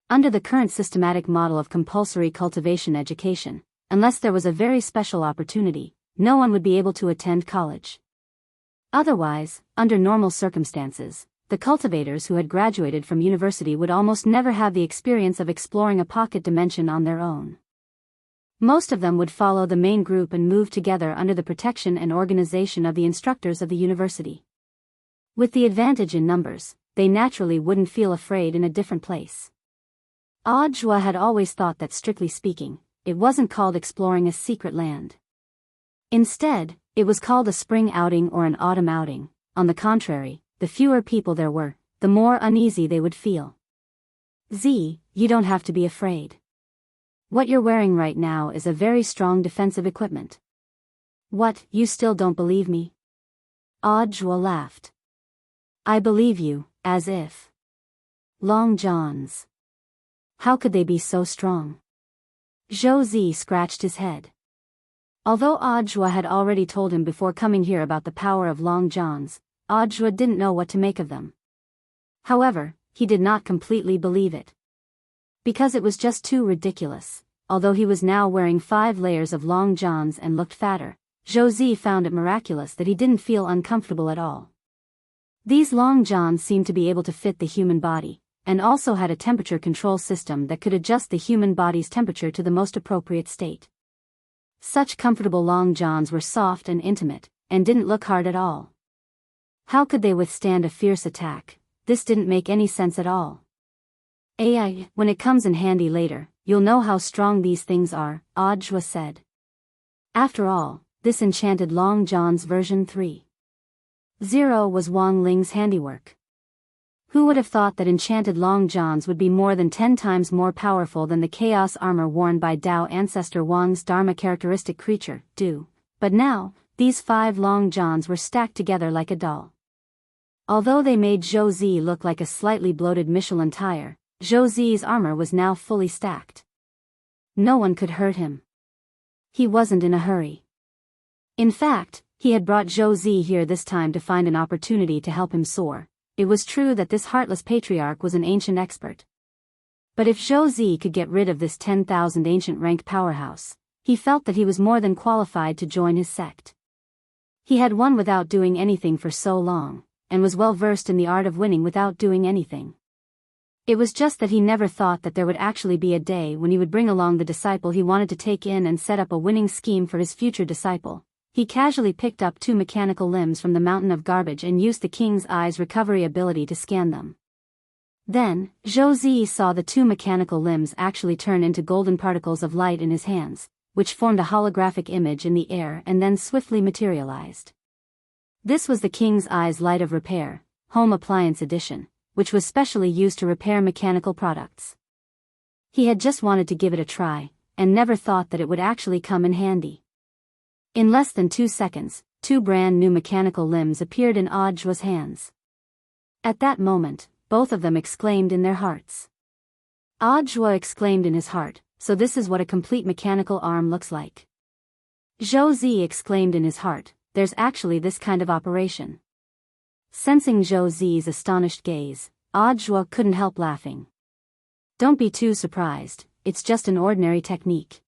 Under the current systematic model of compulsory cultivation education, unless there was a very special opportunity, no one would be able to attend college. Otherwise, under normal circumstances, the cultivators who had graduated from university would almost never have the experience of exploring a pocket dimension on their own. Most of them would follow the main group and move together under the protection and organization of the instructors of the university. With the advantage in numbers, they naturally wouldn't feel afraid in a different place. Odd Zhua had always thought that, strictly speaking, it wasn't called exploring a secret land. Instead, it was called a spring outing or an autumn outing. On the contrary, the fewer people there were, the more uneasy they would feel. Z, you don't have to be afraid. What you're wearing right now is a very strong defensive equipment. What, you still don't believe me? Odd Zhua laughed. I believe you, as if. Long johns. How could they be so strong? Zhou Zi scratched his head. Although Odd Zhua had already told him before coming here about the power of long johns, Odd Zhua didn't know what to make of them. However, he did not completely believe it. Because it was just too ridiculous. Although he was now wearing 5 layers of long johns and looked fatter, Zhou Zi found it miraculous that he didn't feel uncomfortable at all. These long johns seemed to be able to fit the human body, and also had a temperature control system that could adjust the human body's temperature to the most appropriate state. Such comfortable long johns were soft and intimate, and didn't look hard at all. How could they withstand a fierce attack? This didn't make any sense at all. AI, when it comes in handy later, you'll know how strong these things are, Audra said. After all, this enchanted Long John's version 3.0 was Wang Ling's handiwork. Who would have thought that enchanted Long Johns would be more than 10 times more powerful than the chaos armor worn by Tao ancestor Wang's Dharma characteristic creature, Du. But now, these 5 Long Johns were stacked together like a doll. Although they made Zhou Zi look like a slightly bloated Michelin tire, Zhou Zi's armor was now fully stacked. No one could hurt him. He wasn't in a hurry. In fact, he had brought Zhou Zi here this time to find an opportunity to help him soar. It was true that this heartless patriarch was an ancient expert. But if Zhou Zi could get rid of this 10,000 ancient rank powerhouse, he felt that he was more than qualified to join his sect. He had won without doing anything for so long, and was well versed in the art of winning without doing anything. It was just that he never thought that there would actually be a day when he would bring along the disciple he wanted to take in and set up a winning scheme for his future disciple. He casually picked up 2 mechanical limbs from the mountain of garbage and used the king's eye's recovery ability to scan them. Then, Zhou Zi saw the 2 mechanical limbs actually turn into golden particles of light in his hands, which formed a holographic image in the air and then swiftly materialized. This was the king's eye's light of repair, home appliance edition, which was specially used to repair mechanical products. He had just wanted to give it a try, and never thought that it would actually come in handy. In less than 2 seconds, 2 brand new mechanical limbs appeared in Audra's hands. At that moment, both of them exclaimed in their hearts. Audra exclaimed in his heart, "So this is what a complete mechanical arm looks like." Zhou Zi exclaimed in his heart, "There's actually this kind of operation." Sensing Zhou Zi's astonished gaze, Audra couldn't help laughing. "Don't be too surprised, it's just an ordinary technique."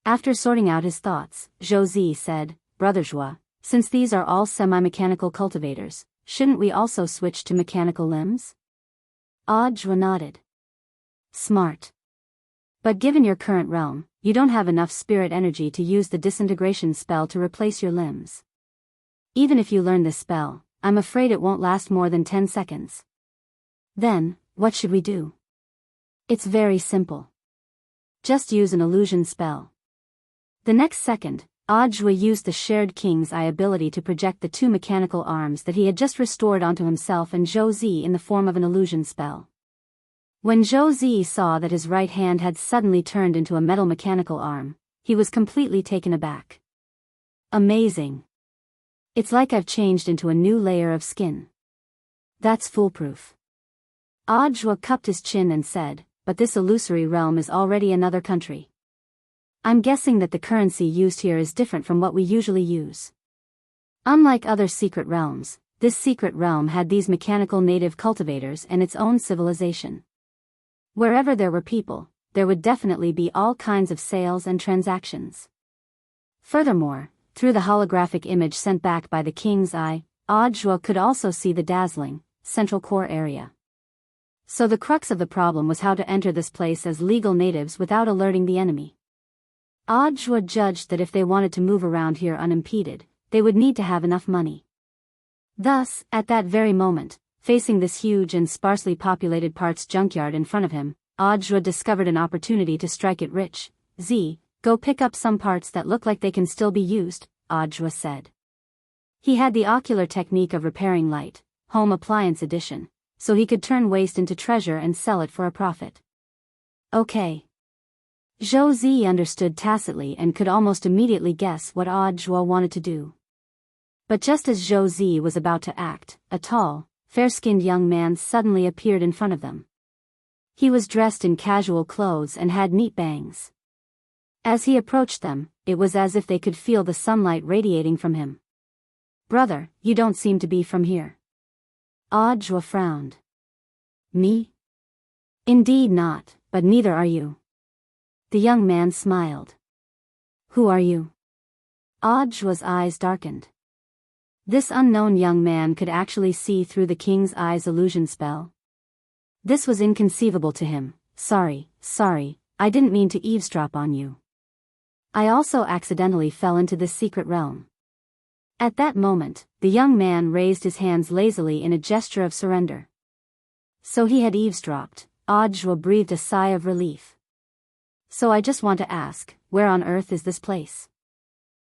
After sorting out his thoughts, Zhou Zi said, "Brother Zhua, since these are all semi-mechanical cultivators, shouldn't we also switch to mechanical limbs?" Audra nodded. "Smart. But given your current realm, you don't have enough spirit energy to use the disintegration spell to replace your limbs. Even if you learn this spell, I'm afraid it won't last more than 10 seconds. Then, what should we do?" "It's very simple. Just use an illusion spell." The next second, Audra used the shared king's eye ability to project the 2 mechanical arms that he had just restored onto himself and Zhou Zi in the form of an illusion spell. When Zhou Zi saw that his right hand had suddenly turned into a metal mechanical arm, he was completely taken aback. "Amazing. It's like I've changed into a new layer of skin. That's foolproof." Audra cupped his chin and said, "But this illusory realm is already another country. I'm guessing that the currency used here is different from what we usually use." Unlike other secret realms, this secret realm had these mechanical native cultivators and its own civilization. Wherever there were people, there would definitely be all kinds of sales and transactions. Furthermore, through the holographic image sent back by the king's eye, Audra could also see the dazzling, central core area. So the crux of the problem was how to enter this place as legal natives without alerting the enemy. Audra judged that if they wanted to move around here unimpeded, they would need to have enough money. Thus, at that very moment, facing this huge and sparsely populated parts junkyard in front of him, Audra discovered an opportunity to strike it rich. "Z, go pick up some parts that look like they can still be used," Audra said. He had the ocular technique of repairing light, home appliance edition, so he could turn waste into treasure and sell it for a profit. "Okay." Zhou Zi understood tacitly and could almost immediately guess what Audra wanted to do. But just as Zhou Zi was about to act, a tall, fair-skinned young man suddenly appeared in front of them. He was dressed in casual clothes and had neat bangs. As he approached them, it was as if they could feel the sunlight radiating from him. "Brother, you don't seem to be from here." Audra frowned. "Me? Indeed not, but neither are you." The young man smiled. "Who are you?" Audra's eyes darkened. This unknown young man could actually see through the king's eye's illusion spell. This was inconceivable to him. Sorry, I didn't mean to eavesdrop on you. I also accidentally fell into this secret realm." At that moment, the young man raised his hands lazily in a gesture of surrender. So he had eavesdropped. Audra breathed a sigh of relief. So I just want to ask, where on earth is this place?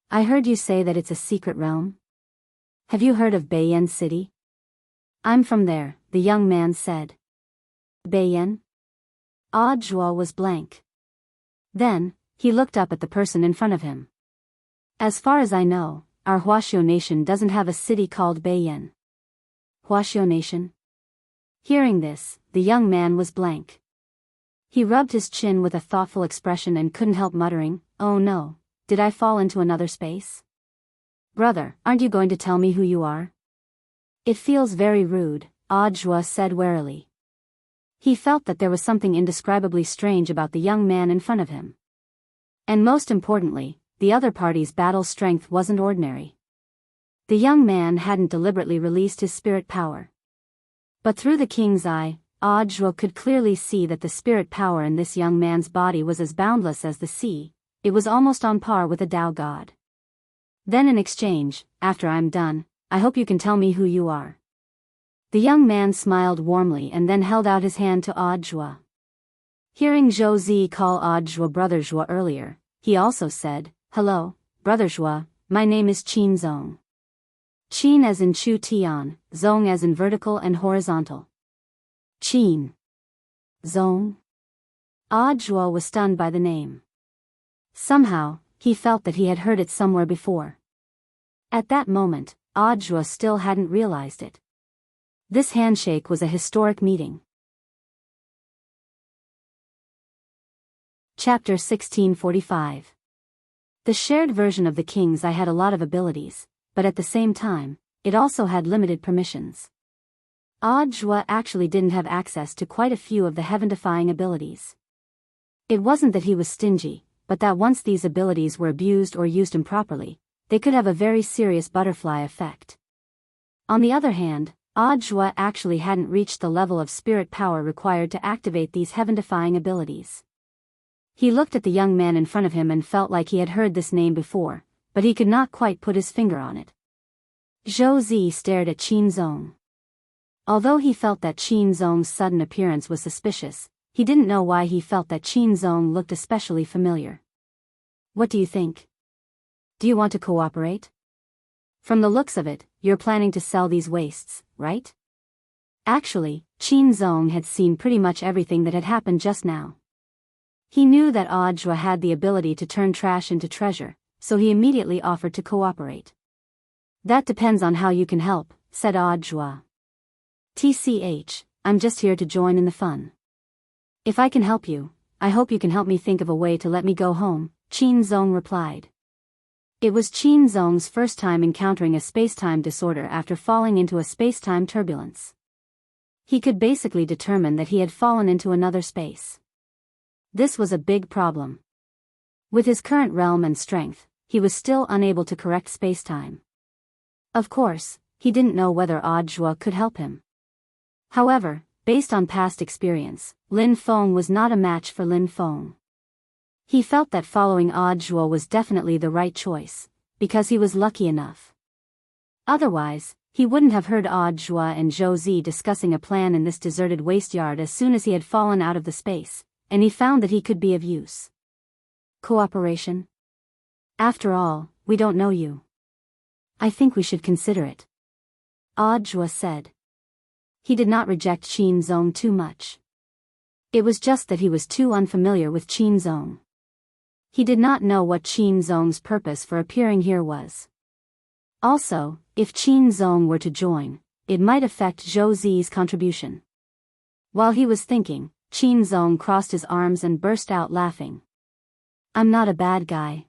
I heard you say that it's a secret realm. Have you heard of Beiyan City? I'm from there, the young man said. Beiyan? Audiobook was blank. Then, he looked up at the person in front of him. As far as I know, our Huaxiao nation doesn't have a city called Beiyan. Huaxiao nation? Hearing this, the young man was blank. He rubbed his chin with a thoughtful expression and couldn't help muttering, "Oh no, did I fall into another space? Brother, aren't you going to tell me who you are?" It feels very rude, Audiobook said warily. He felt that there was something indescribably strange about the young man in front of him. And most importantly, the other party's battle strength wasn't ordinary. The young man hadn't deliberately released his spirit power. But through the king's eye, Audiobook could clearly see that the spirit power in this young man's body was as boundless as the sea. It was almost on par with a Tao god. Then in exchange, after I'm done, I hope you can tell me who you are. The young man smiled warmly and then held out his hand to Audiobook. Hearing Zhou Zi call Audiobook Brother Zhuo earlier, he also said, "Hello, Brother Zhuo, my name is Qin Zong." Qin as in Chu Tian, Zong as in vertical and horizontal. Qin. Zong. Audiobook was stunned by the name. Somehow, he felt that he had heard it somewhere before. At that moment, Audiobook still hadn't realized it. This handshake was a historic meeting. Chapter 1645. The shared version of the king's eye had a lot of abilities, but at the same time, it also had limited permissions. Audiobook actually didn't have access to quite a few of the heaven-defying abilities. It wasn't that he was stingy, but that once these abilities were abused or used improperly, they could have a very serious butterfly effect. On the other hand, Audiobook actually hadn't reached the level of spirit power required to activate these heaven-defying abilities. He looked at the young man in front of him and felt like he had heard this name before, but he could not quite put his finger on it. Zhou Zi stared at Qin Zong. Although he felt that Qin Zong's sudden appearance was suspicious, he didn't know why he felt that Qin Zong looked especially familiar. "What do you think? Do you want to cooperate? From the looks of it, you're planning to sell these wastes, right?" Actually, Qin Zong had seen pretty much everything that had happened just now. He knew that Audiobook had the ability to turn trash into treasure, so he immediately offered to cooperate. "That depends on how you can help," said Audiobook. I'm just here to join in the fun. If I can help you, I hope you can help me think of a way to let me go home," Qin Zong replied. It was Qin Zong's first time encountering a space-time disorder after falling into a space-time turbulence. He could basically determine that he had fallen into another space. This was a big problem. With his current realm and strength, he was still unable to correct space-time. Of course, he didn't know whether Audiobook could help him. However, based on past experience, Lin Feng was not a match for Lin Feng. He felt that following Audiobook was definitely the right choice, because he was lucky enough. Otherwise, he wouldn't have heard Audiobook and Zhou Zi discussing a plan in this deserted waste yard as soon as he had fallen out of the space, and he found that he could be of use. Cooperation? After all, we don't know you. I think we should consider it. Audiobook said. He did not reject Qin Zong too much. It was just that he was too unfamiliar with Qin Zong. He did not know what Qin Zong's purpose for appearing here was. Also, if Qin Zong were to join, it might affect Zhou Zi's contribution. While he was thinking, Qin Zong crossed his arms and burst out laughing. "I'm not a bad guy.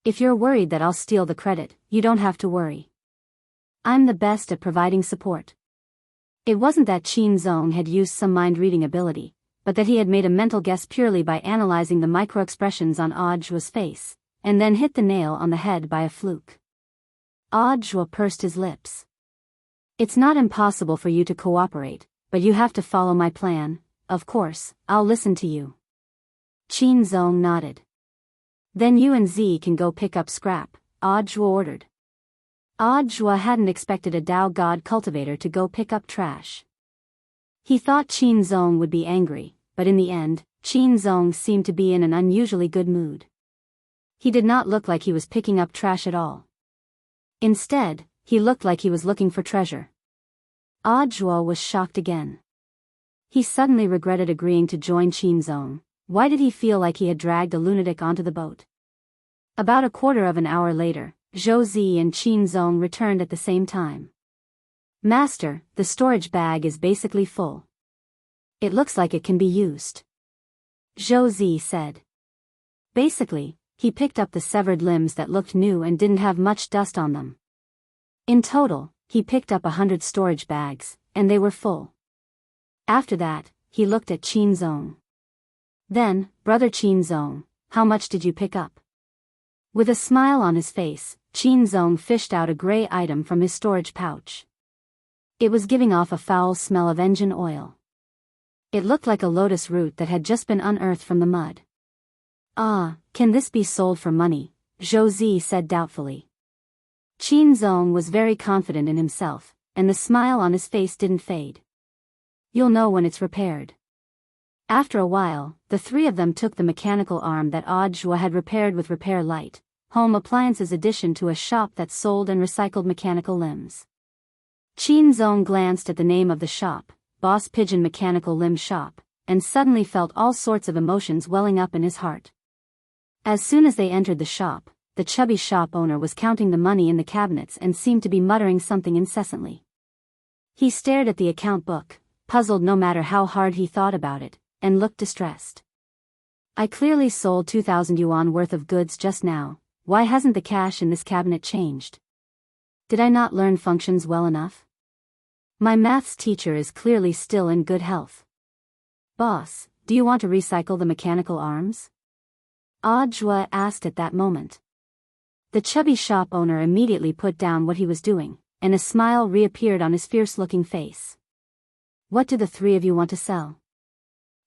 If you're worried that I'll steal the credit, you don't have to worry. I'm the best at providing support." It wasn't that Qin Zong had used some mind-reading ability, but that he had made a mental guess purely by analyzing the micro-expressions on Audiobook's face, and then hit the nail on the head by a fluke. Audiobook pursed his lips. "It's not impossible for you to cooperate, but you have to follow my plan. Of course, I'll listen to you." Qin Zong nodded. "Then you and Z can go pick up scrap," Audiobook ordered. Audiobook hadn't expected a Tao God cultivator to go pick up trash. He thought Qin Zong would be angry, but in the end, Qin Zong seemed to be in an unusually good mood. He did not look like he was picking up trash at all. Instead, he looked like he was looking for treasure. Audiobook was shocked again. He suddenly regretted agreeing to join Qin Zong. Why did he feel like he had dragged a lunatic onto the boat? About a quarter of an hour later, Zhou and Qin Zong returned at the same time. Master, the storage bag is basically full. It looks like it can be used. Zhou said. Basically, he picked up the severed limbs that looked new and didn't have much dust on them. In total, he picked up 100 storage bags, and they were full. After that, he looked at Qin Zong. Then, Brother Qin Zong, how much did you pick up? With a smile on his face, Qin Zong fished out a gray item from his storage pouch. It was giving off a foul smell of engine oil. It looked like a lotus root that had just been unearthed from the mud. Ah, can this be sold for money? Zhou said doubtfully. Qin Zong was very confident in himself, and the smile on his face didn't fade. You'll know when it's repaired. After a while, the three of them took the mechanical arm that Audiobook had repaired with Repair Light, Home Appliances addition to a shop that sold and recycled mechanical limbs. Qin Zong glanced at the name of the shop, Boss Pigeon Mechanical Limb Shop, and suddenly felt all sorts of emotions welling up in his heart. As soon as they entered the shop, the chubby shop owner was counting the money in the cabinets and seemed to be muttering something incessantly. He stared at the account book, puzzled no matter how hard he thought about it, and looked distressed. I clearly sold 2,000 yuan worth of goods just now. Why hasn't the cash in this cabinet changed? Did I not learn functions well enough? My maths teacher is clearly still in good health. Boss, do you want to recycle the mechanical arms? Audiobook asked at that moment. The chubby shop owner immediately put down what he was doing, and a smile reappeared on his fierce-looking face. What do the three of you want to sell?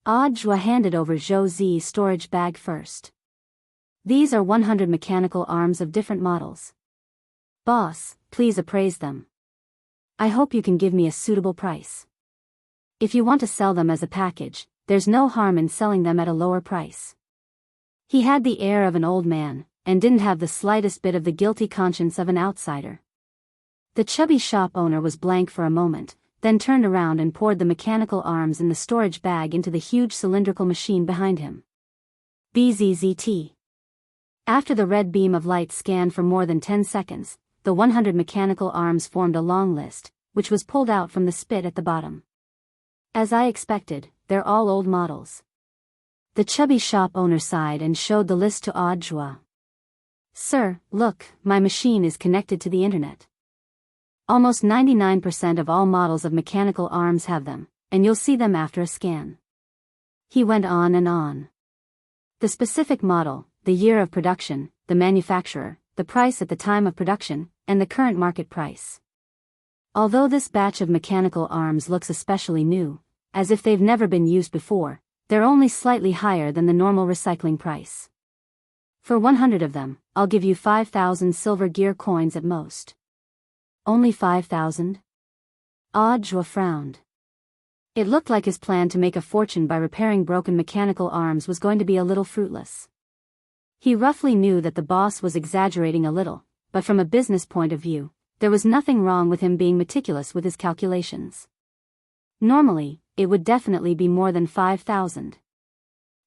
Audiobook handed over Zhou's storage bag first. These are 100 mechanical arms of different models. Boss, please appraise them. I hope you can give me a suitable price. If you want to sell them as a package, there's no harm in selling them at a lower price. He had the air of an old man, and didn't have the slightest bit of the guilty conscience of an outsider. The chubby shop owner was blank for a moment, then turned around and poured the mechanical arms in the storage bag into the huge cylindrical machine behind him. BZZT. After the red beam of light scanned for more than 10 seconds, the 100 mechanical arms formed a long list, which was pulled out from the spit at the bottom. As I expected, they're all old models. The chubby shop owner sighed and showed the list to Audiobook. Sir, look, my machine is connected to the internet. Almost 99% of all models of mechanical arms have them, and you'll see them after a scan. He went on and on. The specific model, the year of production, the manufacturer, the price at the time of production, and the current market price. Although this batch of mechanical arms looks especially new, as if they've never been used before, they're only slightly higher than the normal recycling price. For 100 of them, I'll give you 5,000 silver gear coins at most. Only 5,000? Audiobook frowned. It looked like his plan to make a fortune by repairing broken mechanical arms was going to be a little fruitless. He roughly knew that the boss was exaggerating a little, but from a business point of view, there was nothing wrong with him being meticulous with his calculations. Normally, it would definitely be more than 5,000.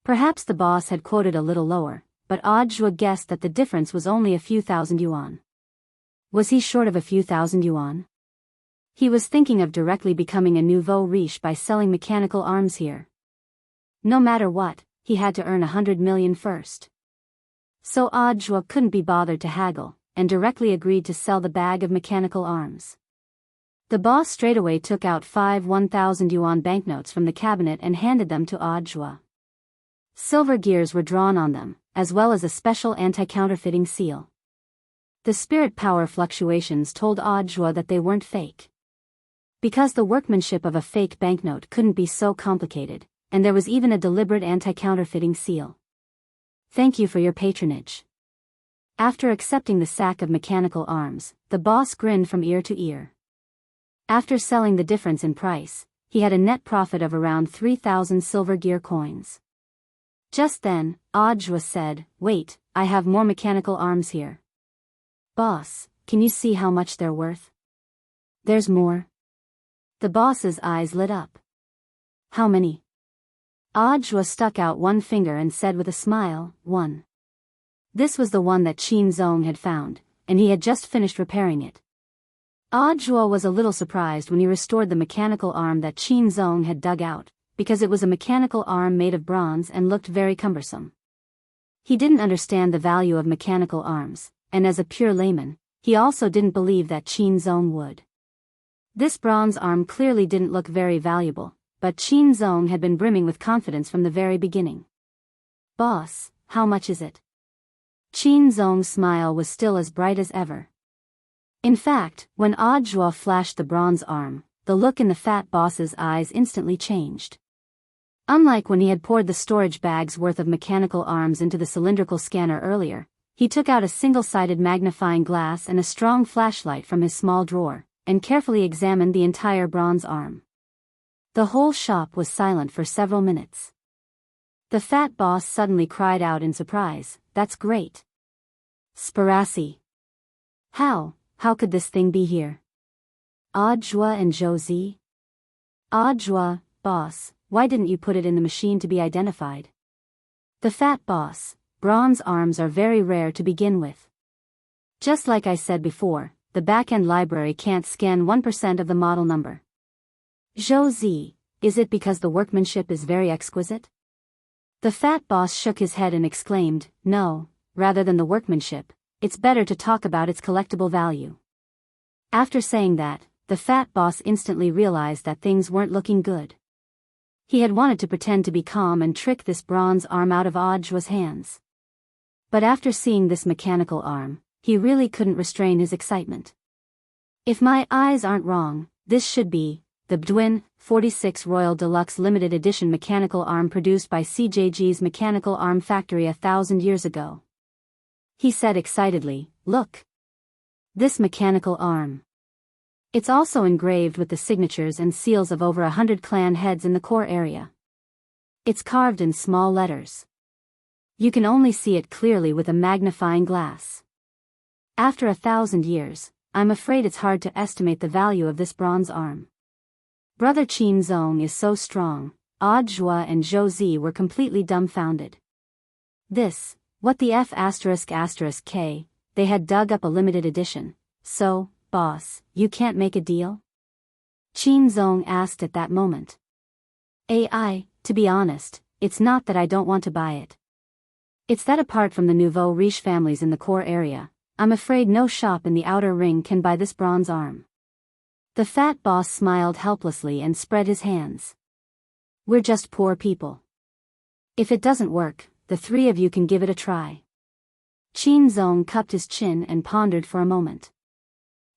Perhaps the boss had quoted a little lower, but Audiobook guessed that the difference was only a few thousand yuan. Was he short of a few thousand yuan? He was thinking of directly becoming a nouveau riche by selling mechanical arms here. No matter what, he had to earn 100 million first. So Audiobook couldn't be bothered to haggle, and directly agreed to sell the bag of mechanical arms. The boss straightaway took out 5 1,000 yuan banknotes from the cabinet and handed them to Audiobook. Silver gears were drawn on them, as well as a special anti-counterfeiting seal. The spirit power fluctuations told Audiobook that they weren't fake. Because the workmanship of a fake banknote couldn't be so complicated, and there was even a deliberate anti-counterfeiting seal. Thank you for your patronage. After accepting the sack of mechanical arms, the boss grinned from ear to ear. After selling the difference in price, he had a net profit of around 3,000 silver gear coins. Just then, Audra said, "Wait, I have more mechanical arms here." "Boss, can you see how much they're worth?" "There's more." The boss's eyes lit up. "How many?" Audra stuck out one finger and said with a smile, "One." This was the one that Qin Zong had found, and he had just finished repairing it. Audra was a little surprised when he restored the mechanical arm that Qin Zong had dug out, because it was a mechanical arm made of bronze and looked very cumbersome. He didn't understand the value of mechanical arms, and as a pure layman, he also didn't believe that Qin Zong would. This bronze arm clearly didn't look very valuable, but Qin Zong had been brimming with confidence from the very beginning. "Boss, how much is it?" Qin Zong's smile was still as bright as ever. In fact, when Audra flashed the bronze arm, the look in the fat boss's eyes instantly changed. Unlike when he had poured the storage bag's worth of mechanical arms into the cylindrical scanner earlier, he took out a single-sided magnifying glass and a strong flashlight from his small drawer, and carefully examined the entire bronze arm. The whole shop was silent for several minutes. The fat boss suddenly cried out in surprise, "That's great! Sparassi! How could this thing be here? Audra and Josie?" "Audra, boss, why didn't you put it in the machine to be identified?" "The fat boss, bronze arms are very rare to begin with. Just like I said before, the back-end library can't scan 1% of the model number." "Josie, is it because the workmanship is very exquisite?" The fat boss shook his head and exclaimed, "No, rather than the workmanship, it's better to talk about its collectible value." After saying that, the fat boss instantly realized that things weren't looking good. He had wanted to pretend to be calm and trick this bronze arm out of Audra's hands. But after seeing this mechanical arm, he really couldn't restrain his excitement. "If my eyes aren't wrong, this should be the Bdwin 46 Royal Deluxe Limited Edition mechanical arm produced by CJG's Mechanical Arm Factory 1,000 years ago," he said excitedly. "Look! This mechanical arm. It's also engraved with the signatures and seals of over 100 clan heads in the core area. It's carved in small letters. You can only see it clearly with a magnifying glass. After 1,000 years, I'm afraid it's hard to estimate the value of this bronze arm." Brother Qin Zong is so strong. Audra and Josie were completely dumbfounded. This, what the F***K, they had dug up a limited edition. "So, boss, you can't make a deal?" Qin Zong asked at that moment. To be honest, it's not that I don't want to buy it. It's that apart from the nouveau riche families in the core area, I'm afraid no shop in the outer ring can buy this bronze arm." The fat boss smiled helplessly and spread his hands. "We're just poor people. If it doesn't work, the three of you can give it a try." Qin Zong cupped his chin and pondered for a moment.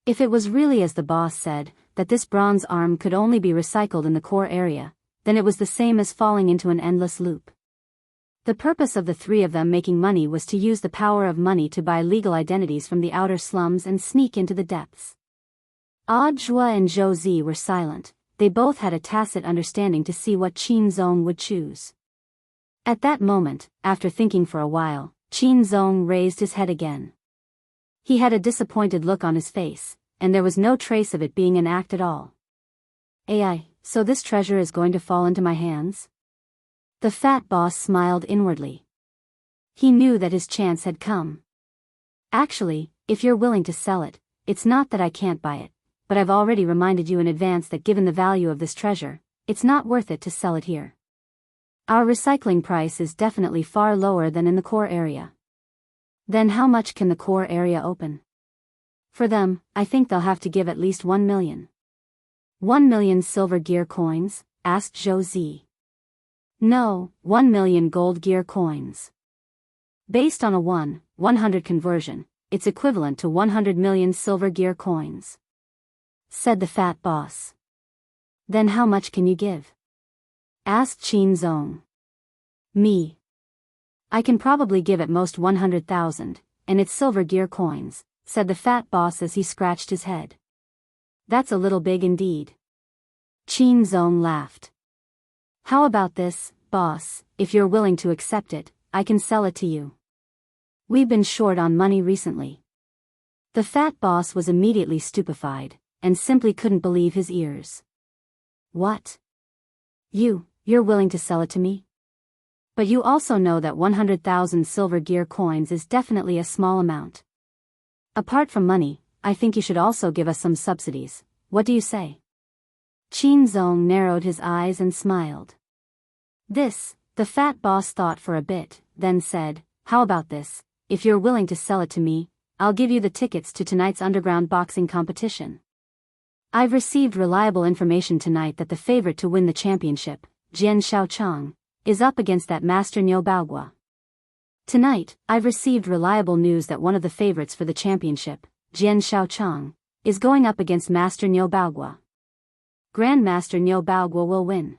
If it was really as the boss said, that this bronze arm could only be recycled in the core area, then it was the same as falling into an endless loop. The purpose of the three of them making money was to use the power of money to buy legal identities from the outer slums and sneak into the depths. Audra and Josie were silent. They both had a tacit understanding to see what Qin Zong would choose. At that moment, after thinking for a while, Qin Zong raised his head again. He had a disappointed look on his face, and there was no trace of it being an act at all. So this treasure is going to fall into my hands?" The fat boss smiled inwardly. He knew that his chance had come. "Actually, if you're willing to sell it, it's not that I can't buy it, but I've already reminded you in advance that given the value of this treasure, it's not worth it to sell it here. Our recycling price is definitely far lower than in the core area." "Then how much can the core area open?" "For them, I think they'll have to give at least 1 million. 1 million silver gear coins?" asked Josie. "No, 1 million gold gear coins. Based on a 100 conversion, it's equivalent to 100 million silver gear coins," said the fat boss. "Then how much can you give?" asked Qin Zong. "Me? I can probably give at most 100,000, and it's silver gear coins," said the fat boss as he scratched his head. "That's a little big indeed." Qin Zong laughed. "How about this, boss, if you're willing to accept it, I can sell it to you. We've been short on money recently. The fat boss was immediately stupefied, and simply couldn't believe his ears. What? You're willing to sell it to me? But you also know that 100,000 silver gear coins is definitely a small amount. Apart from money, I think you should also give us some subsidies. What do you say? Qin Zong narrowed his eyes and smiled. The fat boss thought for a bit, then said, how about this? If you're willing to sell it to me, I'll give you the tickets to tonight's underground boxing competition. I've received reliable information tonight that the favorite to win the championship, Jian Shaochang, is up against that Master Niu Baogua. Tonight, I've received reliable news that one of the favorites for the championship, Jian Shaochang, is going up against Master Niu Baogua. Grandmaster Niu Baogua will win.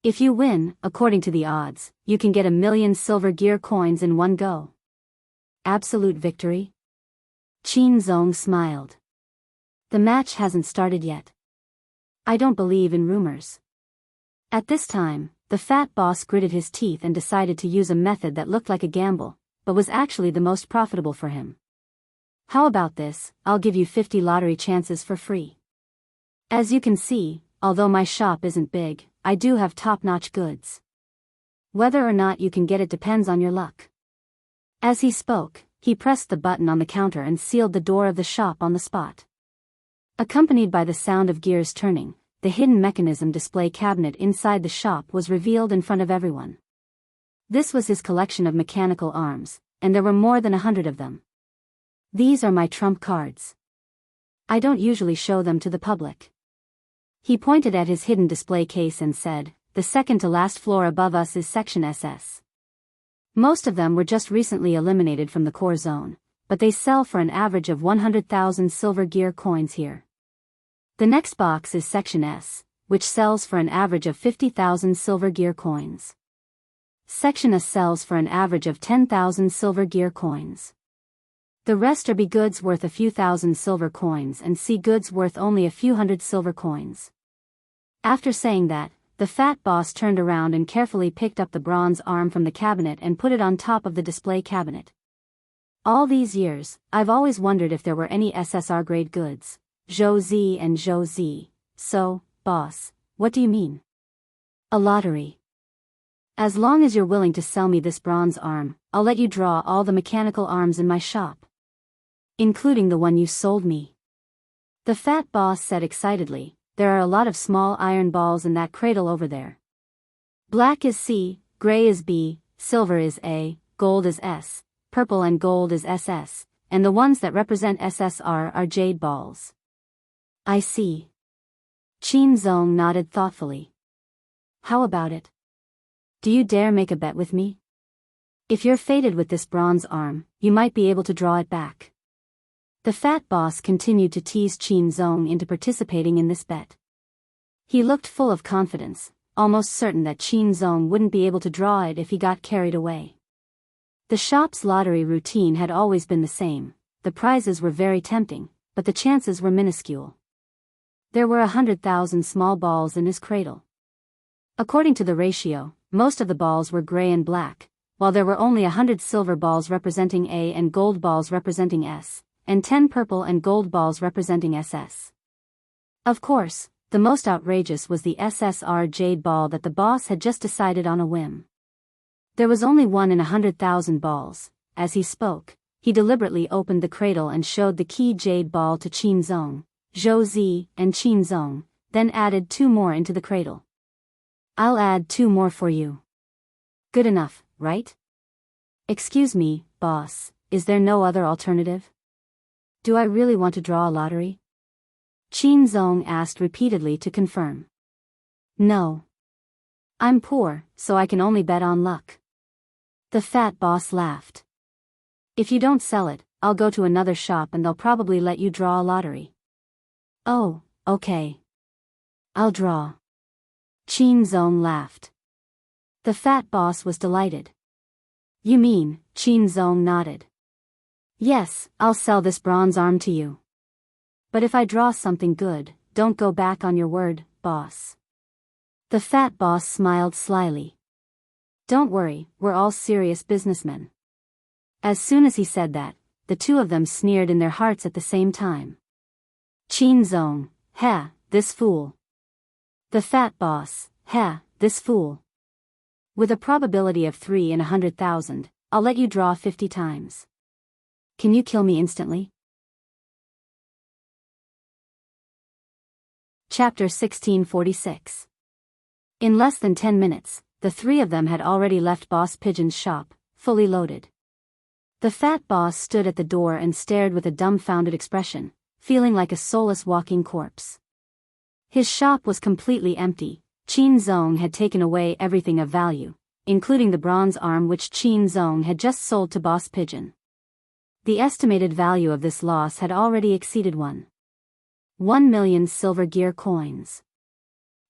If you win, according to the odds, you can get 1,000,000 silver gear coins in one go. Absolute victory? Qin Zong smiled. The match hasn't started yet. I don't believe in rumors. At this time, the fat boss gritted his teeth and decided to use a method that looked like a gamble, but was actually the most profitable for him. How about this? I'll give you 50 lottery chances for free. As you can see, although my shop isn't big, I do have top-notch goods. Whether or not you can get it depends on your luck. As he spoke, he pressed the button on the counter and sealed the door of the shop on the spot. Accompanied by the sound of gears turning, the hidden mechanism display cabinet inside the shop was revealed in front of everyone. This was his collection of mechanical arms, and there were more than 100 of them. These are my trump cards. I don't usually show them to the public. He pointed at his hidden display case and said, the second to last floor above us is Section SS. Most of them were just recently eliminated from the core zone, but they sell for an average of 100,000 silver gear coins here. The next box is Section S, which sells for an average of 50,000 silver gear coins. Section S sells for an average of 10,000 silver gear coins. The rest are B goods worth a few thousand silver coins and C goods worth only a few hundred silver coins. After saying that, the fat boss turned around and carefully picked up the bronze arm from the cabinet and put it on top of the display cabinet. All these years, I've always wondered if there were any SSR-grade goods, Zhou Z and Zhou Z. So, boss, what do you mean? A lottery. As long as you're willing to sell me this bronze arm, I'll let you draw all the mechanical arms in my shop. Including the one you sold me. The fat boss said excitedly, there are a lot of small iron balls in that cradle over there. Black is C, gray is B, silver is A, gold is S, purple and gold is SS, and the ones that represent SSR are jade balls. I see. Qin Zong nodded thoughtfully. How about it? Do you dare make a bet with me? If you're fated with this bronze arm, you might be able to draw it back. The fat boss continued to tease Qin Zong into participating in this bet. He looked full of confidence, almost certain that Qin Zong wouldn't be able to draw it if he got carried away. The shop's lottery routine had always been the same. The prizes were very tempting, but the chances were minuscule. There were 100,000 small balls in his cradle. According to the ratio, most of the balls were gray and black, while there were only 100 silver balls representing A and gold balls representing S, and 10 purple and gold balls representing SS. Of course, the most outrageous was the SSR jade ball that the boss had just decided on a whim. There was only one in 100,000 balls. As he spoke, he deliberately opened the cradle and showed the key jade ball to Qin Zong, Zhou Zi, and Qin Zong, then added 2 more into the cradle. I'll add 2 more for you. Good enough, right? Excuse me, boss, is there no other alternative? Do I really want to draw a lottery? Qin Zong asked repeatedly to confirm. No. I'm poor, so I can only bet on luck. The fat boss laughed. If you don't sell it, I'll go to another shop and they'll probably let you draw a lottery. Oh, okay. I'll draw. Qin Zong laughed. The fat boss was delighted. You mean? Qin Zong nodded. Yes, I'll sell this bronze arm to you. But if I draw something good, don't go back on your word, boss. The fat boss smiled slyly. Don't worry, we're all serious businessmen. As soon as he said that, the two of them sneered in their hearts at the same time. Qin Zong, heh, this fool. The fat boss, heh, this fool. With a probability of 3 in 100,000, I'll let you draw 50 times. Can you kill me instantly? Chapter 1646. In less than 10 minutes, the three of them had already left Boss Pigeon's shop, fully loaded. The fat boss stood at the door and stared with a dumbfounded expression, feeling like a soulless walking corpse. His shop was completely empty. Qin Zong had taken away everything of value, including the bronze arm which Qin Zong had just sold to Boss Pigeon. The estimated value of this loss had already exceeded 1,000,000 silver gear coins.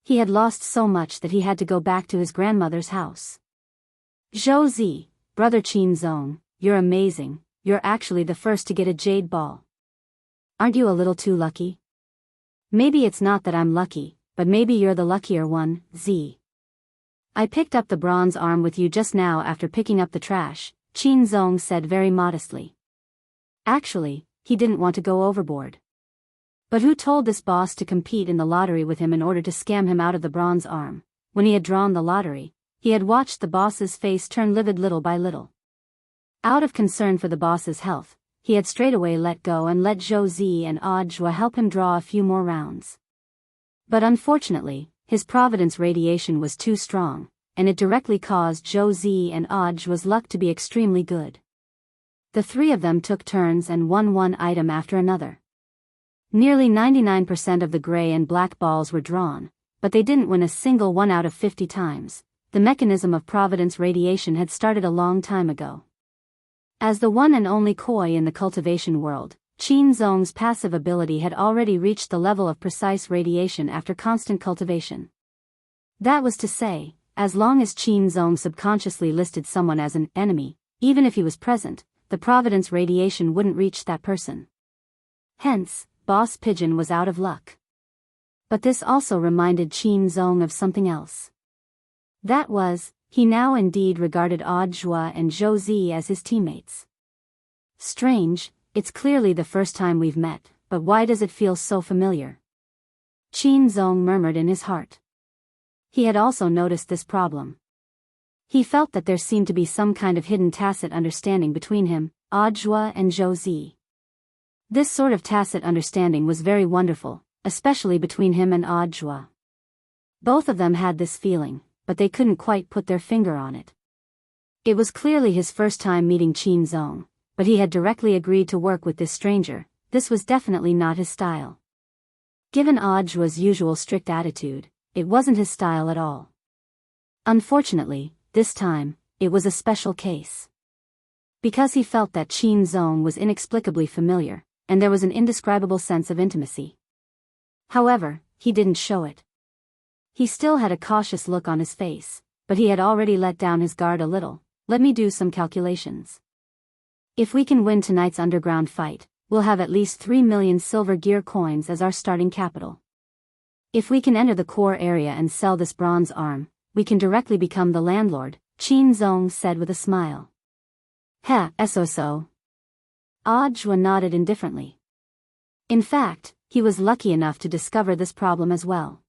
He had lost so much that he had to go back to his grandmother's house. Zhou Zi, brother Qin Zong, you're amazing, you're actually the first to get a jade ball. Aren't you a little too lucky? Maybe it's not that I'm lucky, but maybe you're the luckier one, Zi. I picked up the bronze arm with you just now after picking up the trash, Qin Zong said very modestly. Actually, he didn't want to go overboard. But who told this boss to compete in the lottery with him in order to scam him out of the bronze arm? When he had drawn the lottery, he had watched the boss's face turn livid little by little. Out of concern for the boss's health, he had straightaway let go and let Zhou Zi and Audiobook help him draw a few more rounds. But unfortunately, his Providence radiation was too strong, and it directly caused Zhou Zi and Audiobook's luck to be extremely good. The three of them took turns and won one item after another. Nearly 99% of the gray and black balls were drawn, but they didn't win a single one out of 50 times. The mechanism of Providence radiation had started a long time ago. As the one and only koi in the cultivation world, Qin Zong's passive ability had already reached the level of precise radiation after constant cultivation. That was to say, as long as Qin Zong subconsciously listed someone as an enemy, even if he was present, the Providence radiation wouldn't reach that person. Hence, Boss Pigeon was out of luck. But this also reminded Qin Zong of something else. That was, he now indeed regarded Audiobook and Zhou Zi as his teammates. Strange, it's clearly the first time we've met, but why does it feel so familiar? Qin Zong murmured in his heart. He had also noticed this problem. He felt that there seemed to be some kind of hidden tacit understanding between him, Audiobook and Zhou Zi. This sort of tacit understanding was very wonderful, especially between him and Audiobook. Both of them had this feeling, but they couldn't quite put their finger on it. It was clearly his first time meeting Qin Zong, but he had directly agreed to work with this stranger. This was definitely not his style. Given Audiobook's usual strict attitude, it wasn't his style at all. Unfortunately, this time, it was a special case. Because he felt that Qin Zong was inexplicably familiar, and there was an indescribable sense of intimacy. However, he didn't show it. He still had a cautious look on his face, but he had already let down his guard a little. Let me do some calculations. If we can win tonight's underground fight, we'll have at least 3,000,000 silver gear coins as our starting capital. If we can enter the core area and sell this bronze arm, we can directly become the landlord, Qin Zong said with a smile. Heh, so. Audiobook nodded indifferently. In fact, he was lucky enough to discover this problem as well.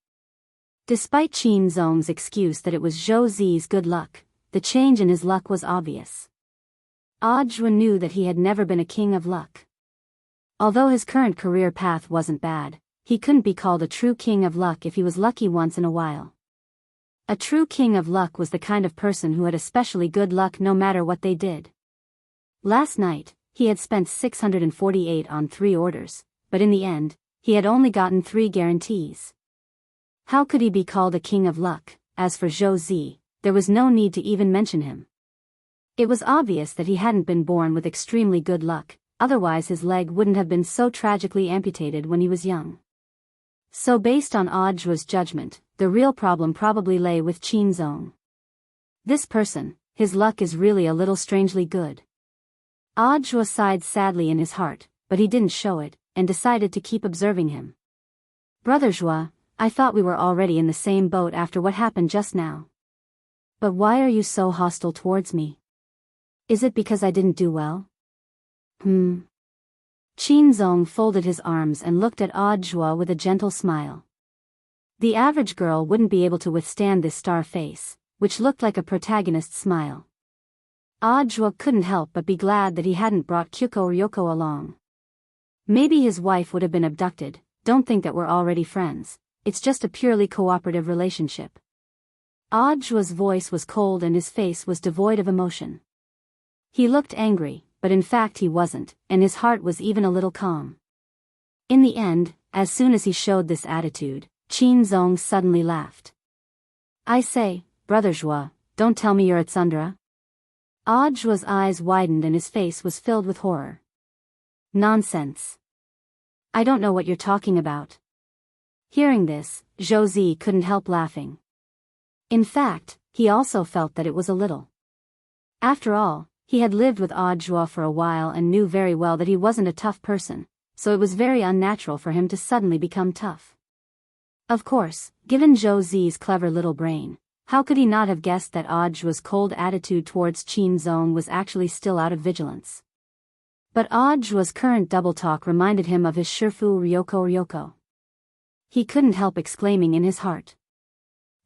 Despite Qin Zong's excuse that it was Zhou Zi's good luck, the change in his luck was obvious. Audiobook knew that he had never been a king of luck. Although his current career path wasn't bad, he couldn't be called a true king of luck if he was lucky once in a while. A true king of luck was the kind of person who had especially good luck no matter what they did. Last night, he had spent 648 on 3 orders, but in the end, he had only gotten 3 guarantees. How could he be called a king of luck? As for Zhou Zi, there was no need to even mention him. It was obvious that he hadn't been born with extremely good luck, otherwise his leg wouldn't have been so tragically amputated when he was young. So based on Audiobook's judgment, the real problem probably lay with Qin Zong. This person, his luck is really a little strangely good. Audiobook sighed sadly in his heart, but he didn't show it, and decided to keep observing him. Brother Zhua, I thought we were already in the same boat after what happened just now. But why are you so hostile towards me? Is it because I didn't do well? Qin Zong folded his arms and looked at Audrey with a gentle smile. The average girl wouldn't be able to withstand this star face, which looked like a protagonist's smile. Audrey couldn't help but be glad that he hadn't brought Kyuko Ryoko along. Maybe his wife would have been abducted. Don't think that we're already friends, it's just a purely cooperative relationship. Audrey's voice was cold and his face was devoid of emotion. He looked angry, but in fact he wasn't, and his heart was even a little calm. In the end, as soon as he showed this attitude, Qin Zong suddenly laughed. I say, brother Zhua, don't tell me you're at Sundra. Audrey's eyes widened and his face was filled with horror. Nonsense. I don't know what you're talking about. Hearing this, Josie couldn't help laughing. In fact, he also felt that it was a little. After all, he had lived with Audrey for a while and knew very well that he wasn't a tough person, so it was very unnatural for him to suddenly become tough. Of course, given Josie's clever little brain, how could he not have guessed that Audrey's cold attitude towards Qin Zong was actually still out of vigilance? But Audrey's current double talk reminded him of his Shifu Ryoko. He couldn't help exclaiming in his heart.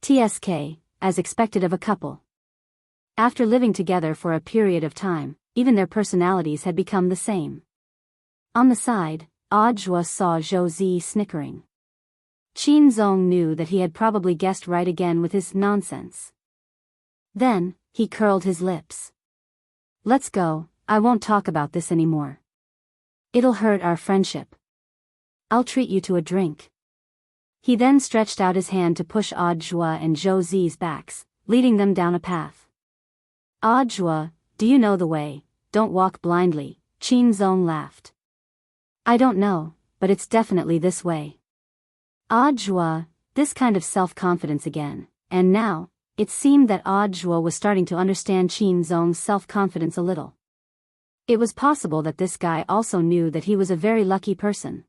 TSK, as expected of a couple. After living together for a period of time, even their personalities had become the same. On the side, Audrey saw Josie snickering. Qin Zong knew that he had probably guessed right again with his nonsense. Then, he curled his lips. Let's go, I won't talk about this anymore. It'll hurt our friendship. I'll treat you to a drink. He then stretched out his hand to push Audrey and Josie's backs, leading them down a path. Audrey, do you know the way? Don't walk blindly, Qin Zong laughed. I don't know, but it's definitely this way. Audrey, this kind of self-confidence again, and now, it seemed that Audrey was starting to understand Qin Zong's self-confidence a little. It was possible that this guy also knew that he was a very lucky person.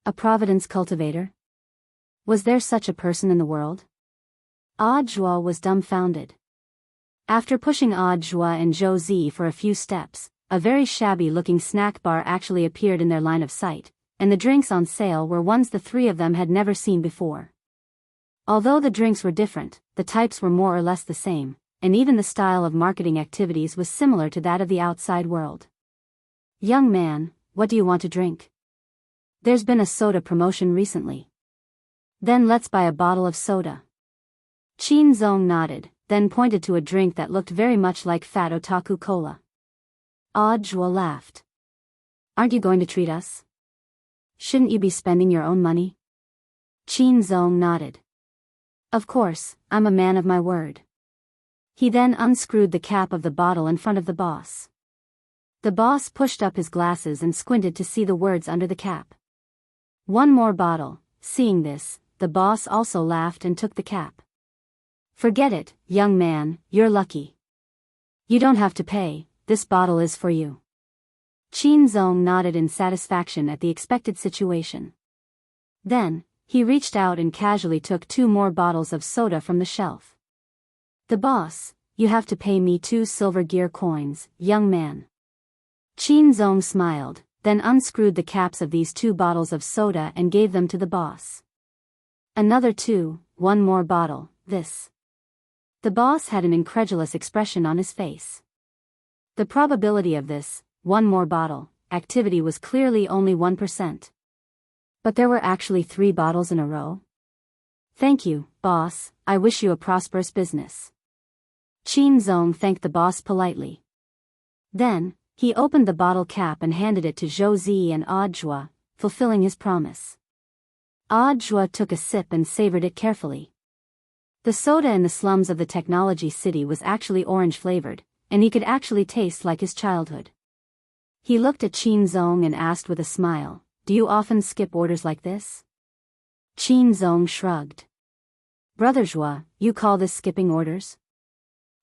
A Providence cultivator? Was there such a person in the world? Audrey was dumbfounded. After pushing Audrey and Josie for a few steps, a very shabby-looking snack bar actually appeared in their line of sight, and the drinks on sale were ones the three of them had never seen before. Although the drinks were different, the types were more or less the same, and even the style of marketing activities was similar to that of the outside world. Young man, what do you want to drink? There's been a soda promotion recently. Then let's buy a bottle of soda. Qin Zong nodded, then pointed to a drink that looked very much like Fat Otaku Cola. Audrey laughed. Aren't you going to treat us? Shouldn't you be spending your own money? Qin Zong nodded. Of course, I'm a man of my word. He then unscrewed the cap of the bottle in front of the boss. The boss pushed up his glasses and squinted to see the words under the cap. One more bottle. Seeing this, the boss also laughed and took the cap. Forget it, young man, you're lucky. You don't have to pay, this bottle is for you. Qin Zong nodded in satisfaction at the expected situation. Then, he reached out and casually took 2 more bottles of soda from the shelf. The boss, you have to pay me 2 silver gear coins, young man. Qin Zong smiled, then unscrewed the caps of these 2 bottles of soda and gave them to the boss. Another 2, 1 more bottle, this. The boss had an incredulous expression on his face. The probability of this, 1 more bottle, activity was clearly only 1%. But there were actually 3 bottles in a row? Thank you, boss, I wish you a prosperous business. Qin Zong thanked the boss politely. Then, he opened the bottle cap and handed it to Josie and Audrey, fulfilling his promise. Audrey took a sip and savored it carefully. The soda in the slums of the technology city was actually orange-flavored, and he could actually taste like his childhood. He looked at Qin Zong and asked with a smile, do you often skip orders like this? Qin Zong shrugged. Brother Zhua, you call this skipping orders?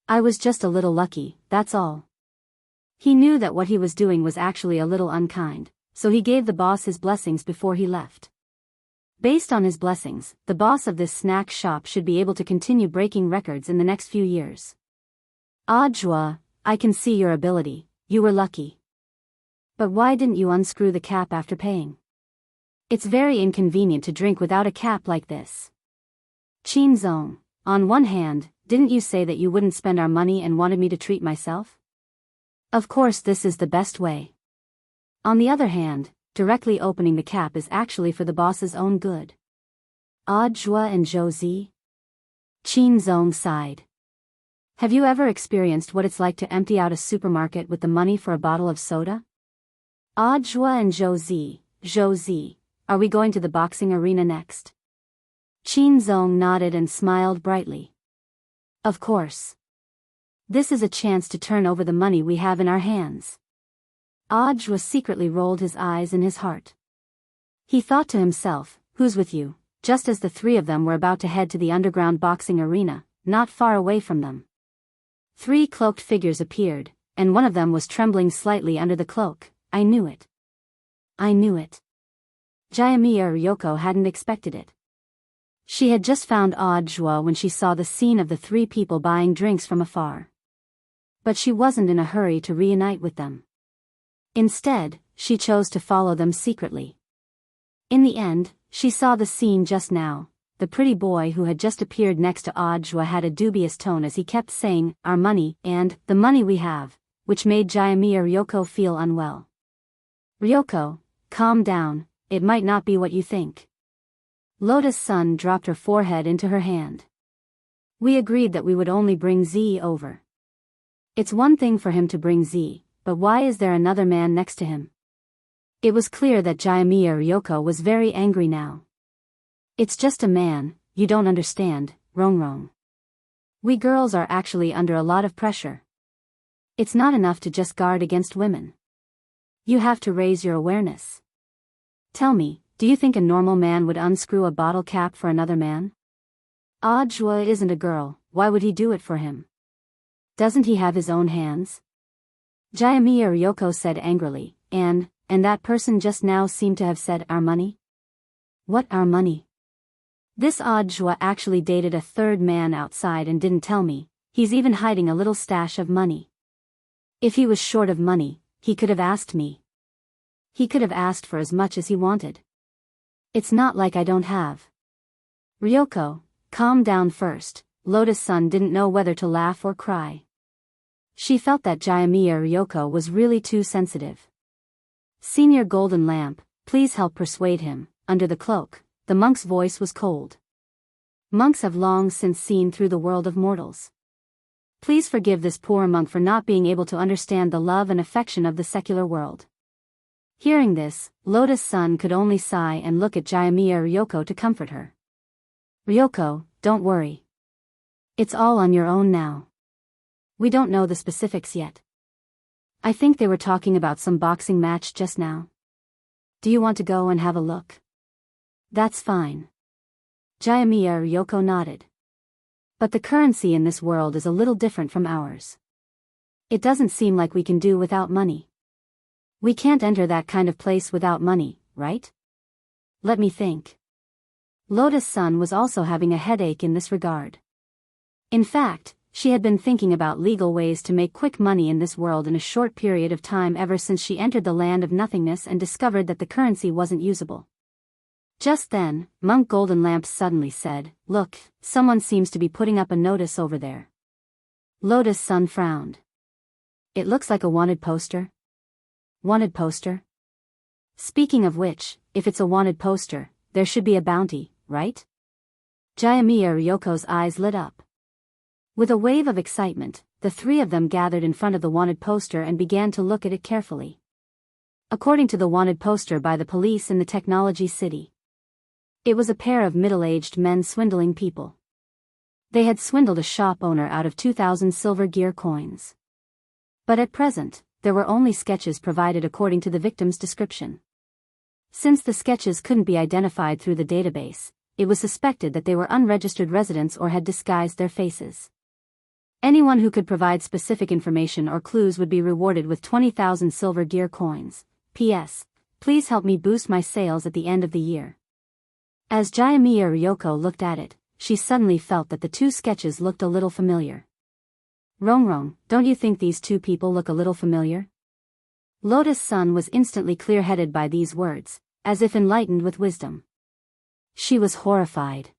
I was just a little lucky, that's all. He knew that what he was doing was actually a little unkind, so he gave the boss his blessings before he left. Based on his blessings, the boss of this snack shop should be able to continue breaking records in the next few years. Ah Joie, I can see your ability, you were lucky. But why didn't you unscrew the cap after paying? It's very inconvenient to drink without a cap like this. Qin Zong, on one hand, didn't you say that you wouldn't spend our money and wanted me to treat myself? Of course this is the best way. On the other hand, directly opening the cap is actually for the boss's own good. Ah Joie and Josie? Qin Zong sighed. Have you ever experienced what it's like to empty out a supermarket with the money for a bottle of soda? Ah Joie and Josie, are we going to the boxing arena next? Qin Zong nodded and smiled brightly. Of course. This is a chance to turn over the money we have in our hands. Ah Joie secretly rolled his eyes in his heart. He thought to himself, who's with you, just as the three of them were about to head to the underground boxing arena, not far away from them. Three cloaked figures appeared, and one of them was trembling slightly under the cloak. I knew it. I knew it. Jayamiya Ryoko hadn't expected it. She had just found Ah Joie when she saw the scene of the three people buying drinks from afar. But she wasn't in a hurry to reunite with them. Instead, she chose to follow them secretly. In the end, she saw the scene just now. The pretty boy who had just appeared next to Ah Joie had a dubious tone as he kept saying, our money, and, the money we have, which made Jayamiya Ryoko feel unwell. Ryoko, calm down, it might not be what you think. Lotus Sun dropped her forehead into her hand. We agreed that we would only bring Z over. It's one thing for him to bring Z, but why is there another man next to him? It was clear that Jayamiya Ryoko was very angry now. It's just a man, you don't understand, Rongrong. We girls are actually under a lot of pressure. It's not enough to just guard against women. You have to raise your awareness. Tell me, do you think a normal man would unscrew a bottle cap for another man? Ah Joie isn't a girl, why would he do it for him? Doesn't he have his own hands? Jayamiya Ryoko said angrily, and that person just now seemed to have said our money? What our money? This Ah Joie actually dated a third man outside and didn't tell me, he's even hiding a little stash of money. If he was short of money, he could have asked me. He could have asked for as much as he wanted. It's not like I don't have. Ryoko, calm down first. Lotus Sun didn't know whether to laugh or cry. She felt that Jayamiya Ryoko was really too sensitive. Senior Golden Lamp, please help persuade him. Under the cloak, the monk's voice was cold. Monks have long since seen through the world of mortals. Please forgive this poor monk for not being able to understand the love and affection of the secular world. Hearing this, Lotus Sun could only sigh and look at Jayamiya Ryoko to comfort her. Ryoko, don't worry. It's all on your own now. We don't know the specifics yet. I think they were talking about some boxing match just now. Do you want to go and have a look? That's fine. Jayamiya Ryoko nodded. But the currency in this world is a little different from ours. It doesn't seem like we can do without money. We can't enter that kind of place without money, right? Let me think. Lotus Sun was also having a headache in this regard. In fact, she had been thinking about legal ways to make quick money in this world in a short period of time ever since she entered the land of nothingness and discovered that the currency wasn't usable. Just then, Monk Golden Lamp suddenly said, "Look, someone seems to be putting up a notice over there." Lotus Sun frowned. It looks like a wanted poster. Wanted poster? Speaking of which, if it's a wanted poster, there should be a bounty, right? Jayamiya Ryoko's eyes lit up. With a wave of excitement, the three of them gathered in front of the wanted poster and began to look at it carefully. According to the wanted poster by the police in the technology city, it was a pair of middle-aged men swindling people. They had swindled a shop owner out of 2,000 silver gear coins. But at present, there were only sketches provided according to the victim's description. Since the sketches couldn't be identified through the database, it was suspected that they were unregistered residents or had disguised their faces. Anyone who could provide specific information or clues would be rewarded with 20,000 silver gear coins. P.S. Please help me boost my sales at the end of the year. As Jayamiya Ryoko looked at it, she suddenly felt that the two sketches looked a little familiar. Rongrong, don't you think these two people look a little familiar? Lotus Sun was instantly clear-headed by these words, as if enlightened with wisdom. She was horrified.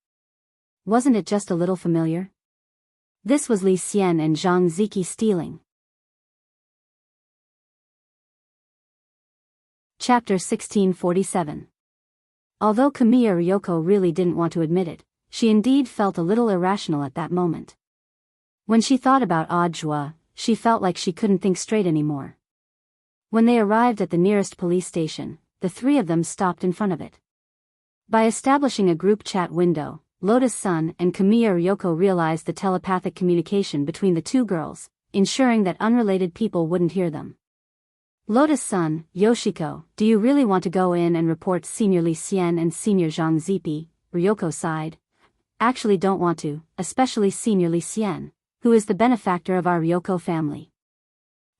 Wasn't it just a little familiar? This was Li Xian and Zhang Ziki stealing. Chapter 1647. Although Kamiya Ryoko really didn't want to admit it, she indeed felt a little irrational at that moment. When she thought about Audjua, she felt like she couldn't think straight anymore. When they arrived at the nearest police station, the three of them stopped in front of it. By establishing a group chat window, Lotus Sun and Kamiya Ryoko realized the telepathic communication between the two girls, ensuring that unrelated people wouldn't hear them. Lotus Sun, Yoshiko, do you really want to go in and report Senior Li Xian and Senior Zhang Zipi? Ryoko sighed. Actually don't want to, especially Senior Li Xian, who is the benefactor of our Ryoko family.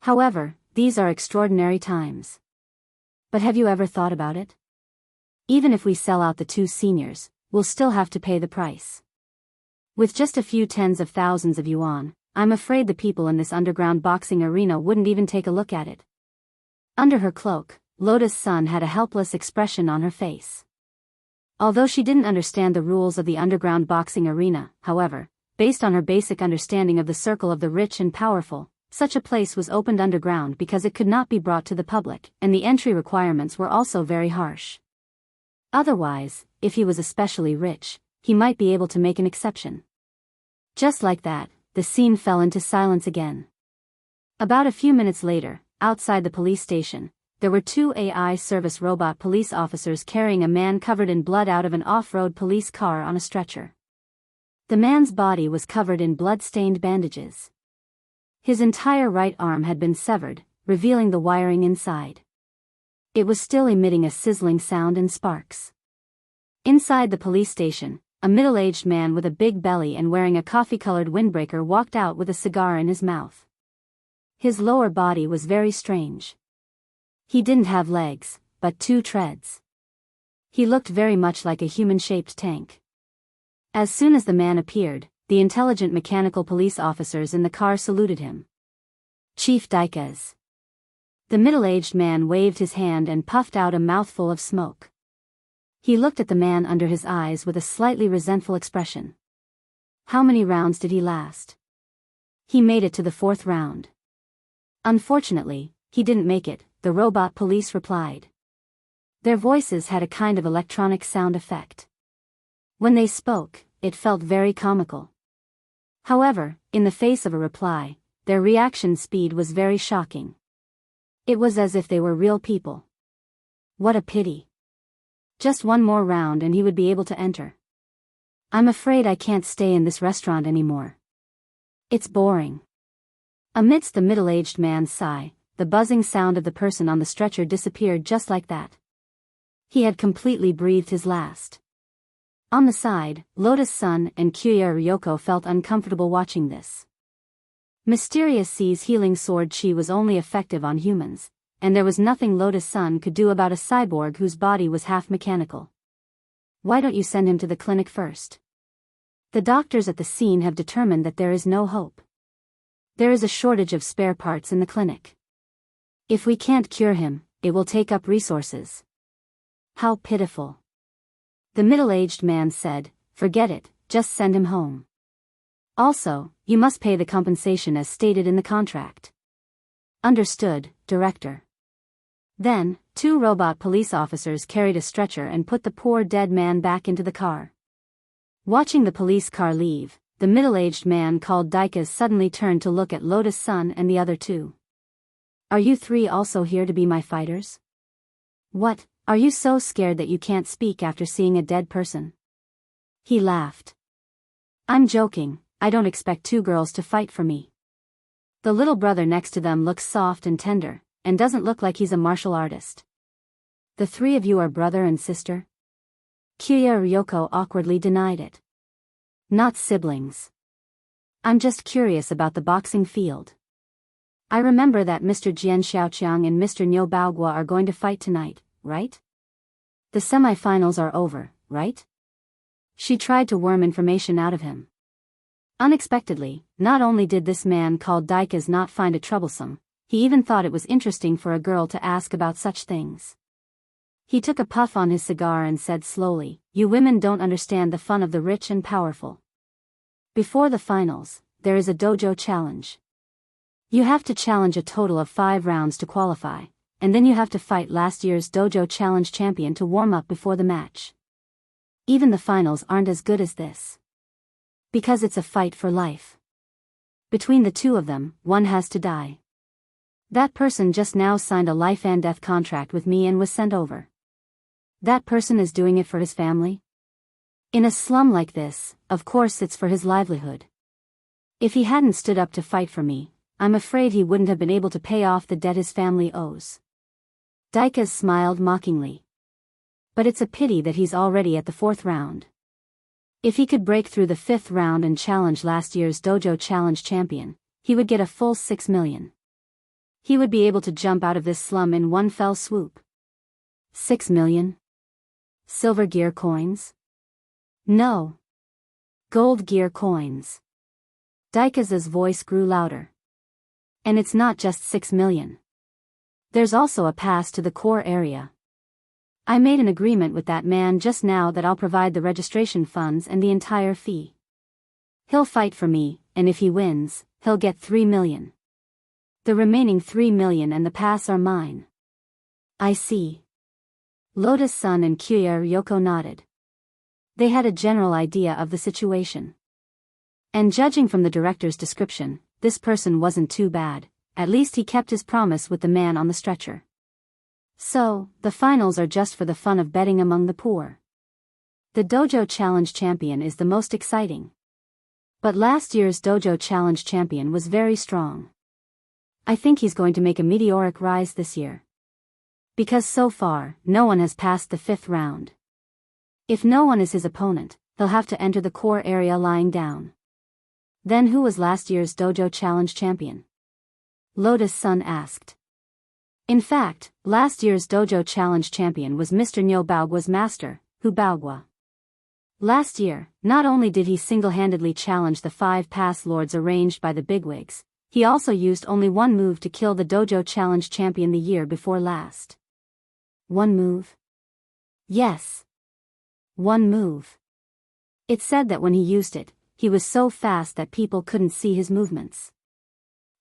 However, these are extraordinary times. But have you ever thought about it? Even if we sell out the two seniors, we'll still have to pay the price. With just a few tens of thousands of yuan, I'm afraid the people in this underground boxing arena wouldn't even take a look at it. Under her cloak, Lotus Sun had a helpless expression on her face. Although she didn't understand the rules of the underground boxing arena, however, based on her basic understanding of the circle of the rich and powerful, such a place was opened underground because it could not be brought to the public, and the entry requirements were also very harsh. Otherwise, if he was especially rich, he might be able to make an exception. Just like that, the scene fell into silence again. About a few minutes later, outside the police station, there were two AI service robot police officers carrying a man covered in blood out of an off-road police car on a stretcher. The man's body was covered in blood-stained bandages. His entire right arm had been severed, revealing the wiring inside. It was still emitting a sizzling sound and sparks. Inside the police station, a middle-aged man with a big belly and wearing a coffee-colored windbreaker walked out with a cigar in his mouth. His lower body was very strange. He didn't have legs, but two treads. He looked very much like a human-shaped tank. As soon as the man appeared, the intelligent mechanical police officers in the car saluted him. Chief Daikes. The middle-aged man waved his hand and puffed out a mouthful of smoke. He looked at the man under his eyes with a slightly resentful expression. How many rounds did he last? He made it to the 4th round. Unfortunately, he didn't make it, the robot police replied. Their voices had a kind of electronic sound effect. When they spoke, it felt very comical. However, in the face of a reply, their reaction speed was very shocking. It was as if they were real people. What a pity. Just one more round and he would be able to enter. I'm afraid I can't stay in this restaurant anymore. It's boring. Amidst the middle-aged man's sigh, the buzzing sound of the person on the stretcher disappeared just like that. He had completely breathed his last. On the side, Lotus Sun and Kamiya Ryoko felt uncomfortable watching this. Mysterious C's healing sword chi was only effective on humans, and there was nothing Lotus Sun could do about a cyborg whose body was half mechanical. Why don't you send him to the clinic first? The doctors at the scene have determined that there is no hope. There is a shortage of spare parts in the clinic. If we can't cure him, it will take up resources. How pitiful. The middle-aged man said, forget it, just send him home. Also, you must pay the compensation as stated in the contract. Understood, Director. Then, two robot police officers carried a stretcher and put the poor dead man back into the car. Watching the police car leave, the middle-aged man called Daikes suddenly turned to look at Lotus Sun and the other two. Are you three also here to be my fighters? What, are you so scared that you can't speak after seeing a dead person? He laughed. I'm joking, I don't expect two girls to fight for me. The little brother next to them looks soft and tender, and doesn't look like he's a martial artist. The three of you are brother and sister? Kamiya Ryoko awkwardly denied it. Not siblings. I'm just curious about the boxing field. I remember that Mr. Jian Xiaoqiang and Mr. Niu Baogua are going to fight tonight, right? The semifinals are over, right? She tried to worm information out of him. Unexpectedly, not only did this man called Daikas not find it troublesome, he even thought it was interesting for a girl to ask about such things. He took a puff on his cigar and said slowly, "You women don't understand the fun of the rich and powerful. Before the finals, there is a dojo challenge. You have to challenge a total of 5 rounds to qualify, and then you have to fight last year's dojo challenge champion to warm up before the match. Even the finals aren't as good as this. Because it's a fight for life. Between the two of them, one has to die. That person just now signed a life and death contract with me and was sent over. That person is doing it for his family? In a slum like this, of course it's for his livelihood. If he hadn't stood up to fight for me, I'm afraid he wouldn't have been able to pay off the debt his family owes." Daikas smiled mockingly. "But it's a pity that he's already at the 4th round. If he could break through the 5th round and challenge last year's dojo challenge champion, he would get a full 6 million. He would be able to jump out of this slum in one fell swoop." 6 million? Silver gear coins? No. Gold gear coins. Daikas's voice grew louder. "And it's not just 6 million. There's also a pass to the core area. I made an agreement with that man just now that I'll provide the registration funds and the entire fee. He'll fight for me, and if he wins, he'll get 3 million. The remaining 3 million and the pass are mine." "I see." Lotus-san and Kyuya Ryoko nodded. They had a general idea of the situation. And judging from the director's description, this person wasn't too bad. At least he kept his promise with the man on the stretcher. So, the finals are just for the fun of betting among the poor. The dojo challenge champion is the most exciting. But last year's dojo challenge champion was very strong. I think he's going to make a meteoric rise this year. Because so far, no one has passed the 5th round. If no one is his opponent, he'll have to enter the core area lying down." "Then who was last year's dojo challenge champion?" Lotus-san asked. "In fact, last year's dojo challenge champion was Mr. Nyo Baogua's master, Baogua. Last year, not only did he single-handedly challenge the 5 pass lords arranged by the bigwigs, he also used only one move to kill the dojo challenge champion the year before last." "One move?" "Yes. One move. It said that when he used it, he was so fast that people couldn't see his movements.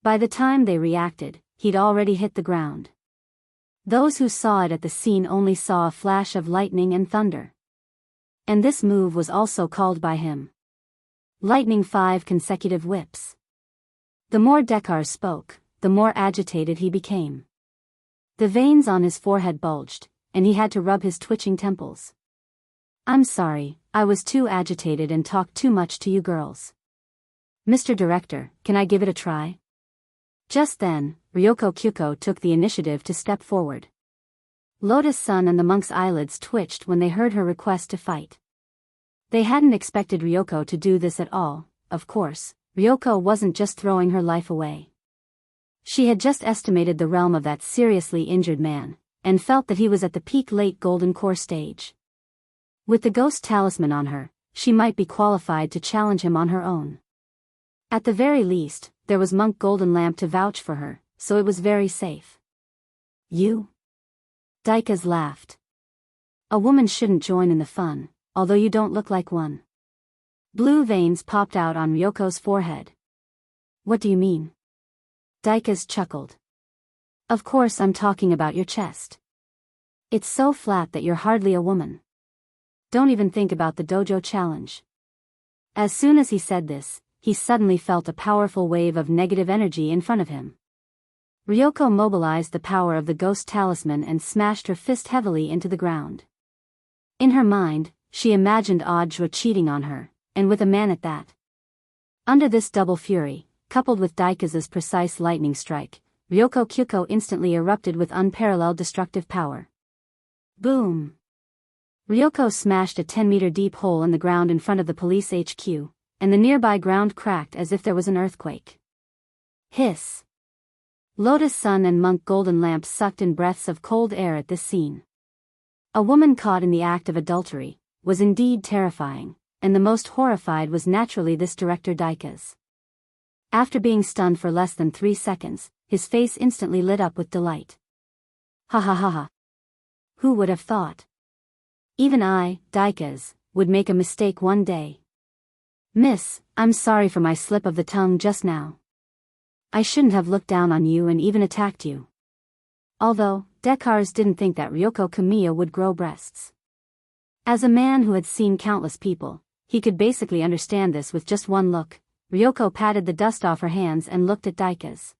By the time they reacted, he'd already hit the ground. Those who saw it at the scene only saw a flash of lightning and thunder. And this move was also called by him Lightning 5 consecutive whips." The more Dekar spoke, the more agitated he became. The veins on his forehead bulged, and he had to rub his twitching temples. "I'm sorry, I was too agitated and talked too much to you girls. Mr. Director, can I give it a try?" Just then, Ryoko Kyuko took the initiative to step forward. Lotus-san and the monk's eyelids twitched when they heard her request to fight. They hadn't expected Ryoko to do this at all. Of course, Ryoko wasn't just throwing her life away. She had just estimated the realm of that seriously injured man, and felt that he was at the peak late golden core stage. With the ghost talisman on her, she might be qualified to challenge him on her own. At the very least, there was Monk Golden Lamp to vouch for her, so it was very safe. "You?" Daikas laughed. "A woman shouldn't join in the fun, although you don't look like one." Blue veins popped out on Ryoko's forehead. "What do you mean?" Daikas chuckled. "Of course I'm talking about your chest. It's so flat that you're hardly a woman. Don't even think about the dojo challenge." As soon as he said this, he suddenly felt a powerful wave of negative energy in front of him. Ryoko mobilized the power of the ghost talisman and smashed her fist heavily into the ground. In her mind, she imagined Audra cheating on her, and with a man at that. Under this double fury, coupled with Daikas's precise lightning strike, Ryoko Kyuko instantly erupted with unparalleled destructive power. Boom! Ryoko smashed a 10-meter deep hole in the ground in front of the police HQ, and the nearby ground cracked as if there was an earthquake. Hiss! Lotus-sun and Monk Golden Lamp sucked in breaths of cold air at this scene. A woman caught in the act of adultery was indeed terrifying, and the most horrified was naturally this director Daika's. After being stunned for less than 3 seconds, his face instantly lit up with delight. Ha ha ha ha. Who would have thought? Even I, Daika's, would make a mistake one day. Miss, I'm sorry for my slip of the tongue just now. I shouldn't have looked down on you and even attacked you. Although, Dekars didn't think that Ryoko Kamiya would grow breasts. As a man who had seen countless people, he could basically understand this with just one look. Ryoko patted the dust off her hands and looked at Daika's.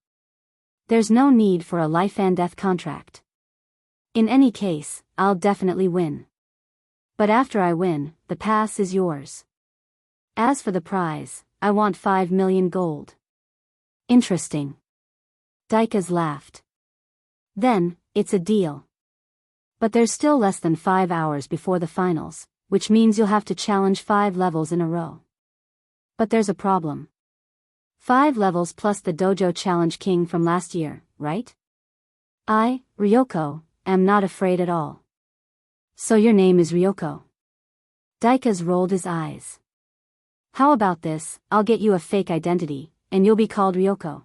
There's no need for a life and death contract. In any case, I'll definitely win. But after I win, the pass is yours. As for the prize, I want 5 million gold. Interesting. Daika's laughed. Then, it's a deal. But there's still less than 5 hours before the finals, which means you'll have to challenge 5 levels in a row. But there's a problem. 5 levels plus the dojo challenge king from last year, right? I, Ryoko, am not afraid at all. So your name is Ryoko? Daika's rolled his eyes. How about this, I'll get you a fake identity, and you'll be called Ryoko.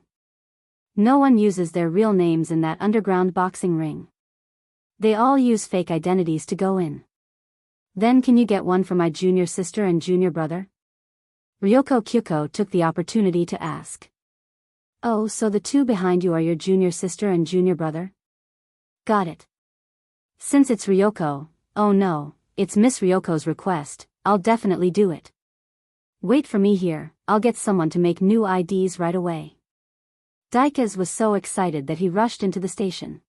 No one uses their real names in that underground boxing ring. They all use fake identities to go in. Then can you get one for my junior sister and junior brother? Ryoko Kyuko took the opportunity to ask. Oh, so the 2 behind you are your junior sister and junior brother? Got it. Since it's Ryoko, oh no, it's Miss Ryoko's request, I'll definitely do it. Wait for me here, I'll get someone to make new IDs right away. Daika's was so excited that he rushed into the station.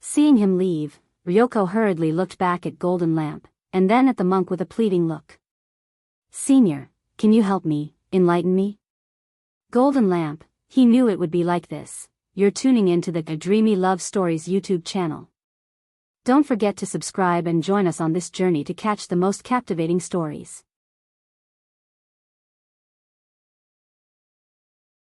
Seeing him leave, Ryoko hurriedly looked back at Golden Lamp, and then at the monk with a pleading look. Senior, can you help me, enlighten me? Golden Lamp, he knew it would be like this. You're tuning into the Dreamy Love Stories YouTube channel. Don't forget to subscribe and join us on this journey to catch the most captivating stories.